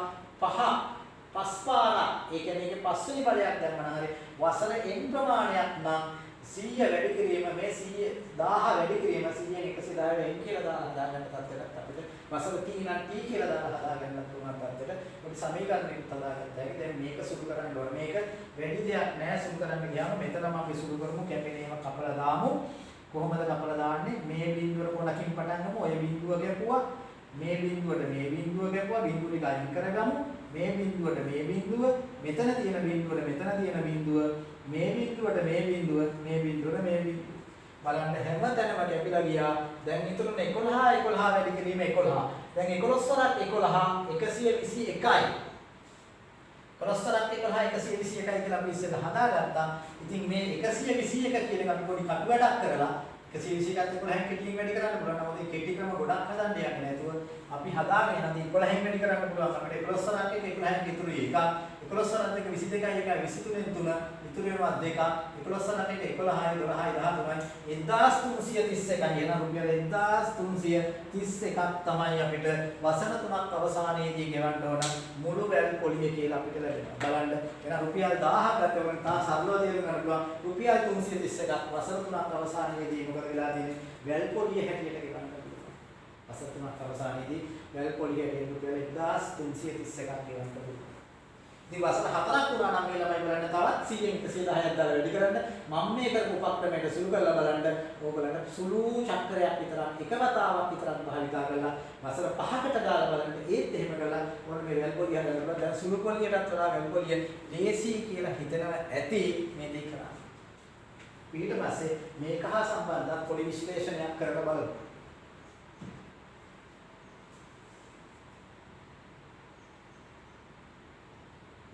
පස් පාරක්. ඒ කියන්නේ ඒකේ පස්වෙනි බලයක් දැම්මම හරි වසර n ප්‍රමාණයක් නම් 100 වැඩි කිරීම මේ 100 1000 වැඩි කිරීම 100න් 110 n කියලා දාගන්න තත්ත්වයක් අපිට වසර t නම් t කියලා දාලා හදාගන්න පුළුවන් තත්ත්වෙට අපි සමීකරණයක් හදාගත්තා. ඒක දැන් මේක සුළු කරන්න ඕන. මේක වැඩි දෙයක් නෑ සුළු කරන්න ගියාම මෙතනම අපි සුළු කරමු. කැපෙනේම කපලා දාමු. කොහොමද කපලා දාන්නේ? මේ බිඳුවර කොනකින් පටන් ගමු. ඔය බිඳුව ගැපුවා. මේ බිඳුවට මේ බිඳුව ගැපුවා. බිඳුව ටික අයින් කරගමු. මේ බිඳුවට මේ බිඳුව, මෙතන තියෙන බිඳුවට මෙතන තියෙන බිඳුව, මේ බිඳුවට මේ බිඳුව, මේ බිඳුවට මේ බිඳුව. බලන්න හැමතැනම කැපිලා ගියා. දැන් ඉතුරුනේ 11 11 වැඩි කිරීම 11. දැන් 11 වරක් 11 121යි. 11 වරක් 11 121යි කියලා අපි ඉස්සෙල්ලා හදාගත්තා. ඉතින් මේ 121 කියන එක අපි පොඩි කටු වැඩක් කරලා 121ත් 11න් කෙටියෙන් වැඩි කරන්න පුළුවන්. නමුත් මේ කෙටි ක්‍රම ගොඩක් හදන්න යන්නේ නැතුව අපි හදාගෙන ඉතින් 11න් වැඩි කරන්න පුළුවන්. අපිට 11 වරක් 11න් ඉතුරුයි 1. 11 වරක් 22යි 1යි 23න් 3 ඉතුරු වෙනවා 2. 11 වරක් 11යි 12යි 13යි 1331යි. එන රුපියල් 1331ක් තමයි අපිට වසර 3ක් අවසානයේදී ගෙවන්න ඕන මුළු වැල් පොලිය කියලා අපිට ලැබෙනවා. බලන්න එන රුපියල් 1000ක් ගත වෙන තා සරලව තේරුම් ගන්න පුළුවන්. රුපියල් 331ක් වසර 3ක් අවසානයේදී මොකද වෙලා තියෙන්නේ? වැල් පොලිය හැටියට ගෙවන්න පුළුවන්. වසර 3ක් අවසානයේදී වැල් පොලිය හැටියට රුපියල් 1331ක් ගෙවන්න පුළුවන්. ඉතින් වසර 4ක් වුණා නම් මේ ළමයි බලන්න තවත් 100න් 110ක් දාලා වැඩි කරන්න මම මේ කරපු උපක්‍රමයට සුළු කරලා බලන්න ඕගලන්ට සුළු චක්‍රයක් විතරක් එක වතාවක් විතරක් භාවිතා කරලා වසර 5කට දාලා බලන්න ඒත් එහෙම කරලා ඕන මේ වැල් පොලිය හදලා දැන් සුළු පොලියටත් වඩා වැල් පොලිය ලේසි කියලා හිතනවා ඇති මේ දෙක කරා. ඊට පස්සේ මේක හා සම්බන්ධ පොඩි විශ්ලේෂණයක් කරලා බලමු.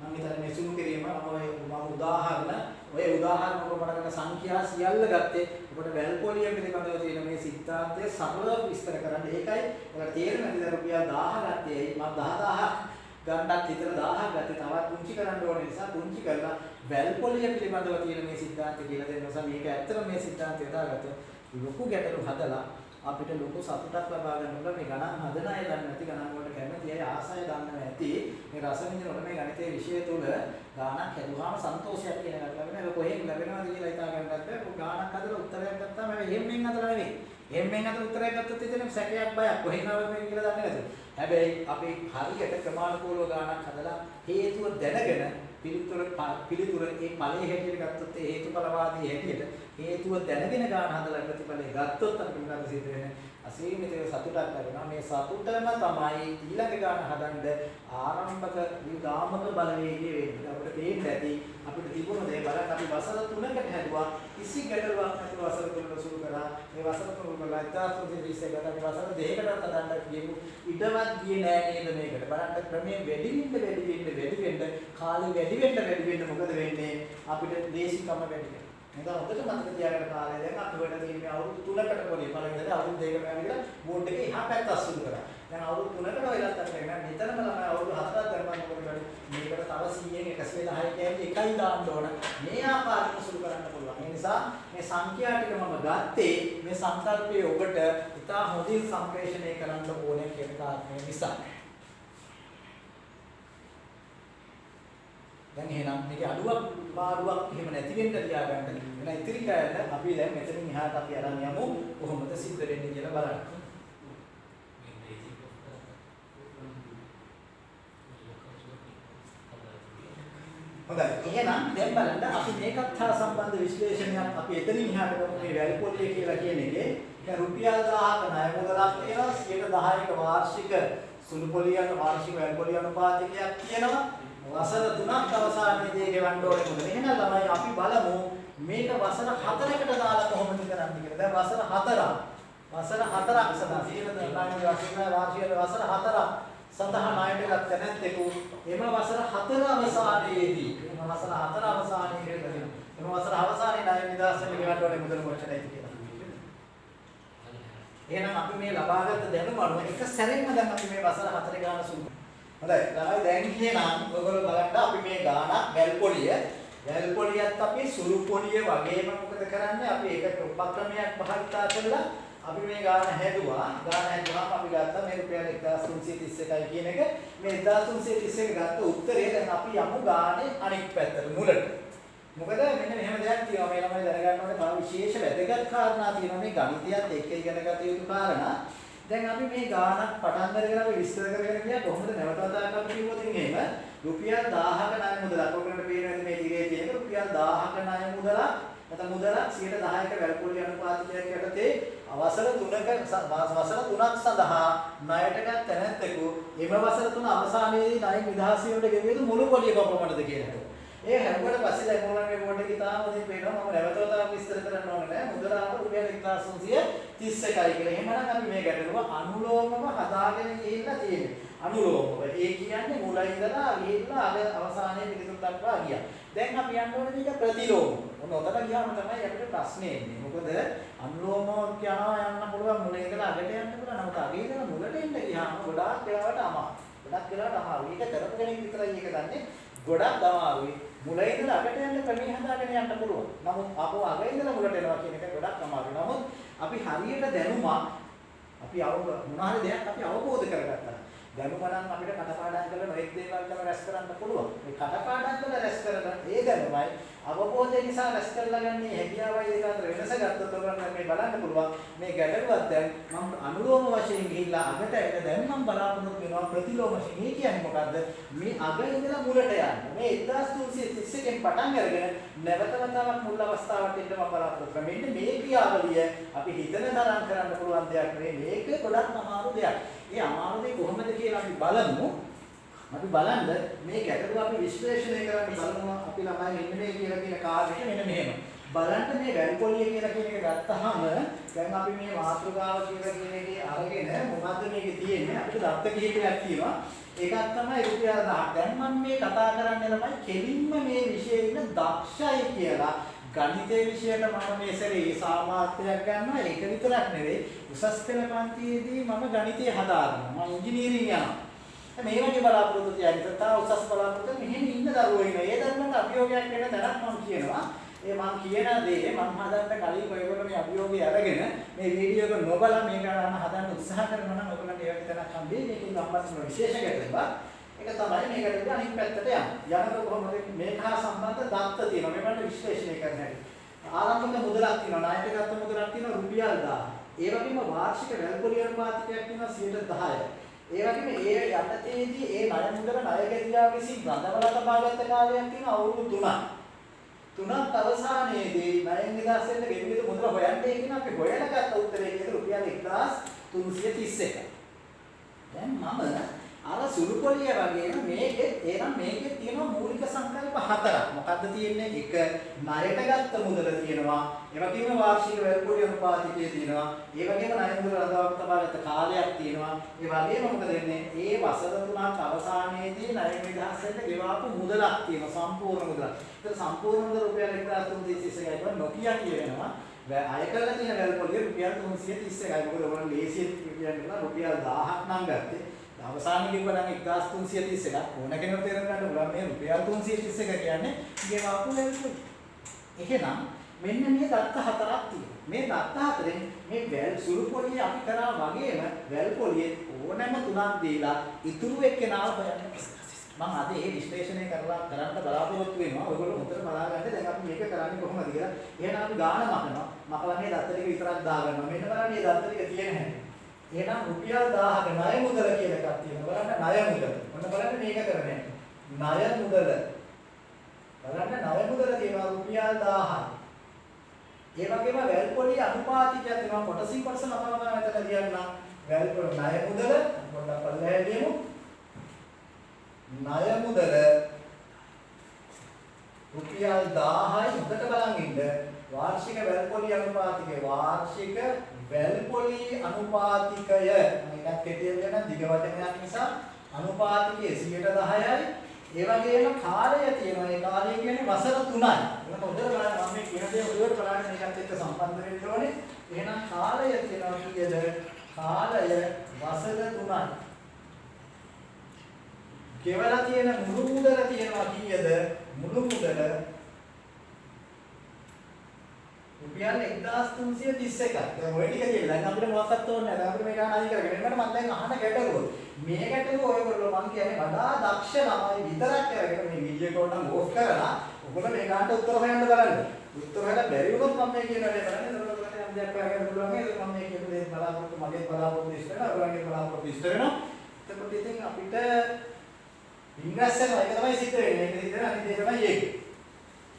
මම හිතන්නේ මේ සුළු කිරීම මම උදාහරණ ප්‍රමාණකට සංඛ්‍යා සියල්ල ගත්තේ ඔබට වැල් පොලිය පිළිබඳව තියෙන මේ සිද්ධාන්තය සරලව විස්තර කරන්න. ඒකයි ඔයාලට තේරෙන්නේ නැතිද රුපියල් 1000 ගත්තේ මම 10000ක් ගන්නත් හිතන 1000ක් ගත්තේ තවත් පුංචි කරන්න ඕන නිසා පුංචි කරලා වැල් පොලිය පිළිබඳව තියෙන මේ සිද්ධාන්තය කියලා දෙන්න නිසා මේක ඇත්තටම මේ සිද්ධාන්තය දාගත්තොත් ලොකු ගැටලු හදලා අපිට ලොකු සතුටක් ලබා ගන්න පුළුවන්. මේ ගණන් හදන අය දන්නේ නැති ගණන් වලට කැමති අය ආසය දන්නේ නැති මේ රස විඳිනකොට මේ ගණිතයේ විෂය තුල ගාණක් හැදුවාම සන්තෝෂයක් කියන එකක් ලැබෙනවා. ඒක කොහෙන් ලැබෙනවද කියලා හිතා ගන්නත් බැහැ. ගාණක් හදලා උත්තරයක් ගත්තාම එහෙම්ෙන් හදලා නෙවෙයි. එහෙම්ෙන් හදලා උත්තරයක් ගත්තොත් ඉතින් සැකයක් බයක් කොහෙන් ආවද කියලා දන්නේ නැතුව. හැබැයි අපි හරියට ක්‍රමානුකූලව ගාණක් හදලා හේතුව දැනගෙන පිළිතුර ඒ ඵලයේ හැටියට ගත්තොත් ඒ හේතුඵලවාදී හැටියට හේතුව දැනගෙන ගන්න හදලා ප්‍රතිඵලය ගත්තොත් අපිට මොකද සිද්ධ වෙන්නේ? අසීමිත සතුටක් ලැබෙනවා. මේ සතුටම තමයි ඊළඟ ගන්න හදන්නේ ආරම්භක විගාමක බලවේගය වෙන්නේ. අපිට තේින්න ඇති අපිට තිබුණ දේ බලන්න අපි වසර 3කට හැදුවා. කිසි ගැටලුවක් නැතුව වසර 3කට සුරු කරා. මේ වසර 3 කරලා 1920 ගත මේ වසර දෙකකට හදන්න කියමු. ඊටවත් ගියේ නෑ නේද මේකට. බලන්න ක්‍රමයෙන් වැඩි වෙන්න කාලේ වැඩි වෙන්න මොකද වෙන්නේ? අපිට දේශිකම වැඩි වෙනවා. නේද? හොඳට මතක තියාගන්න කාලේ දැන් අපි වෙන තියෙන්නේ අවුරුදු 3කට පොඩි පළවෙනිදා අවුරුදු 2කට යන කියලා බෝඩ් එකේ එහා පැත්ත අසුරු කරා. දැන් අවුරුදු 3කට වෙලත් අතර නෑ. මෙතනම ළමයි අවුරුදු 4ක් දරපන්න මොකද වෙන්නේ? මේකට තව 100න් 110 කියන්නේ එකයි දාන්න ඕන. මේ ආකාරයට සුරු කරන්න පුළුවන්. ඒ නිසා මේ සංඛ්‍යා ටික මම ගත්තේ මේ සංකල්පයේ ඔබට ඉතා හොඳින් සම්ප්‍රේෂණය කරන්න ඕනේ කියන කාරණය නිසා. දැන් එහෙනම් මේකේ අඩුවක් පාඩුවක් එහෙම නැති වෙන්න තියාගන්න. එන ඉතිරි කයන්න අපි දැන් මෙතනින් එහාට අපි අරන් යමු කොහොමද සිද්ධ වෙන්නේ කියලා බලන්න. හොඳයි. එහෙනම් දැන් බලන්න අපි මේකත් හා සම්බන්ධ විශ්ලේෂණයක් අපි එතනින් එහාට කරමු. මේ වැලි පොල්ලිය කියලා කියන එකේ දැන් රුපියල් 1000ක ණය මුදලක් තියෙනවා 10%ක වාර්ෂික සුළු පොලියන වාර්ෂික වැලි පොලිය අනුපාතයක් තියෙනවා. වසර 3ක් අවසානයේදී ගෙවන්න ඕනේ මොකද? එහෙනම් ළමයි අපි බලමු මේක වසර 4කට දාලා කොහොමද කරන්නේ කියලා. දැන් වසර 4ක් සඳහා සීල දානයේ වාර්ෂික වසර 4ක් සඳහා ණයට ගත්ත නැත්නම් එම වසර 4 අවසානයේදී එම වසර 4 අවසානයේදී එම වසර අවසානයේ ණය නිදාසෙන් ගෙවන්න ඕනේ මුදල කොච්චරයිද කියලා. එහෙනම් අපි මේ ලබාගත් දැනුම අනුව එක සැරෙන්ම දැන් අපි මේ වසර 4 ගාන සුළු. හොඳයි. ළමයි දැන් කියනම් ඔයගොල්ලෝ බලන්න අපි මේ ගානක් වැල් පොලියත් අපි සුළු පොලිය වගේම මොකද කරන්නේ? අපි ඒක උපක්‍රමයක් භාවිතා කරලා අපි මේ ගාන හැදුවා. ගාන හැදුවාම අපි ගත්තා මේ රුපියල් 1331යි කියන එක. මේ 1331 ගත්ත උත්තරේ දැන් අපි යමු ගානේ අනිත් පැත්තට මුලට. මොකද මෙන්න මෙහෙම දෙයක් තියෙනවා. මේ ළමයි දැනගන්න ඕනේ තව විශේෂ වැදගත් කාරණා තියෙනවා මේ ගණිතයත් එක්ක ඉගෙන ගත යුතු කාරණා. දැන් අපි මේ ගානක් පටන් අරගෙන අපි විස්තර කරගෙන ගියා කොහොමද නැවත වතාවක් අපි කිව්වොත් එහෙම රුපියල් 1000ක ණය මුදලක් ඔයගොල්ලන්ට පේනවාද මේ තිරේ තියෙන රුපියල් 1000ක ණය මුදලක් නැත්නම් මුදලක් 10%ක වැල්පොලි අනුපාතයක් යටතේ වසර 3ක් සඳහා ණයට ගත්ත නැත්නම් එම වසර 3 අවසානයේදී ණය නිදහසියට ගෙවියු මුළු පොලිය කොපමණද කියලා. ඒ හැරුවට පස්සේ දැන් මොනවාගේ බෝඩ් එකේ තාම දෙන්න පේනවා මම නැවත වතාවක් විස්තර කරන්න ඕනේ නෑ මුදල ආව රුපියල් 1331යි කියලා. එහෙමනම් අපි මේ ගැටලුව අනුලෝමව හදාගෙන ගිහිල්ලා තියෙන්නේ. අනුලෝමව. ඒ කියන්නේ මුල ඉඳලා ගිහිල්ලා අද අවසානයේ පිළිතුරු දක්වා ගියා. දැන් අපි යන්න ඕනේ මේක ප්‍රතිලෝම. ඔන්න ඔතන ගියාම තමයි අපිට ප්‍රශ්නේ එන්නේ. මොකද අනුලෝමව කියනවා යන්න පුළුවන් මුල ඉඳලා අගට යන්න පුළුවන්. නමුත් අගේ ඉඳලා මුලට එන්න ගියාම ගොඩාක් වෙලාවට අමාරුයි. ගොඩක් වෙලාවට අමාරුයි. ඒක කරපු කෙනෙක් විතරයි ඒක දන්නේ. ගොඩක් අමාරුයි. මුලින් ඉඳලා අගට යන්න ක්‍රමී හදාගෙන යන්න පුළුවන්. නමුත් අපෝ අග ඉඳලා මුලට එනවා කියන එක ගොඩක් අමාරුයි. නමුත් අපි හරියට දැනුමක් අපි මොනවා හරි දෙයක් අපි අවබෝධ කරගත්තා. දැනුම නම් අපිට කටපාඩම් කරලා නොඑක් දේවල් කරලා රැස් කරන්න පුළුවන්. මේ කටපාඩම් කරලා රැස් කරන ඒ දැනුමයි අවබෝධය නිසා රැස් කරලා ගන්න හැකියාවයි දෙක අතර වෙනස ගත්තොත් ඔයගොල්ලන් මේ බලන්න පුළුවන්. මේ ගැටලුවක් දැන් මම අනුලෝම වශයෙන් ගිහිල්ලා අගට ඇවිල්ලා දැන් මම බලාපොරොත්තු වෙනවා ප්‍රතිලෝම වශයෙන්. මේ කියන්නේ මොකද්ද? මේ අග ඉඳලා මුලට යන්න. මේ 1331 න් පටන් අරගෙන නැවත වතාවක් මුල් අවස්ථාවට එන්න මම බලාපොරොත්තු වෙනවා. මෙන්න මේ ක්‍රියාවලිය අපි හිතන තරම් කරන්න පුළුවන් දෙයක් නෙවෙයි. මේක ගොඩක් අමාරු දෙයක්. මේ අමාරු දේ කොහොමද කියලා අපි බලමු. අපි බලන්න මේ ගැටලුව අපි විශ්ලේෂණය කරන්න බලමු. අපි ළමයි මෙන්න මේ කියලා කියන කාර්යය මෙන්න මෙහෙම. බලන්න මේ වැලි පොලිය කියලා කියන එක ගත්තාම දැන් අපි මේ මාතෘකාව කියලා කියන එකේ අරගෙන මොකද්ද මේකේ තියෙන්නේ? අපිට දත්ත කිහිපයක් තියෙනවා. ඒකක් තමයි රුපියල් 1000. දැන් මම මේ කතා කරන්නේ ළමයි කෙලින්ම මේ විෂයේ ඉන්න දක්ෂයි කියලා. ගණිතයේ විෂයට මම මේ සැරේ සාමාර්ථයක් ගන්නවා. ඒක විතරක් නෙවෙයි උසස් පෙළ පන්තියේදී මම ගණිතය හදාගන්නවා. මම ඉංජිනේරින් යනවා. මේ වගේ බලාපොරොත්තු තියාගෙන තා උසස් බලාපොරොත්තු මෙහෙම ඉන්න දරුවෝ ඉන්නවා. ඒ දරුවන්ට අභියෝගයක් වෙන තැනක් මම කියනවා. ඒ මම කියන දේ මම හදන්න කලින් ඔයගොල්ලෝ මේ අභියෝගය අරගෙන මේ වීඩියෝ එක නොබලා මේක ගන්න හදන්න උත්සාහ කරනවා නම් ඔයගොල්ලන්ට ඒ වගේ තැනක් හම්බෙයි. මේකෙන් සම්බන්ධ විශේෂ ගැටලුවක්. ඒක තමයි මේකට අනිත් පැත්තට යන්නේ. යනකොට කොහොමද මේක හා සම්බන්ධ දත්ත තියෙනවා. මේකට විශ්ලේෂණය කරන්න හැටි. ආරම්භක මුදලක් තියෙනවා. ණයට ගත්ත මුදලක් තියෙනවා රුපියල් 1000. ඒ වගේම වාර්ෂික වැල්පොලි අනුපාතයක් තියෙනවා 10%. ඒ වගේම ඒ යටතේදී ඒ ණය මුදල ණය ගැතියා විසින් රඳවලා තබාගත් කාලයක් තියෙනවා අවුරුදු 3ක්. තුනක් අවසානයේදී ණයෙන් නිදහස් වෙන්න ගෙවිත මුදල හොයන්නේ කියන අපි හොයනගත්ත උත්තරේ කියන රුපියල් 1331. දැන් මම අර සුළු පොලිය වගේම මේකේ තියෙනවා මූලික සංකල්ප හතරක්. මොකද්ද තියෙන්නේ? එක ණයට ගත්ත මුදල තියෙනවා. ඒ වගේම වාර්ෂික වැල්පොලිය අනුපාතිකය තියෙනවා. ඒ වගේම ණය මුදල රඳාවක් තබාගත්ත කාලයක් තියෙනවා. ඒ වගේම මොකද වෙන්නේ? ඒ වසර තුනක් අවසානයේදී ණය නිදහස් වෙන්න ගෙවාපු මුදලක් තියෙනවා. සම්පූර්ණ මුදලක්. ඒක සම්පූර්ණ මුදල රුපියල් 1331යි කියන නොකිය කියනවා. අය කරලා තියෙන වැල්පොලිය රුපියල් 331යි. මොකද ඔයගොල්ලෝ ලේසියෙන් කියන්නේ රුපියල් 1000ක් නම් ගත්තේ. අවසානයේ කිව්වා නම් 1331ක් ඕන කෙනෙකුට තේරුම් ගන්න පුළුවන් මේ රුපියල් 331 කියන්නේ ගෙවාපු වැල්පොලිය. එහෙනම් මෙන්න මේ දත්ත හතරක් තියෙනවා. මේ දත්ත හතරෙන් මේ සුළු පොලිය අපි කරා වගේම වැල්පොලියේ ඕනෑම තුනක් දීලා ඉතුරු එක්කෙනාව හොයන්න. මම අද මේ විශ්ලේෂණය කරන්න බලාපොරොත්තු වෙනවා. ඔයගොල්ලෝ හොඳට බලාගන්න. දැන් අපි මේක කරන්නේ කොහොමද කියලා. එහෙනම් අපි ගාන මකනවා. මකලා මේ දත්ත ටික විතරක් දාගන්නවා. මෙන්න බලන්න මේ දත්ත ටික තියෙන හැටි. එහෙනම් රුපියල් 1000ක ණය මුදල කියලා එකක් තියෙනවා. බලන්න ණය මුදල. ඔන්න බලන්න මේක කරන්නේ. ණය මුදල. බලන්න ණය මුදල තියෙනවා රුපියල් 1000යි. ඒ වගේම වැල්පොලිය අනුපාතිකයක් තියෙනවා. කොටසින් කොටස නමනවා මෙතන ලියන්න. වැල්පොලිය ණය මුදල පොඩ්ඩක් පල්ලෙහාට ලියමු. ණය මුදල රුපියල් 1000යි. උඩට බලන් ඉන්න. වාර්ෂික වැල්පොලිය අනුපාතිකය වාර්ෂික වැල්පොලිය අනුපාතිකය මම එකක් කෙටියෙන් කියන දිග වචනයක් නිසා අනුපාතිකයේ 10%යි. ඒ වගේම කාලය තියෙනවා. ඒ කාලය කියන්නේ වසර 3යි. ඒක හොඳට බලන්න මම මේ කියන දේ හොඳට බලන්න මේකත් එක්ක සම්බන්ධ වෙන්න ඕනේ. එහෙනම් කාලය තියෙනවා කීයද? කාලය වසර 3යි. කෙවලා තියෙන මුළු මුදල තියෙනවා කීයද? මුළු මුදල රුපියල් 1331ක්. දැන් ඔය ටික කියලා දැන් අපිට මොකක්වත් ඕනේ නැහැ. දැන් අපිට මේක අහන්න කරගෙන මම දැන් අහන ගැටලුව. මේ ගැටලුව ඔයගොල්ලෝ මම කියන්නේ වඩා දක්ෂ ළමයි විතරක් කරගෙන මේ වීඩියෝ එක උඩ ඕෆ් කරලා ඔයගොල්ලෝ මේකට උත්තර හොයන්න බලන්න. උත්තර හොයලා බැරි වුණොත් මම මේ කියන දේ බලන්න. ඒකට ඔයගොල්ලෝ යම් දෙයක් කරගෙන පුළුවන්. ඒක මම මේ කියන දේ බලාපොරොත්තු මගේ බලාපොරොත්තු ඉෂ්ට වෙනවා. ඔයගොල්ලන්ගේ බලාපොරොත්තු ඉෂ්ට වෙනවා. එතකොට ඉතින් අපිට ඉංග්‍රීසි එක තමයි සිද්ධ වෙන්නේ. ඒක සිද්ධ වෙන අනිත් දේ තමයි ඒක.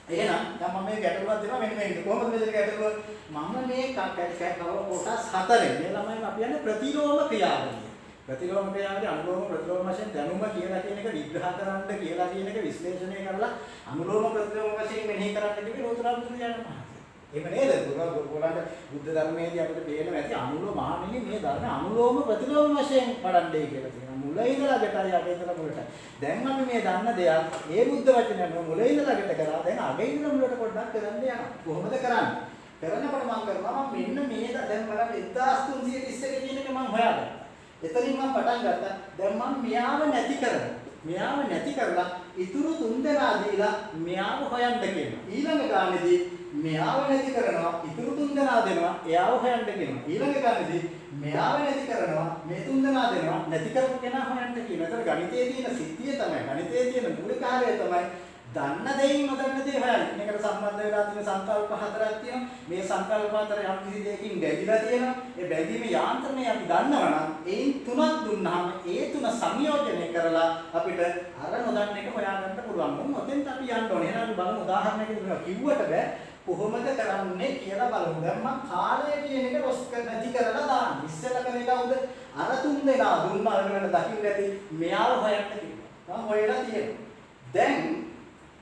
එහෙනම් දැන් මම මේ ගැටලුවක් දෙනවා මෙන්න මේක. කොහොමද මේ ගැටලුව? මම මේ කොටස් හතරෙන් මේ ළමයින් අපි යන්නේ ප්‍රතිලෝම ක්‍රියාවලිය. ප්‍රතිලෝම ක්‍රියාවලිය අනුලෝම ප්‍රතිලෝම වශයෙන් දැනුම කියලා කියන එක විග්‍රහ කරන්න කියලා කියන එක විශ්ලේෂණය කරලා අනුලෝම ප්‍රතිලෝම වශයෙන් මෙනෙහි කරන්න කිව්වේ ලෝතර බුදුරජාණන් වහන්සේ. එහෙම නේද? ඔයගොල්ලන්ට බුද්ධ ධර්මයේදී අපිට පේනවා ඇති අනුලෝම මහණෙනි මේ ධර්ම අනුලෝම ප්‍රතිලෝම වශයෙන් වඩන්නේ කියලා තියෙනවා. මුල ඉඳලා ගැටයි අග ඉඳලා මුලට. දැන් අපි මේ දන්න දෙයක් ඒ බුද්ධ වචනයම මුල ඉඳලා ගැට කරා දැන් අග ඉඳලා මුලට පොඩ්ඩක් කරන්න යනවා. කොහොමද කරන්නේ? කරනකොට මම කරනවා මෙන්න මේ දැන් බලන්න 1331 කියන එක මම හොයාගත්තා. එතනින් මම පටන් ගත්තා. දැන් මම මෙයාව නැති කරනවා. මෙයාව නැති කරලා ඉතුරු 3 දෙනා දීලා මෙයාව හොයන්න කියනවා. ඊළඟ ගානේදී මෙයාව නැති කරනවා ඉතුරු 3 දෙනා දෙනවා එයාව හොයන්න කියනවා. ඊළඟ ගානේදී මෙයාව නැති කරනවා මේ 3 දෙනා දෙනවා නැති කරපු කෙනා හොයන්න කියනවා. ඒතර ගණිතයේ තියෙන සිද්ධිය තමයි ගණිතයේ තියෙන මූලික කාර්යය තමයි දන්න දෙයින් නොදන්න දේ හොයන්නේ. මේකට සම්බන්ධ වෙලා තියෙන සංකල්ප හතරක් තියෙනවා. මේ සංකල්ප හතර යම් කිසි දෙයකින් බැඳිලා තියෙනවා. ඒ බැඳීමේ යාන්ත්‍රණය අපි දන්නවා නම් ඒන් තුනක් දුන්නාම ඒ තුන සංයෝජනය කරලා අපිට අර නොදන්න එක හොයාගන්න පුළුවන්. මොකද ඔතෙන්ට අපි යන්න ඕනේ. එහෙනම් අපි බලමු උදාහරණයකින් කිව්වට බෑ කොහොමද කරන්නේ කියලා බලමු. දැන් මම කාලය කියන එක රොස් නැති කරලා දාන්න. ඉස්සෙල්ලා කරේ කවුද? අර තුන් දෙනා දුන්නා වෙනකට දකින්න ඇති මෙයාව හොයන්න කිව්වා. මම හොයලා තියෙනවා. දැන්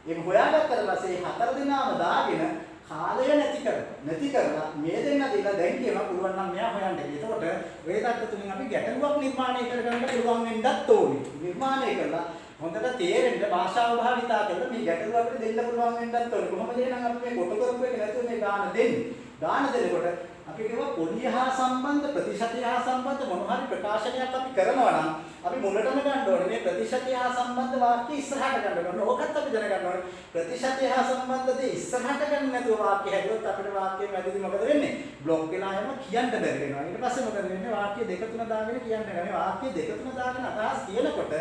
ඒක හොයාගත්තට පස්සේ හතර දිනාම දාගෙන කාලය නැති කරලා මේ දෙන්න දීලා දැන් කියනවා පුළුවන් නම් මෙයා හොයන්න කියලා. එතකොට ඔය தත්ත තුලින් අපි ගැටලුවක් නිර්මාණය කරගන්න පුළුවන් වෙන්නත් ඕනේ. නිර්මාණය කළා හොඳට තේරෙන්න භාෂාව භාවිතා කරලා මේ ගැටලුව අපිට දෙන්න පුළුවන් වෙන්නත් ඕනේ. කොහොමද එහෙනම් අපි මේ කොට කරපු එක නැතුව මේ ගාන දෙන්නේ. ගාන දෙනකොට අපි කියනවා පොලිය හා සම්බන්ධ ප්‍රතිශතය හා සම්බන්ධ මොන හරි ප්‍රකාශනයක් අපි කරනවා නම් අපි මුලටම ගන්න ඕනේ මේ ප්‍රතිශතය හා සම්බන්ධ වාක්‍ය ඉස්සරහට ගන්න ඕනේ. ඕකත් අපි දැනගන්න ඕනේ. ප්‍රතිශතය හා සම්බන්ධ දේ ඉස්සරහට ගන්න නැතුව වාක්‍ය හැදුවොත් අපිට වාක්‍යයේ මැදදී මොකද වෙන්නේ? බ්ලොක් වෙලා යනවා කියන්න බැරි වෙනවා. ඊට පස්සේ මොකද වෙන්නේ? වාක්‍ය දෙක තුන දාගෙන කියන්න බැහැ. වාක්‍ය දෙක තුන දාගෙන අදහස් කියනකොට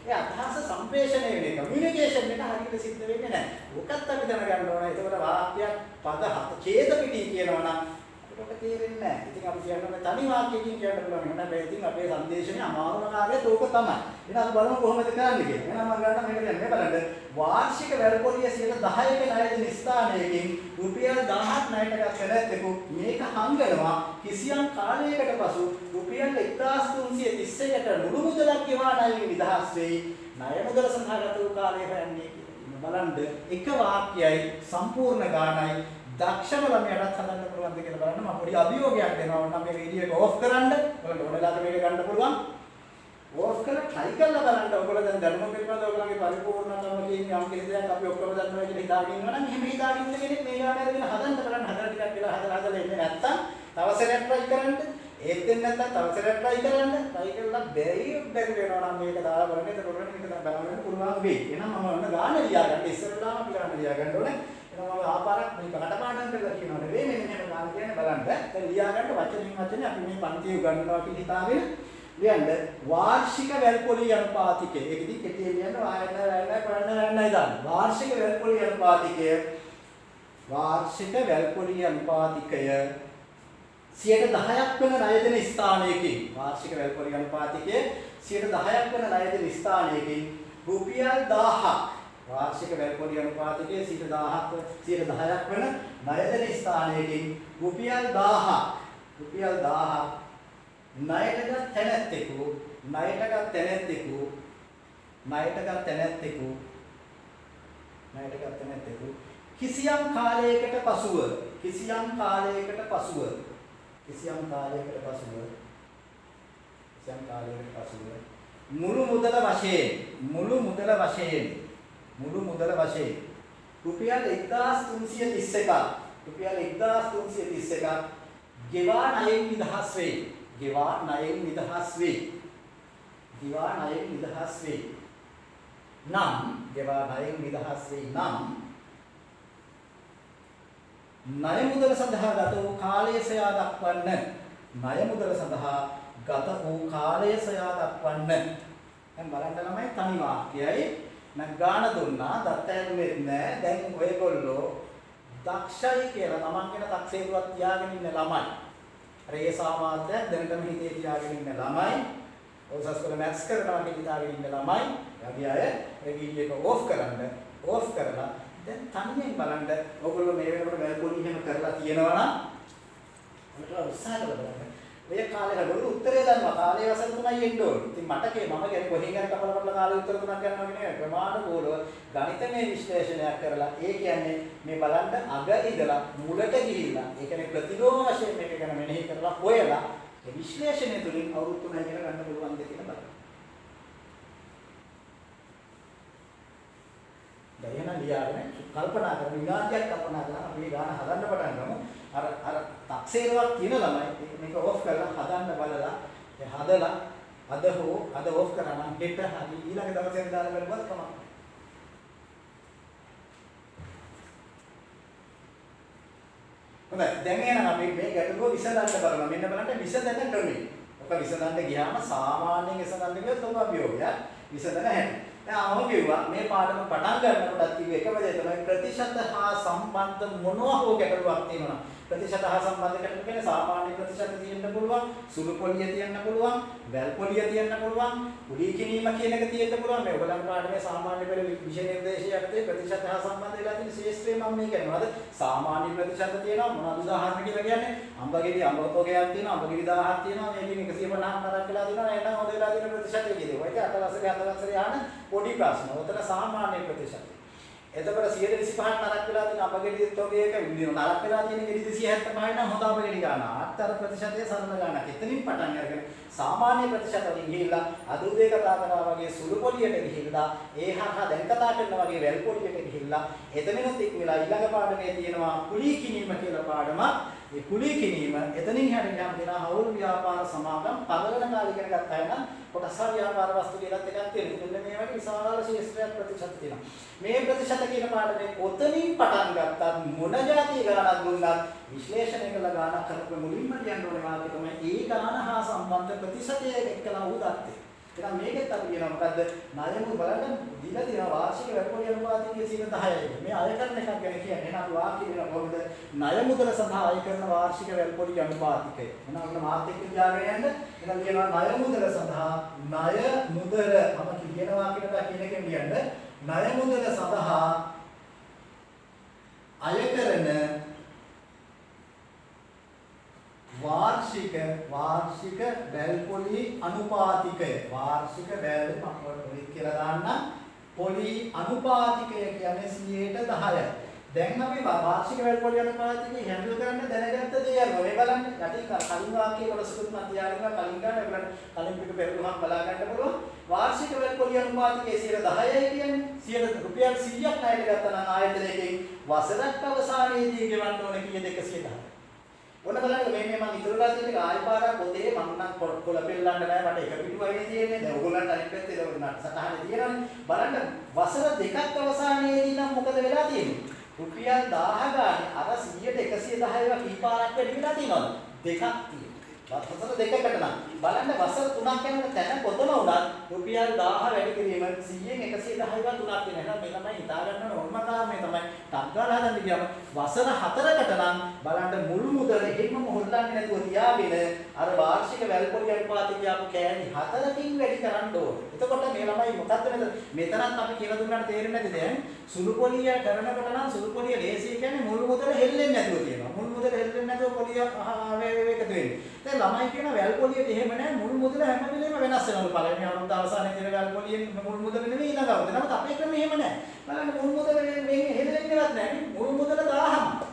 ඒ අදහස සම්ප්‍රේෂණය වෙන එක කමියුනිකේෂන් එක හරියට සිද්ධ වෙන්නේ නැහැ. ඕකත් අපි දැනගන්න ඕනේ. එතකොට වාක්‍යයක් පද ඡේද පිටි කියනවා නම් එතකොට තේරෙන්නේ නැහැ. ඉතින් අපි කියන්නේ තනි වාක්‍යකින් කියන්න පුළුවන්. එහෙනම් ඉතින් අපේ සංදේශනේ අමාරුම කාර්යය තෝක තමයි. එහෙනම් අපි බලමු කොහොමද කරන්නේ කියලා. එහෙනම් මම ගන්න මේක දැන් මේ බලන්න. වාර්ෂික වැල්පොලිය 10% ණයද ස්ථානයකින් රුපියල් 1000ක් ණයට ගත නැත්නම් මේක හංගනවා කිසියම් කාලයකට පසු රුපියල් 1331කට මුළු මුදලක් ගෙවා ණයෙන් නිදහස් වෙයි. ණය මුදල සඳහා ගත වූ කාලය හොයන්නේ කියලා. බලන්න එක වාක්‍යයයි සම්පූර්ණ ගාණයි දක්ෂම ළමයාටත් හදන්න පුළුවන්ද කියලා බලන්න මම පොඩි අභියෝගයක් දෙනවා. ඕනම් මේ වීඩියෝ එක ඕෆ් කරන්න. ඔයාලට ඕනලාට මේක ගන්න පුළුවන්. ඕෆ් කරලා try කරලා බලන්න. ඔයගොල්ලෝ දැන් දැනුම පිළිබඳව ඔයගොල්ලන්ගේ පරිපූර්ණකම කියන්නේ යම් කිසි දෙයක් අපි ඔක්කොම දන්නවා කියලා හිතාගෙන ඉන්නවා නම් එහෙම හිතාගෙන ඉන්න කෙනෙක් මේ ගාන අරගෙන හදන්න බලන්න. හදලා ටිකක් වෙලා හදලා එන්නේ නැත්තම් තව සැරයක් try කරන්න. ඒත් දෙන්නේ නැත්තම් තව සැරයක් try කරන්න. try කරලා බැරි වෙනවා නම් මේක දාලා බලන්න. එතකොට මේක බලන්න පුළුවන් වෙයි. එහෙනම් මම ඔන්න ගාන ලියා ගන්න ඉස්සෙල්ලාම අපි ගාන ලියා ගන්න ඕනේ. මම ආපාරක් මේක කටපාඩම් කරලා කියනවා නෙවෙයි මෙන්න මෙහෙම ගාන කියන්නේ බලන්න. දැන් ලියා ගන්න වචනින් වචනේ අපි මේ පන්තිය උගන්වනවා කියලා හිතාගෙන ලියන්න වාර්ෂික වැල්පොලි අනුපාතිකය. ඒක ඉතින් කෙටියෙන් ලියන්න වයන්නයි දාන්න. වාර්ෂික වැල්පොලි අනුපාතිකය 10% වන ණය දෙන ස්ථානයකින් වාර්ෂික වැල්පොලි අනුපාතිකය 10% වන ණය දෙන ස්ථානයකින් රුපියල් 1000ක් වාර්ෂික වැල්පොලි අනුපාතිකයේ 10%ක් වන ණය දෙන ස්ථානයකින් රුපියල් 1000ක් ණයටගත් තැනැත්තෙකු කිසියම් කාලයකට පසුව මුළු මුදල වශයෙන් රුපියල් 1331ක් ගෙවා ණයෙන් නිදහස් වෙයි. නම් ණය මුදල සඳහා ගත වූ කාලය සොයා දක්වන්න. දැන් බලන්න ළමයි තනි වාක්‍යයයි මම ගාන දුන්නා දත්තයන්ෙත් නෑ. දැන් ඔයගොල්ලෝ දක්ෂයි කියලා තමන් කියන තක්සේරුවක් තියාගෙන ඉන්න ළමයි. අර ඒ සාමාන්‍යයක් දැනටම හිතේ තියාගෙන ඉන්න ළමයි. ඔසස් වල මැත්ස් කරනවා කියලා හිතාගෙන ඉන්න ළමයි. යටි අය ඒ වීඩියෝ එක ඕෆ් කරලා දැන් තනියෙන් බලන්න ඔයගොල්ලෝ මේ වෙනකොට වැල්පොලි එහෙම කරලා තියෙනවා නම් ඔයාලා උත්සාහ කරලා බලන්න. ඔය කාලේ හදවල උත්තරේ දන්නවා. කාලේ වසර 3යි එන්න ඕනේ. ඉතින් මට මම කියන්නේ කොහෙන් හරි කපලා කාලේ උත්තර 3ක් ගන්නවා කියන්නේ ප්‍රමාණිකව ගණිතමය විශ්ලේෂණයක් කරලා ඒ කියන්නේ මේ බලන්න අග ඉඳලා මුලට ගිහිල්ලා ඒ කියන්නේ ප්‍රතිලෝම වශයෙන් මේක ගැන මෙනෙහි කරලා හොයලා ඒ විශ්ලේෂණය තුලින් අවුරුදු 3යි කියලා ගන්න පුළුවන් දෙයක් කියලා බලන්න. දැන් ලියාගෙන කල්පනා කරන විනාඩියක් කල්පනා කරලා අපි ගාන හදන්න පටන් ගමු. අර තක්සේරුවක් තියෙන ළමයි මේක ඕෆ් කරලා හදන්න බලලා ඒ හදලා අද ඕෆ් කරා නම් හෙට හරි ඊළඟ දවසේ දාලා බලුවත් කමක් නැහැ. හොඳයි දැන් එහෙනම් අපි මේ ගැටලුව විසඳන්න බලමු. මෙන්න බලන්න විසඳන්න ක්‍රමය. ඔක විසඳන්න ගියාම සාමාන්‍යයෙන් විසඳන්න ගියොත් ඔබ අභියෝගයක් විසඳන හැටි. දැන් අහම කිව්වා මේ පාඩම පටන් ගන්නකොටත් කිව්වේ එකම දේ තමයි ප්‍රතිශත හා සම්බන්ධ මොනවා හෝ ගැටලුවක් තියෙනවා. ප්‍රතිශත හා සම්බන්ධ ගැටලු කියන්නේ සාමාන්‍ය ප්‍රතිශත තියෙන්න පුළුවන්, සුළු පොලිය තියෙන්න පුළුවන්, වැල් පොලිය තියෙන්න පුළුවන්, උඩී කිනීම කියන එක තියෙන්න පුළුවන්. මේ ඔයගලන් පාඩමේ සාමාන්‍ය පෙළ විෂය නිර්දේශය යටතේ ප්‍රතිශත හා සම්බන්ධ වෙලා තියෙන ශේෂ්ත්‍රය මම මේ කියනවාද සාමාන්‍ය ප්‍රතිශත තියෙනවා. මොනවද උදාහරණ කියලා කියන්නේ? අඹගෙඩි අඹපොගයක් තියෙනවා, අඹගෙඩි 1000ක් තියෙනවා. මේකෙන් 150ක් වෙලා තියෙනවා. එහෙනම් හොද වෙලා තියෙන ප්‍රතිශතය කියදේ. ඔය 8 වසරේ ආන පොඩි ප්‍රශ්න. උතන සාමාන්‍ය ප්‍රතිශතය. එතකොට 125ක් නරක වෙලා තියෙන අපගෙඩි තොගයක නරක වෙලා තියෙන ගෙඩි 275 නම් හොඳ අපගෙඩි ගන්න. ආත්තර ප්‍රතිශතයේ සරල ගන්නක්. එතනින් පටන් අරගෙන සාමාන්‍ය ප්‍රතිශත වලින් ගිහිල්ලා අද උදේ කතා කරා වගේ සුළු පොලියට ගිහිල්ලා ඒහා දැන් කතා කරනවා වගේ වැල් පොලියට ගිහිල්ලා එතනිනුත් එක් වෙලා ඊළඟ පාඩමේ තියෙනවා කුලී කිනීම කියලා පාඩමක්. ඒ කුලී කිනීම එතනින් හැරෙන්න යන දෙනා හවුල් ව්‍යාපාර සමාගම් පළවෙනි කාලේ ඉගෙන ගත්තා නම් කොටස ව්‍යාපාර වස්තු කියලාත් එකක් තියෙනවා. මෙන්න මේ වගේ විශාල ශේෂ්ත්‍රයක් ප්‍රතිශත තියෙනවා. මේ ප්‍රතිශත කියන පාඩමේ ඔතනින් පටන් ගත්තත් මොන જાතිය ගණනක් දුන්නත් විශ්ලේෂණය කළ ගණනක් කරපු මුලින්ම කියන්න ඕනේ වාක්‍ය තමයි ඒ ගණන හා සම්බන්ධ ප්‍රතිශතය එක්කලා උදාත්තේ. එහෙනම් මේකෙත් අපි කියනවා මොකද්ද? ණය මුදල බලන්න දීලා තියෙනවා වාර්ෂික වැටුපොලි අනුපාතිකයේ 10%. මේ අය කරන එකක් ගැන කියන්නේ. එහෙනම් අපි වාක්‍ය වෙන කොහොමද? ණය මුදල සඳහා අය කරන වාර්ෂික වැටුපොලි අනුපාතිකය. එහෙනම් අපිට මාත් එක්ක තියාගෙන යන්න. එහෙනම් කියනවා ණය මුදල සඳහා ණය මුදල මම කියනවා කියන එකෙන් කියන්නේ ණය මුදල සඳහා අය කරන वार्षिक වැල්පොලි අනුපාතිකය වාර්ෂික වැල් මම කියලා දාන්න පොලි අනුපාතිකය කියන්නේ 10%යි. දැන් අපි වාර්ෂික වැල්පොලි අනුපාතිකය හැන්ඩල් කරන්න දැනගත්ත දේ අර ඔය බලන්න යටින් කලින් වාක්‍යයේ කොටසකුත් මම තියාගෙන කලින් ගන්න ඔයගොල්ලන් කලින් පිට පෙරළුමක් බලා ගන්න පුළුවන්. වාර්ෂික වැල්පොලි අනුපාතිකයේ 10%යි කියන්නේ රුපියල් 100ක් ණයට ගත්තා නම් ආයතනයකින් වසරක් අවසානයේදී ගෙවන්න ඕනේ කීයද 110. ඔන්න බලන්න මේ මම ඉතුරුලා තියෙන එක ආයෙ පාරක් පොතේ මම නම් කොළ පෙල්ලන්න බෑ මට එක පිටුවයි තියෙන්නේ දැන් ඔයගොල්ලන්ට අනිත් පැත්තේ ඒක සටහනේ තියෙනවානේ බලන්න වසර දෙකක් අවසානයේදී නම් මොකද වෙලා තියෙන්නේ රුපියල් 1000 ගානේ අර 100ට 110 කී පාරක් වැඩි වෙලා තියෙනවද දෙකක් තියෙනවා වසර දෙකකට නම් බලන්න වසර 3ක් යනකොට තැන කොතන වුණත් රුපියල් 1000 වැඩි කිරීම 100න් 110 ගා 3ක් වෙනවා එහෙනම් මේ තමයි හිතා ගන්න ඕනම කාරණේ තමයි ටක් ගාලා හදන්න කියම වසර 4කට නම් බලන්න මුල් මුදල එහෙමම හොල්ලන්නේ නැතුව තියාගෙන අර වාර්ෂික වැල්පොලි අනුපාතය කියපු කෑලි 4කින් වැඩි කරන්න ඕනේ. එතකොට මේ ළමයි මොකද්ද මෙතනත් අපි කියලා දුන්නාට තේරෙන්නේ නැති දැන් සුළු පොලිය කරනකොට නම් සුළු පොලිය ලේසි කියන්නේ මුල් මුදල හෙල්ලෙන්නේ නැතුව තියෙනවා. මුල් මුදල හෙල්ලෙන්නේ නැතුව පොලිය එකතු වෙන්නේ. දැන් ළමයි කියන වැල්පොලියට එහෙම නැහැ මුල් මුදල හැම වෙලේම වෙනස් වෙනවා. පළවෙනි අවුරුද්ද අවසානයේ තියෙන වැල්පොලියෙන් මුල් මුදල නෙවෙයි ඊළඟ අවුරුද්ද. නමුත් අපේ ක්‍රමය එහෙම නැහැ. බලන්න මුල් මුදල මේ හෙල්ලෙන්නේවත් නැහැ. මුල් මුදල 1000ම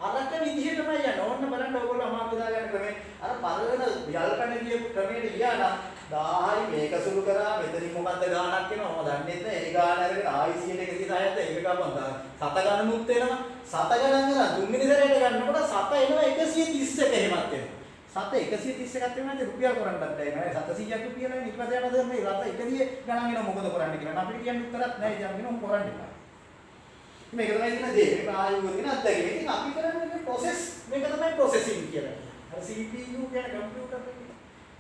අරක විදිහටමයි යන්නේ. ඕන්න බලන්න ඕගොල්ලෝ අමාරු දාගන්න ක්‍රමේ අර පළවෙන යල්කණ ගියපු ක්‍රමයට ගියා නම් 1000යි මේක සුළු කරා මෙතනින් මොකද්ද ගාණක් එනවා මම දන්නේ නැහැ. ඒ ගාණ අරගෙන ආයි 110ද ඒක ගමන් සත ගණනුත් වෙනවා. සත ගණන් කරා තුන්වෙනි සැරේට ගන්නකොට සත එනවා 131 එහෙමත් වෙනවා. සත 131ක් වෙනවා නම් රුපියල් කරන්නත් බැහැ. 700ක් රුපියල් වෙන ඊට පස්සේ යනවා මේ රට 110 ගණන් වෙනවා මොකද කරන්නේ කියලා. අපිට කියන්න උත්තරත් නැහැ. ඉතින් අපි මොකද කරන්නේ? මේක තමයි තියෙන දේ. මේක ආයුව තියෙන අත්දැකීම. ඉතින් අපි කරන්නේ ප්‍රොසෙස් මේක තමයි ප්‍රොසෙසින් කියලා. අර CPU කියන කම්පියුටර් එකේ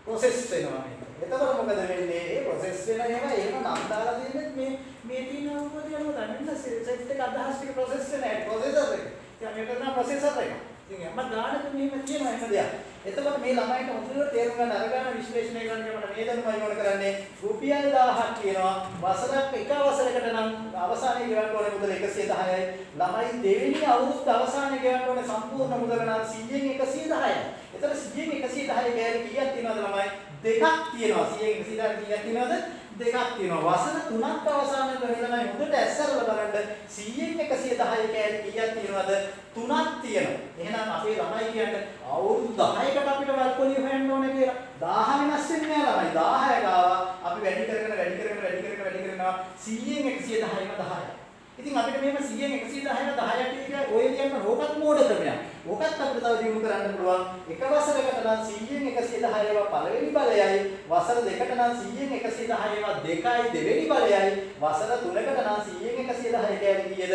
ප්‍රොසෙස් වෙනවා මේක. එතකොට මොකද වෙන්නේ? ඒ ප්‍රොසෙස් වෙන ඒවා එහෙම නම් දාලා දෙන්නේ මේ තියෙන උපදේ අනුව ගන්න සෙට් එක අදහස් ටික ප්‍රොසෙස් වෙන ඒ ප්‍රොසෙසර් එක. ඉතින් මේක තමයි ප්‍රොසෙසර් එක. ඉතින් අම්ම ගානක මෙහෙම තියෙනවා එහෙම දෙයක්. එතකොට මේ ළමයිට හොඳට තේරුම් ගන්න අරගන්න විශ්ලේෂණය කරන්න මට මේ දැනුමයි ඕන කරන්නේ රුපියල් 1000ක් කියනවා වසරක් එක වසරකට නම් අවසානයේ ගෙවන්න ඕනේ මුදල 110යි ළමයි දෙවෙනි අවුරුද්ද අවසානයේ ගෙවන්න ඕනේ සම්පූර්ණ මුදල නම් 100න් 110යි. එතකොට 100න් 110 ගෑලි කීයක් තියෙනවද ළමයි? දෙකක් තියෙනවා. 100න් 110 කීයක් තියෙනවද? දෙකක් තියෙනවා. වසර 3ක් අවසානයේ ළමයි හොඳට ඇස්සරලා බලන්න 100න් 110 කෑලි කීයක් තියෙනවද? 3ක් තියෙනවා. එහෙනම් අපේ ළමයි කියන්නේ අවුරුදු 10කට අපිට වැල්පොලිය හොයන්න ඕනේ කියලා. 1000 වෙනස් වෙන්නේ නැහැ ළමයි. 10 ගාවා අපි වැඩි කරගෙන 100න් 110ම 10යි. ඉතින් අපිට මේක 100න් 110ම 10ට එක ඔය කියන රෝගත් මෝඩ ක්‍රමයක්. ඕකත් අපිට තව දියුණු කරන්න පුළුවන්. එක වසරකට නම් 100න් 110 ඒවා පළවෙනි බලයයි. වසර දෙකකට නම් 100න් 110 ඒවා දෙකයි දෙවෙනි බලයයි. වසර තුනකට නම් 100න් 110 කියන්නේ කීයද?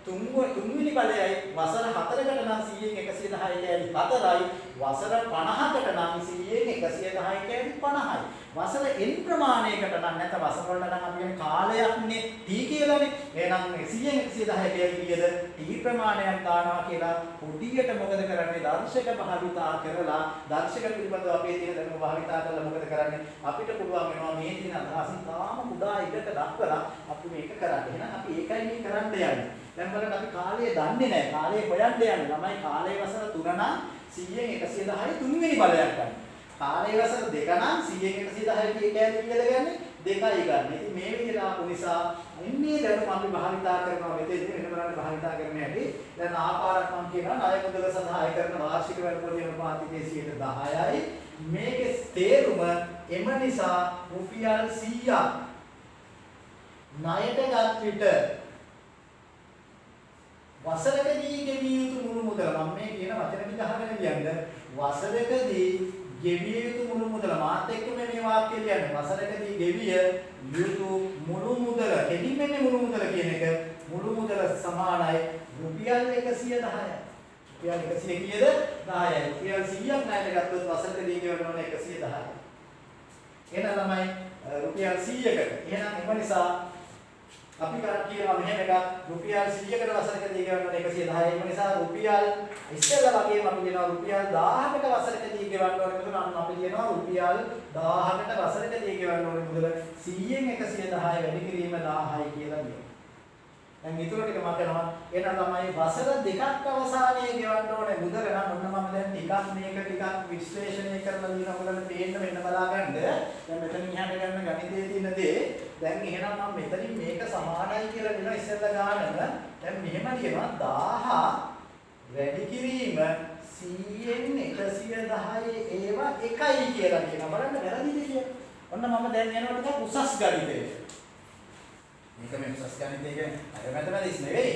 තුන්වෙනි බලයයි. වසර හතරකට නම් 100න් 110 කියන්නේ 4යි. වසර 50කට නම් 100න් 110 කියන්නේ 50යි. වසර n ප්‍රමාණයකට නම් නැත්නම් වසර වලට නම් අපි කියන්නේ කාලයක්නේ t කියලානේ. එහෙනම් 100න් 110 කියන්නේ කීයද? t ප්‍රමාණයක් දානවා කියලා පොඩියට මොකද කරන්නේ? දර්ශක භාවිතා කරලා දර්ශක පිළිබඳව අපේ තියෙන දැනුම භාවිතා කරලා මොකද කරන්නේ? අපිට පුළුවන් වෙනවා මේ තියෙන අදහස් තාම කුඩා ඉඩක දක්වලා අපි මේක කරන්න. එහෙනම් අපි ඒකයි මේ කරන්න යන්නේ. දැන් බලන්න අපි කාලය දන්නේ නැහැ. කාලය හොයන්න යන්නේ. ළමයි කාලය වසර 3 නම් 100න් 110 තුන්වෙනි බලයක් ගන්න. කාලය වසර 2 නම් 100න් 110 කීයද ගන්නේ? 2යි ගන්න. ඉතින් මේ විදිහට ආපු නිසා ඉන්නේ දැනුම අපි භාවිතා කරනවා මෙතෙන්දී වෙන බලන්න භාවිතා කරන්න ඇති. දැන් ආකාරයක් මම කියනවා ණය මුදල සඳහා අය කරන වාර්ෂික වැල්පොලි අනුපාතිකයේ 10%යි. මේකේ තේරුම එම නිසා රුපියල් 100ක් ණයට ගත් විට වසරකදී ගෙවිය යුතු මුළු මුදල මම මේ කියන වචන ටික අහගෙන කියන්න වසරකදී ගෙවිය යුතු මුළු මුදල මාත් එක්ක මේ වාක්‍ය ලියන්න වසරකදී ගෙවිය යුතු මුළු මුදල එදින්න්නේ මුළු මුදල කියන එක මුළු මුදල සමානයි රුපියල් 110යි රුපියල් 100 කීයද 10යි රුපියල් 100ක් ණයට ගත්තොත් වසරකදී ගෙවන්න ඕනේ 110යි එහෙනම් ළමයි රුපියල් 100කට. එහෙනම් එම නිසා අපි කියනවා මෙහෙම එකක් රුපියල් 100කට වසරකදී ගෙවන්න 110. එම නිසා රුපියල් ඉස්සෙල්ලා වගේම අපි කියනවා රුපියල් 1000කට වසරකදී ගෙවන්න ඕනේ මුදල. අන්න අපි කියනවා රුපියල් 1000කට වසරකදී ගෙවන්න ඕනේ මුදල 100න් 110 වැඩි කිරීම 1000යි කියලා කියනවා. දැන් ඊටු ටික මතනවා. එහෙනම් ළමයි වසර දෙකක් අවසානයේ ගෙවන්න ඕනේ මුදල නම් ඔන්න මම දැන් ටිකක් විශ්ලේෂණය කරලා දින ඔයගොල්ලන්ට පේන්න මෙන්න බලා ගන්න. දැන් මෙතනින් ඉහාට ගන්න ගණිතයේ තියෙන දේ දැන් එහෙනම් මම මෙතනින් මේක සමානයි කියලා දෙනවා ඉස්සෙල්ලා ගානම. දැන් මෙහෙම කියනවා 1000 වැඩි කිරීම 100න් 110 ඒවා එකයි කියලා කියනවා. බලන්න වැරදිද කියලා. ඔන්න මම දැන් යනවා ටිකක් උසස් ගණිතයට. මේක මේ උසස් ගණිතයේ අරමැතමැතිස් නෙවෙයි.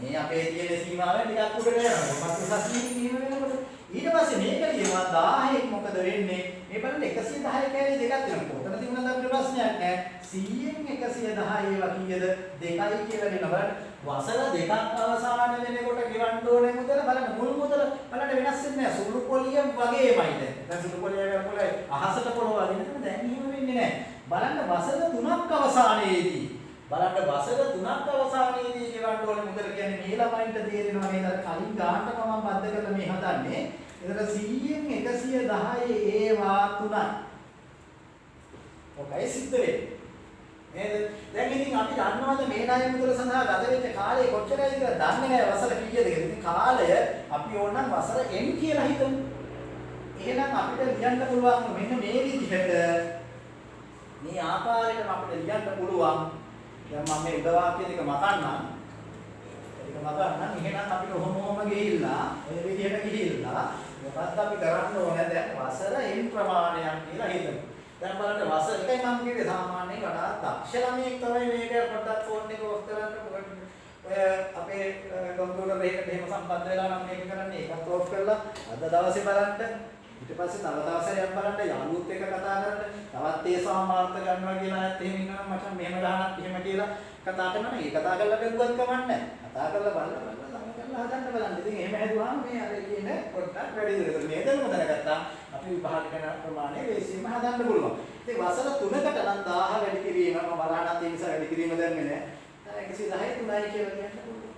මේ අපේ තියෙන සීමාවෙන් ටිකක් උඩට යනවා. මොකක්ද උසස් කීම වෙනකොට ඊට පස්සේ මේක කියනවා 1000ක් මොකද වෙන්නේ? මේ බලන්න 110 කැලේ දෙකක් වෙනවා. කොතන තිබුණාද අපිට ප්‍රශ්නයක් නැහැ. 100න් 110 ඒවා කීයද? 2යි කියලා වෙනවා. වසර දෙකක් අවසාන වෙනකොට ගෙවන්න ඕනේ මුදල බලන්න මුල් මුදල බලන්න වෙනස් වෙන්නේ නැහැ. සුළු පොලිය වගේමයි දැන්. දැන් සුළු පොලිය කරපොලයි අහසට පොළව වදින එක දැන් එහෙම වෙන්නේ නැහැ. බලන්න වසර 3ක් අවසානයේදී බලන්න වසර 3ක් අවසානයේදී ගෙවන්න ඕනේ මුදල කියන්නේ මේ ළමයින්ට තේරෙනවා නේද? කලින් ගානට මම බද්ධ කරලා මේ හදන්නේ. එතන 100න් 110 ඒවා 3යි. ඔකයි සිද්ධ වෙන්නේ. නේද? දැන් ඉතින් අපි දන්නවද මේ ණය මුදල සඳහා ගත වෙච්ච කාලය කොච්චරයි කියලා දන්නේ නැහැ වසර කීයද කියලා. ඉතින් කාලය අපි ඕනනම් වසර n කියලා හිතමු. එහෙනම් අපිට ලියන්න පුළුවන් මෙන්න මේ විදිහට මේ ආකාරයටම අපිට ලියන්න පුළුවන්. දැන් මම මේ උද වාක්‍ය දෙක මකන්නම්. ඒක මකන්නම්. එහෙනම් අපිට ඔහොම ගිහිල්ලා ඔය විදිහට ගිහිල්ලා මොකක්ද අපි කරන්න ඕනේ දැන් වසර n ප්‍රමාණයක් කියලා හිතමු. දැන් බලන්න වසර එකයි මම කිව්වේ සාමාන්‍යයෙන් වඩා දක්ෂ ළමයෙක් තමයි මේක පොඩ්ඩක් ෆෝන් එක ඔෆ් කරන්න ඔය අපේ කම්පියුටර් එකකට එහෙම සම්බන්ධ වෙලා නම් මේක කරන්නේ ඒකත් ඔෆ් කරලා අද දවසේ බලන්න ඊට පස්සේ තව දවසක් බලන්න යාළුවොත් එක්ක කතා කරන්න තවත් ඒ සමාර්ථ ගන්නවා කියලා නැත් එහෙම ඉන්නවා මචං මෙහෙම ගහනක් එහෙම කියලා කතා කරනවා නේ කතා කරලා බැලුවත් කමන්නේ කතා කරලා බලන්න හදන්න බලන්න. ඉතින් එහෙම හැදුවාම මේ අර කියන පොඩ්ඩක් වැඩි දුරට මේ දැනුම දැනගත්තා අපි විභාග කරන ප්‍රමාණය ලේසියෙන්ම හදන්න පුළුවන්. ඉතින් වසර 3කට නම් 1000 වැඩි කිරීම මම බලහනත් ඒ නිසා වැඩි කිරීම දැන්නේ නැහැ. දැන් 110 3යි කියලා කියන්න පුළුවන්.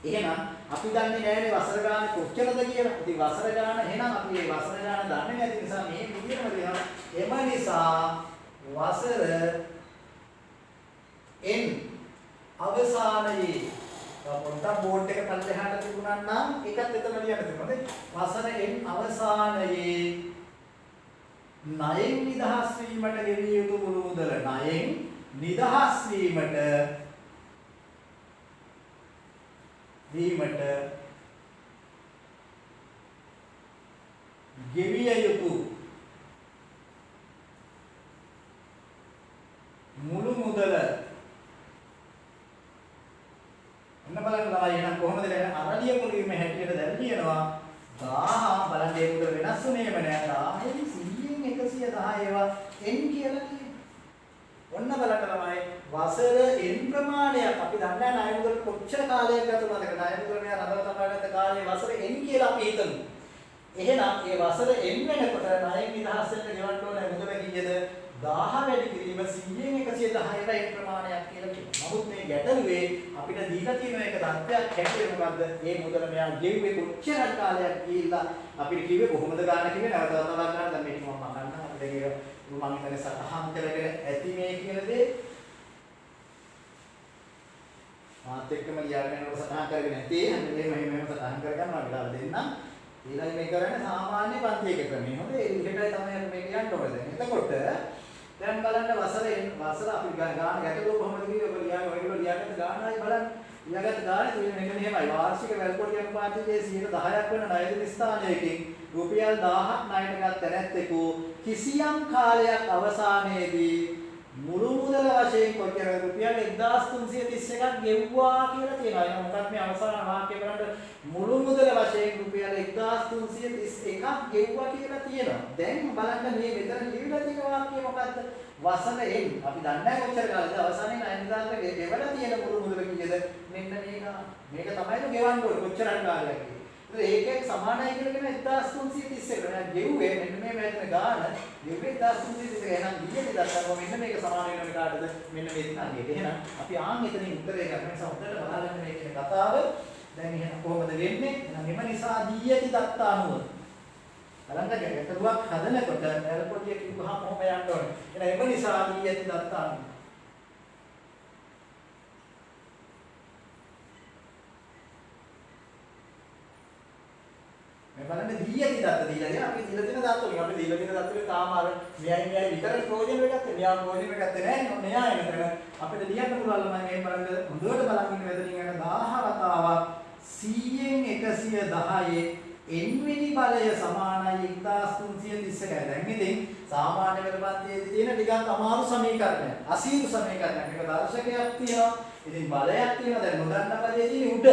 එහෙනම් අපි දන්නේ නැහැනේ වසර ගාන කොච්චරද කියලා. ඉතින් වසර ගාන එහෙනම් අපි මේ වසර ගාන දන්නේ නැති නිසා මේ විදිහම කියනවා. එම නිසා වසර n අවසානයේ පොඩ්ඩක් බෝඩ් එක පල්ලෙහාට තිබුණා නම් ඒකත් එතන ලියන්න තිබුණා. වසර n අවසානයේ ණයෙන් නිදහස් වීමට ගෙවිය යුතු මුළු මුදල ණයෙන් නිදහස් වීමට ගෙවිය යුතු මුළු මුදල ඔන්න බලන්න ළමයි එහෙනම් කොහොමද දැන් අරලිය මුලින්ම හැටියට දැන් ලියනවා 1000 බලන්න ඒ මුදල වෙනස් වුණේම නෑ 1000න් 100න් 110 ඒවා n කියලා කියනවා. ඔන්න බලන්න ළමයි වසර n ප්‍රමාණයක් අපි දන්නේ නැහැ ණය මුදල කොච්චර කාලයක් ගත වුණාද කියලා. ණය මුදල මෙයා නඩව තබාගත්ත කාලේ වසර n කියලා අපි හිතමු. එහෙනම් ඒ වසර n වෙනකොට ණයෙන් නිදහස් වෙන්න ගෙවන්න ඕන මුදල කීයද? 1000 වැඩි කිරීම 100න් 110 n ප්‍රමාණයක් කියලා කියනවා. නමුත් මේ ගැටලුවේ අපිට දීලා තියෙන එක තත්ත්වයක් හැටියට මොකද්ද? මේ මුදල මෙයා ගෙව්වේ කොච්චර කාලයක් ගිහිල්ලා අපිට කිව්වේ කොහොමද ගන්න කිව්වේ නැවත තබා ගන්න. දැන් මේක මම ගන්න අපිට ඒක මම හිතන්නේ සතහන් කරගෙන ඇති මේ කියන දේ මාත් එක්කම ලියාගෙන යනකොට සතහන් කරගෙන ඇති හැම වෙලේම සතහන් කරගන්නවා කියලා දෙන්නම්. ඊළඟ මේ කරන්නේ සාමාන්‍ය පන්තියක ක්‍රමය. හොඳ ඒ විදිහටයි තමයි අපි මේක යන්න ඕනේ. එතකොට දැන් බලන්න වසර අපි ගාන ගැටලුව කොහොමද කියන්නේ? ඔබ ලියාගෙන ඔයගොල්ලෝ ලියාගත්ත ගානයි බලන්න. ලියාගත්ත ගානේ තියෙන මෙන්න මෙහෙමයි. වාර්ෂික වැල්කොඩි අනුපාතයේ 10% වෙන ණය දෙන ස්ථානයකින් රුපියල් 1000ක් ණයට ගත් තැනැත්තෙකු කිසියම් කාලයක් අවසානයේදී මුළු මුදල වශයෙන් කොච්චර රුපියල් 1331ක් ගෙව්වා කියලා තියෙනවා. එහෙනම් මොකක්ද මේ අවසාන වාක්‍ය බලන්න මුළු මුදල වශයෙන් රුපියල් 1331ක් ගෙව්වා කියලා තියෙනවා. දැන් බලන්න මේ මෙතන ලියවිලා තියෙන වාක්‍යය මොකක්ද? වසර n අපි දන්නේ නැහැ කොච්චර කාලෙද අවසානයේ 9 ගෙවලා තියෙන මුළු මුදල කීයද? මෙන්න මේක. මේක තමයි ගෙවන්න ඕනේ කොච්චර කාලයක්. ඒකේ සමානයි කියලා කියන 1331 නෑ ගෙව්වේ මෙන්න මේ මෙතන ගාන ගෙව්වේ 1331 එහෙනම් ඊයේ දක්වනවා මෙන්න මේක සමාන වෙනව කාටද මෙන්න මේ දිනාගේ එහෙනම් අපි ආන් එතනින් උත්තරේ ගන්න නිසා හොඳට බලන්න මේ කියන කතාව දැන් එහෙනම් කොහොමද වෙන්නේ එහෙනම් එම නිසා දීයති දත්ත අනුව බලන්න ගැටලුවක් හදනකොට එයාලපොඩිය කිව්වහම කොහොම යන්න ඕනේ එහෙනම් එම නිසා දීයති දත්ත අනුව බලන්න දීයති දත්ත දීලා කියන අපි දීලා තියෙන දත්ත වලින් අපි දීලා තියෙන දත්ත වල තාම අර මෙයයි විතර ප්‍රයෝජන වෙගත්තේ මෙයා ප්‍රයෝජන වෙගත්තේ නැහැ මෙයා එනතර අපිට ලියන්න පුළුවන් ළමයි මේ බලන්න හොඳට බලන් ඉන්න වෙදරින් යන 1000 වතාවක් 100න් 110 n වෙනි බලය සමානයි 1331යි දැන් ඉතින් සාමාන්‍ය වෙලපන්තියේදී තියෙන ටිකක් අමාරු සමීකරණයක් අසීරු සමීකරණයක් මේක දර්ශකයක් තියෙනවා ඉතින් බලයක් තියෙනවා දැන් නොදන්න පදයේ තියෙන උඩ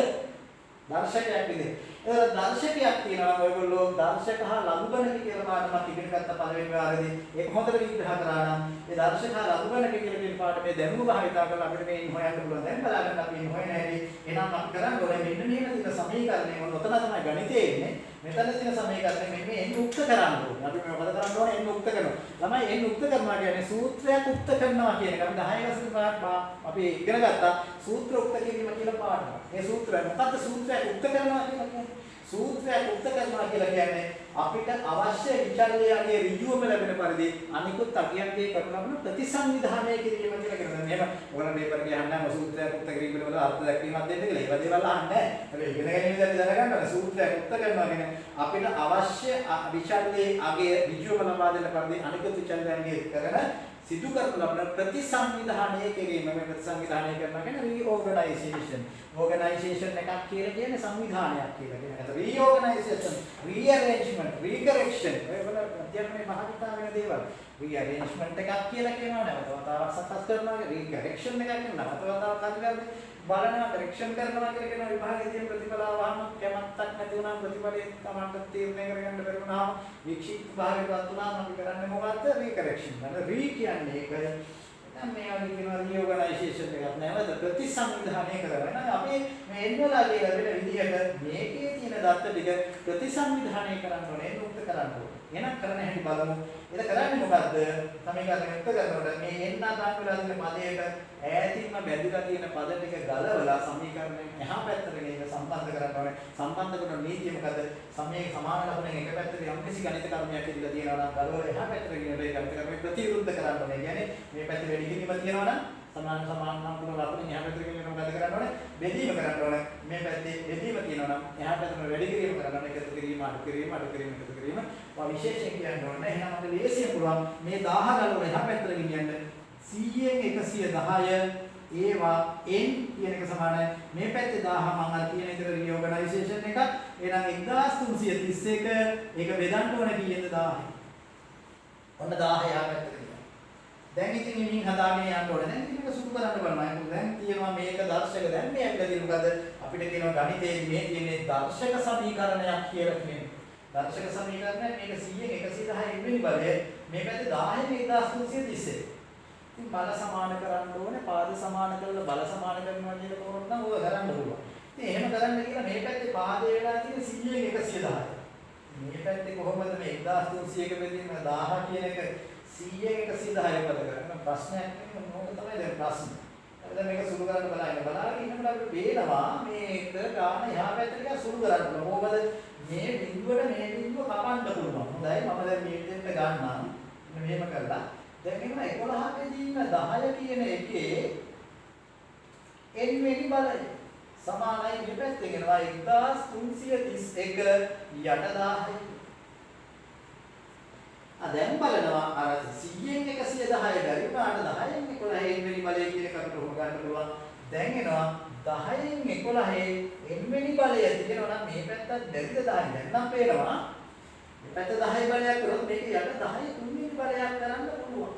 දර්ශකයක් විදිහට ඒක දර්ශකයක් තියෙනවා ඔයගොල්ලෝ දර්ශක හා ලඝුගණක කියලා පාඩමක් ඉගෙන ගත්ත පළවෙනි වාරේදී ඒක හොඳට විග්‍රහ කරා නම් ඒ දර්ශක හා ලඝුගණක කියලා කියන පාඩමේ දැනුම භාවිතා කරලා අපිට මේ හොයන්න පුළුවන් දැන් බලන්න අපි හොයන හැටි එහෙනම් අපි කරන්න ඕනේ මෙන්න මේක තියෙන සමීකරණය මොනතන තමයි ගණිතයේ ඉන්නේ මෙතන තියෙන සමීකරණය මෙන්න එන්න උක්ත කරන්න ඕනේ අපි මොකද කරන්න ඕනේ එන්න උක්ත කරනවා ළමයි එන්න උක්ත කරනවා කියන්නේ සූත්‍රයක් උක්ත කරනවා කියන එක අපි 10 වසරේ අපි ඉගෙන ගත්තා සූත්‍ර උක්ත කිරීම කියලා පාඩමක් මේ සූත්‍රය මොකද්ද සූත්‍රයක් උක්ත කරනවා කියලා කියන්නේ සූත්‍රයක් උක්ත කරනවා කියලා කියන්නේ අපිට අවශ්‍ය විචල්‍යයන්ගේ ඍජුවම ලැබෙන පරිදි අනිකුත් අගයන්ගේ කරන ලබන ප්‍රතිසංවිධානය කිරීම කියලා කියනවා. මෙහෙම ඔයාලා මේ පරිදි අහන්නම සූත්‍රයක් උක්ත කිරීම වල අර්ථ දැක්වීමක් දෙන්න කියලා. ඒවා දේවල් අහන්නේ නැහැ. හැබැයි ඉගෙන ගැනීම දැන් දැනගන්න ඕනේ. සූත්‍රයක් උක්ත කරනවා කියන්නේ අපිට අවශ්‍ය විචල්‍යයේ අගය ඍජුවම ලබා දෙන පරිදි අනිකුත් විචල්‍යයන්ගේ කරන සිදු කරන ලබන ප්‍රතිසංවිධානය කිරීම මේ ප්‍රතිසංවිධානය කරනවා කියන්නේ රීઓર્ගනයිසේෂන්. ඕගනයිසේෂන් එකක් කියලා කියන්නේ සංවිධානයක් කියලා කියන එක. රීઓර්ගනයිසේෂන්, රීඅරේන්ජ්මන්ට්, රීකරෙක්ෂන් ඔය වල අධ්‍යාපනයේ මහාවිතා වෙන දේවල්. රීඅරේන්ජ්මන්ට් එකක් කියලා කියනවා නැවත වතාවක් සකස් කරනවා. රීකරෙක්ෂන් එකක් කියනවා නැවත වතාවක් හරියට බලනවා කරෙක්ෂන් කරනවා කියලා කියන විභාගයේ තියෙන ප්‍රතිඵල ආවම කැමැත්තක් නැති වුණාම ප්‍රතිඵලයේ Tamanට තීරණය කරගන්න බැරි වුණාම වික්ෂිප්ත භාගයටපත් වුණාම අපි කරන්නේ මොකද්ද රීකරෙක්ෂන්. අර రీ කියන්නේ ඒක දැන් මේ වගේ කියනවා රීઓර්ගනයිසේෂන් එකක් නැවත ප්‍රතිසංවිධානය කරනවා. එහෙනම් අපි මේ එන්වලා කියලා වෙන විදිහට මේකේ තියෙන දත්ත ටික ප්‍රතිසංවිධානය කරන්න ඕනේ නුක්ත කරන්න ඕනේ. එහෙනම් කරන්න හැටි බලමු. ඒක කරන්නේ මොකද්ද? සමීකරණය නුක්ත කරනකොට මේ එන්න දාන්න වෙලා තියෙන පදයට ඈතින්ම බැඳිලා තියෙන පද ටික ගලවලා සමීකරණයෙන් එහා පැත්තට ගෙන සම්බන්ධ කරන්න ඕනේ. සම්බන්ධ කරන නීතිය මොකද? සමයේ සමාන ලකුණෙන් එක පැත්තට යම්කිසි ගණිත කර්මයක් ඉදලා තියෙනවා නම් ගලවලා එහා පැත්තට ගෙන ඒ ගණිත කර්මය ප්‍රතිවිරුද්ධ කරන්න ඕනේ. කියන්නේ මේ පැත්තේ වැඩි කිරීමක් තියෙනවා නම් සමාන නම් කුණ ලකුණෙන් එහා පැත්තට ගෙන මොකද කරන්න ඕනේ? බෙදීම කරන්න ඕනේ. මේ පැත්තේ බෙදීම තියෙනවා නම් එහා පැත්තට වැඩි කිරීම කරන්න ඕනේ. එකතු කිරීම අඩු කිරීම අඩු කිරීම එකතු කිරීම. විශේෂයෙන් කියන්න ඕනේ. එහෙනම් අපිට ලේසියෙන් පුළුවන් මේ 1000 ගලවලා එහා පැත්තට ගෙනියන්න 100න් 110 ඒවා n කියන එක සමානයි මේ පැත්තේ 1000 මම අර කියන විදිහට රීઓර්ගනයිසේෂන් එකක් එහෙනම් 1331 ඒක බෙදන්න ඕනේ කීයද 1000 ඔන්න 1000 යා පැත්තට ගියා දැන් ඉතින් ඉමින් හදාගෙන යන්න ඕනේ දැන් ඉතින් මේක සුදු කරන්න බලන්න මම දැන් තියෙනවා මේක දර්ශක දැන් මේ ඇවිල්ලා තියෙන මොකද අපිට කියනවා ගණිතයේ මේ තියෙන්නේ දර්ශක සමීකරණයක් කියලා කියන්නේ දර්ශක සමීකරණය මේක 100න් 110 වෙනි බලය මේ පැත්තේ 10න් 1331 ඉතින් බල සමාන කරන්න ඕනේ පාද සමාන කරලා බල සමාන කරනවා කියන කෝරොත් නම් ඔය කරන්න පුළුවන්. ඉතින් එහෙම කරන්න කියලා මේ පැත්තේ පාදේ වෙලා තියෙන 100න් 110. මේ පැත්තේ කොහොමද මේ 1300ක බෙදීම 1000 කියන එක 100න් 110 පද කරන්න ප්‍රශ්නයක් නෙමෙයි මොකද තමයි දැන් ප්‍රශ්නේ. අපිට මේක සුළු කරන්න බලන්න ඉන්නකොට අපිට පේනවා මේක ගාන එහා පැත්තට ගියා සුළු කරන්න. මොකද මේ බිඳුවට මේ බිඳුව කපන්න පුළුවන්. හොඳයි මම දැන් මේ දෙන්න ගන්නම්. මෙහෙම කරලා දැන් එන්න 11 කදී ඉන්න 10 කියන එකේ n වෙනි බලය සමානයි මේ පැත්තේ ගෙනවා 1331 යට 1000යි. දැන් බලනවා අර 100න් 110 බැරි පාඩ 10න් 11 n වෙනි බලය කියන එකට උග ගන්න පුළුවන්. දැන් එනවා 10න් 11 n වෙනි බලය තියෙනවා නම් මේ පැත්තත් බැරිද 10 දැන් නම් පේනවා මේ පැත්ත 10 බලයක් කරොත් මේක යට 10 තුන්වෙනි බලයක් කරන්න පුළුවන්.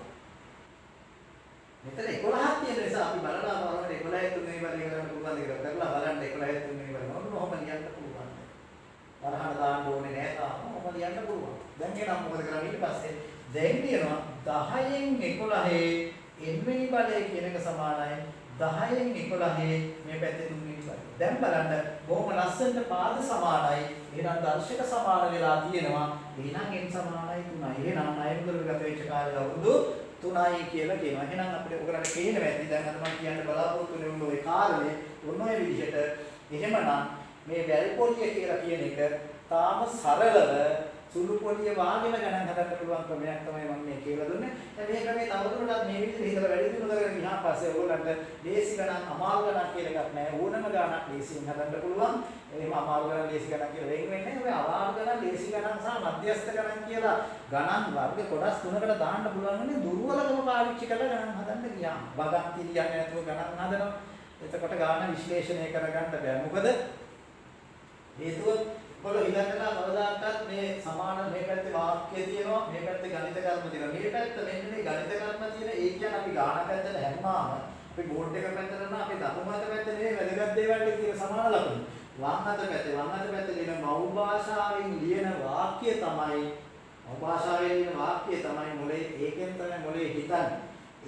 මෙතන 11ක් තියෙන නිසා අපි බලනවා බලන්න 11 තුන්වෙනි බලය කරන්න පුළුවන් කියලා කරලා බලන්න 11 තුන්වෙනි බලය මොනවම ලියන්න පුළුවන්. තරහන දාන්න ඕනේ නෑ තාම මොකද ලියන්න පුළුවන්. දැන් එනම් මොකද කරන්නේ ඊට පස්සේ දැන් කියනවා 10න් 11 n වෙනි බලය කියන එක සමානයි 10න් 11 මේ පැත්තේ 3 වෙනි වර්ගය. දැන් බලන්න බොහොම ලස්සනට පාද සමානයි. එහෙනම් දර්ශක සමාන වෙලා තියෙනවා. එහෙනම් n සමානයි 3යි. එහෙනම් අයමුදල ගත වෙච්ච කාලය අවුරුදු 3යි කියලා කියනවා. එහෙනම් අපිට ඔයගලන්ට පේන වැඩි දැන් අද මම කියන්න බලාපොරොත්තු වෙන ওই කාරණේ ඔන්න ඔය විදිහට. එහෙමනම් මේ වැල් පොලිය කියලා කියන එක තාම සරලව සුළු පොලිය වාගෙන ගණන් හදන්න පුළුවන් ක්‍රමයක් තමයි මම මේ කියලා දුන්නේ. දැන් මේ ක්‍රමේ තවදුරටත් මේ විදිහට හිතලා වැඩි දියුණු කරගෙන ගියාන් පස්සේ ඕගොල්ලන්ට ලේසි ගණන් අමාරු ගණන් කියලා එකක් නැහැ. ඕනම ගණනක් ලේසියෙන් හදන්න පුළුවන්. එහෙම අමාරු ගණන් ලේසි ගණන් කියලා වෙන් වෙන්නේ නැහැ. ඔය අමාරු ගණන් ලේසි ගණන් සහ මධ්‍යස්ථ ගණන් කියලා ගණන් වර්ග කොටස් තුනකට දාන්න පුළුවන් වෙන්නේ දුර්වලකම පාවිච්චි කරලා ගණන් හදන්න ගියාම. වගන් තිරියන්නේ නැතුව ගණන් හදනවා. එතකොට ගාන විශ්ලේෂණය කරගන්න බෑ. මොකද හේතුව ඔයගොල්ලෝ ඉඳන්ලා කවදාකවත් මේ සමාන මේ පැත්තේ වාක්‍ය තියෙනවා මේ පැත්තේ ගණිත කර්ම තියෙනවා මේ පැත්ත මෙන්න මේ ගණිත කර්ම තියෙන ඒ කියන්නේ අපි ගාන පැත්තට හැරුණාම අපි බෝඩ් එක පැත්තට නම් අපි දකුණු අත පැත්තේ නෙවෙයි වැදගත් දේවල් ටික තියෙන සමාන ලකුණු වම් අත පැත්තේ ලියන මව් භාෂාවෙන් ලියන වාක්‍ය තමයි මව් භාෂාවෙන් ලියන වාක්‍ය තමයි මොලේ ඒකෙන් තමයි මොලේ හිතන්නේ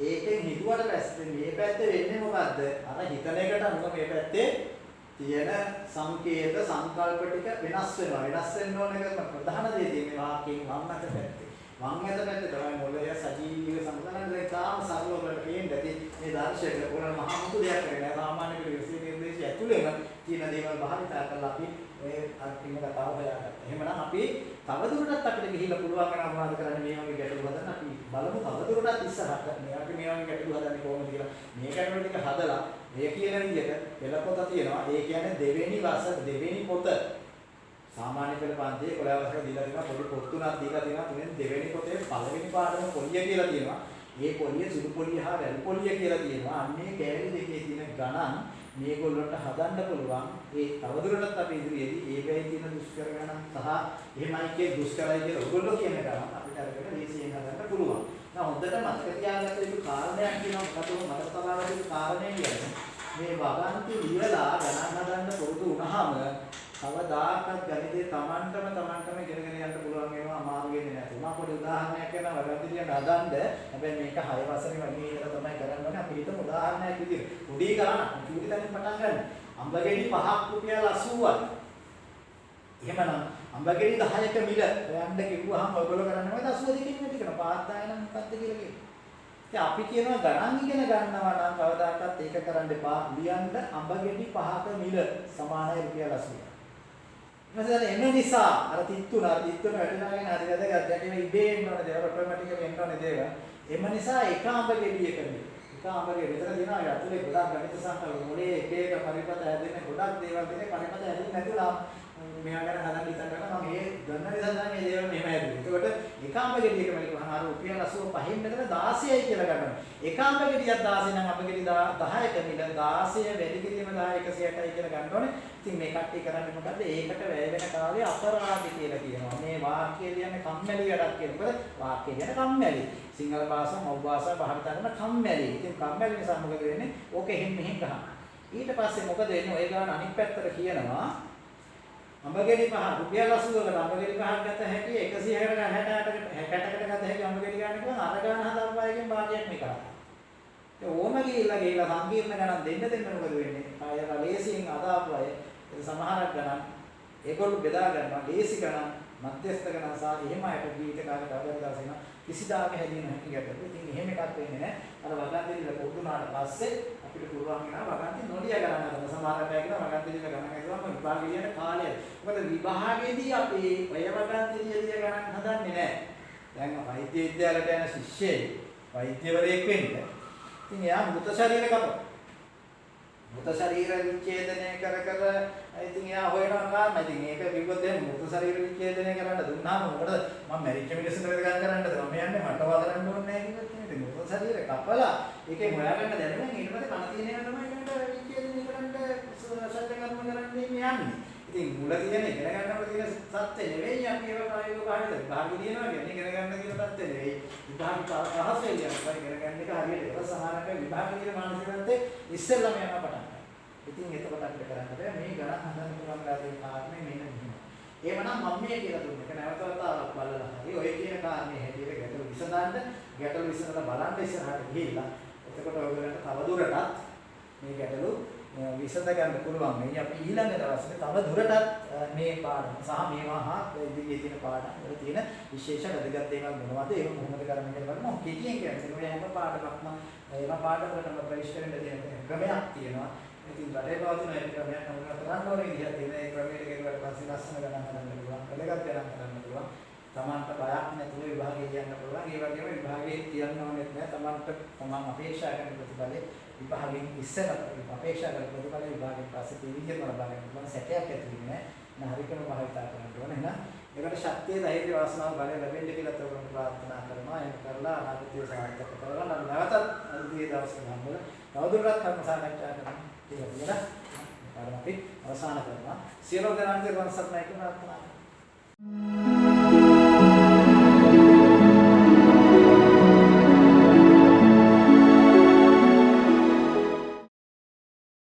ඒකෙන් හිතුවට පස්සේ මේ පැත්තේ වෙන්නේ මොකද්ද අර හිතන එකට අනුව මේ පැත්තේ තියෙන සංකේත සංකල්ප ටික වෙනස් වෙනවා. වෙනස් වෙන්න ඕන එක ප්‍රධාන දේ තියෙන්නේ වාක්‍යයෙන් වම් අත පැත්තේ. වම් අත පැත්තේ තමයි මොළය සජීවීව සංකලන දෙකාම සරල වලට පේන්නේ. ඇති මේ දර්ශක උනන මහා මුතු දෙයක් නෙවෙයි. සාමාන්‍ය විශ්ව නිර්දේශය ඇතුළේම තියෙන දේවල් භාවිතා කරලා අපි මේ අන්තිම කතාව හොයාගත්තා. එහෙමනම් අපි තවදුරටත් අපිට ගිහිල්ලා පුළුවන් වෙන මොනවද කරන්නේ මේ වගේ ගැටලු හදන්න අපි බලමු තවදුරටත් ඉස්සරහට මේ අපි මේ වගේ ගැටලු හදන්නේ කොහොමද කියලා. මේ ගැටලු ටික හදලා මේ කියන විදිහට පෙළ පොත තියෙනවා. ඒ කියන්නේ දෙවෙනි පොත. සාමාන්‍ය පෙළ පන්තියේ කොළවසක දීලා තියෙනවා පොඩි පොත් තුනක් දීලා තියෙනවා. තුනෙන් දෙවෙනි පොතේ පළවෙනි පාඩම පොලිය කියලා තියෙනවා. මේ පොලිය සුළු පොලිය හා වැල් පොලිය කියලා තියෙනවා. අන්නේ කෑලි දෙකේ තියෙන ගණන් මේගොල්ලන්ට හදන්න පුළුවන්. ඒ තවදුරටත් අපි ඉදිරියේදී ඒ වෙයි තියෙන දුෂ්කර ගණන් සහ එහෙමයි කිය දුෂ්කරයි කියලා ඔයගොල්ලෝ කියන ගණන් අපිට අරගෙන ලේසියෙන් හදන්න පුළුවන්. හොඳට මතක තියාගන්න යුතු කාරණයක් තියෙනවා. මොකද මතක තබා ගන්න යුතු කාරණේ කියන්නේ මේ වගන්ති ලියලා ගණන් හදන්න පුරුදු වුණාම කවදාකවත් ගණිතේ Tamanටම ඉගෙනගෙන යන්න පුළුවන් වෙනවා අමාරු වෙන්නේ නැහැ. මම පොඩි උදාහරණයක් කරනවා වගන්ති ලියන්න හදන්න. හැබැයි මේක 6 වසරේ වගේ ඉඳලා තමයි කරන්න ඕනේ. අපි හිතමු උදාහරණයක් විදිහට. පොඩි ගණනක් චූටි තැනින් පටන් ගන්න. අඹගෙඩි 5ක් රුපියල් 80ක්. එහෙමනම් අඹගෙඩි 10ක මිල හොයන්න කිව්වහම ඔයගොල්ලෝ කරන්නේ මොකද 82 කින් වැඩි කරනවා. පාත්තාය නම් මොකද්ද කියලා කියනවා. ඉතින් අපි කියනවා ගණන් ඉගෙන ගන්නවා නම් කවදාකවත් ඒක කරන්න එපා. ලියන්න අඹගෙඩි 5ක මිල සමානයි රුපියල් 80ක්. ඊපස්සේ එන නිසා අර තිත්තුන වැටෙනාගෙන හරි වැදගත්. දැන් මේ ඉබේ එන්න ඕනේ දේවල් ඔටෝමැටිකලි එන්න ඕනේ දේවල්. එම නිසා එක අඹගෙඩියක මිල. එක අඹගෙඩිය විතර දිනවා ඇතුලේ ගොඩක් ගණිත සංකල්ප මොලේ එක එක පරිපත හැදෙන ගොඩක් දේවල් දෙන්නේ පරිපත හැදෙන්නේ නැතුලා මෙයා ගැන හදන්න හිතන්න ගන්න මම මේ ගන්න නිසා තමයි මේ දේවල් මෙහෙම හැදුවේ. ඒකට එකාම්බ ගෙඩියක මැලිකම අර රුපියල් 85 මෙතන 16යි කියලා ගන්නවා. එකාම්බ ගෙඩියක් 16 නම් අප ගෙඩි 10ක මිල 16 වැඩි කිරීම 10 160යි කියලා ගන්න ඕනේ. ඉතින් මේ කට්ටිය කරන්නේ මොකද්ද? ඒකට වැය වෙන කාලේ අපරාධ කියලා කියනවා. මේ වාක්‍ය කියන්නේ කම්මැලි වැඩක් කියලා. මොකද වාක්‍ය කියන්නේ කම්මැලි. සිංහල භාෂාව මව් භාෂාව භාවිත කරන කම්මැලි. ඉතින් කම්මැලි නිසා මොකද වෙන්නේ? ඕක එහෙම මෙහෙම ගහනවා. ඊට පස්සේ මොකද වෙන්නේ? ඔය ගාන අනිත් පැත්තට කියනවා අඹගෙඩි 5 රුපියල් 80කට අඹගෙඩි 5ක් ගත හැකි 168කට ගත හැකි අඹගෙඩි ගන්න කිව්වම අර ගන්න හදාපුවායකින් භාගයක් මේ කරා. ඒ ඕම ගිහිල්ලා සංකීර්ණ ගණන් දෙන්න මොකද වෙන්නේ? ආයෙත් ලේසියෙන් අදාපු අය සමහරක් ගණන් ඒගොල්ලෝ බෙදා ගන්නවා ලේසි ගණන් මධ්‍යස්ථ ගණන් සහ එහෙම අයට ජීවිත කාලේ කවදාද දාසෙන කිසිදාක හැදින හැටි ගැටලු. ඉතින් එහෙම එකක් වෙන්නේ නැහැ. අර වගන්තිරිල පොදුනාට පස්සේ අපිට පුළුවන් වෙනවා වගන්ති නොලිය ගණන් හදන්න. සමහරක් අය කියනවා වගන්තිරිල ගණන් හදුවම විභාගෙ ලියන කාලය. මොකද විභාගෙදී අපි ඔය වගන්තිරිය ගණන් හදන්නේ නැහැ. දැන් වෛද්‍ය විද්‍යාලයට යන ශිෂ්‍යයෙක් වෛද්‍යවරයෙක් වෙන්න. ඉතින් එයා මృత ශරීර කපනවා. මృత ශරීර විච්ඡේදනය කර ඉතින් එයා හොයනවා කාරණා. ඉතින් ඒක කිව්වොත් එහෙනම් මృత ශරීර විච්ඡේදනය කරන්න දුන්නාම මොකද මම මැරිච්ච මිනිස්සුන්ට ගණන් කරන්නද මම යන්නේ මට වදරන්න ඕනේ නැහැ කිව්වොත් එහෙනම් ඉතින් මృత ශරීර කපලා ඒකේ හොයාගන්න දැනුමෙන් ඊට පස්සේ කන තියෙන ඒවා තමයි ඊට විච්ඡේදනය කරන්න සත්‍ය කර්ම කරන්නේ යන්නේ. ඉතින් මුල තියෙන ඉගෙන ගන්නකොට තියෙන සත්‍ය නෙවෙයි අපි ඒවා ප්‍රායෝගිකව හරියට විභාගෙ දිනනවා කියන්නේ ඉගෙන ගන්න කියන සත්‍ය නෙවෙයි. විභාග පහසෙන් යනවා ඉගෙන ගන්න එක හරියට ඒක සමහරක විභාගෙ දින මානසිකත්වයේ ඉස්සෙල්ලාම යනවා පටන් ගන්නවා. ඉතින් එතකොට අපිට කරන්න බෑ මේ ගණන් හදන්න පුළුවන් කාර්යයේ කාරණේ මෙන්න මෙහෙම. එහෙමනම් මම මේ කියලා දුන්නේ. ඒක නැවත වතාවක් බලලා හරි ඔය කියන කාරණේ හැටියට ගැටළු විසඳලා බලන්න ඉස්සරහට ගිහිල්ලා එතකොට ඔයගොල්ලන්ට තවදුරටත් මේ ගැටලු විසඳ ගන්න පුළුවන්. මේ අපි ඊළඟ දවසේ තව දුරටත් මේ පාඩම සහ මේවා හා ඉදිරියේ තියෙන පාඩම් වල තියෙන විශේෂ වැදගත් දේවල් මොනවද? ඒක කොහොමද කරන්නේ කියලා බලමු. කෙටියෙන් කියන්නේ ඔය හැම පාඩමක්ම ඒවා පාඩමකටම ප්‍රවේශ කරන්න දෙන ක්‍රමයක් තියෙනවා. ඉතින් රටේ පවතින ඒ ක්‍රමයක් අනුගමනය කරන්න ඕනේ විදිහක් තියෙන. ඒ ක්‍රමයට ගෙනුවට පස්සේ ලස්සන ගණන් කරන්න පුළුවන්. වැදගත් ගණන් කරන්න පුළුවන්. තමන්ට බයක් නැතුව විභාගය කියන්න පුළුවන්. ඒ වගේම විභාගයේ තියන්න ඕනෙත් නෑ. තමන් අපේක්ෂා කරන ප්‍රතිඵලෙ විභාගයෙන් ඉස්සර අපේක්ෂා කරන ප්‍රතිඵල විභාගයෙන් පස්සේ තීවිදියම ලබා ගන්න පුළුවන් සැකයක් ඇති වෙන්නේ නැහැ. හරිකම භාවිතා කරන්න ඕනේ. එහෙනම් ඒකට ශක්තිය ධෛර්ය වාසනාව බලය ලැබෙන්න කියලා තවරණ ප්‍රාර්ථනා කරනවා. එහෙම කරලා අනාගතය සාර්ථක කරගන්න නැවතත් අද දවසේ නම් තවදුරටත් කර්ම සාකච්ඡා කරන්න කියලා පාඩම අපි අවසන් කරනවා. සියලු දෙනාට සර්ණයි කියලා ප්‍රාර්ථනා කරනවා.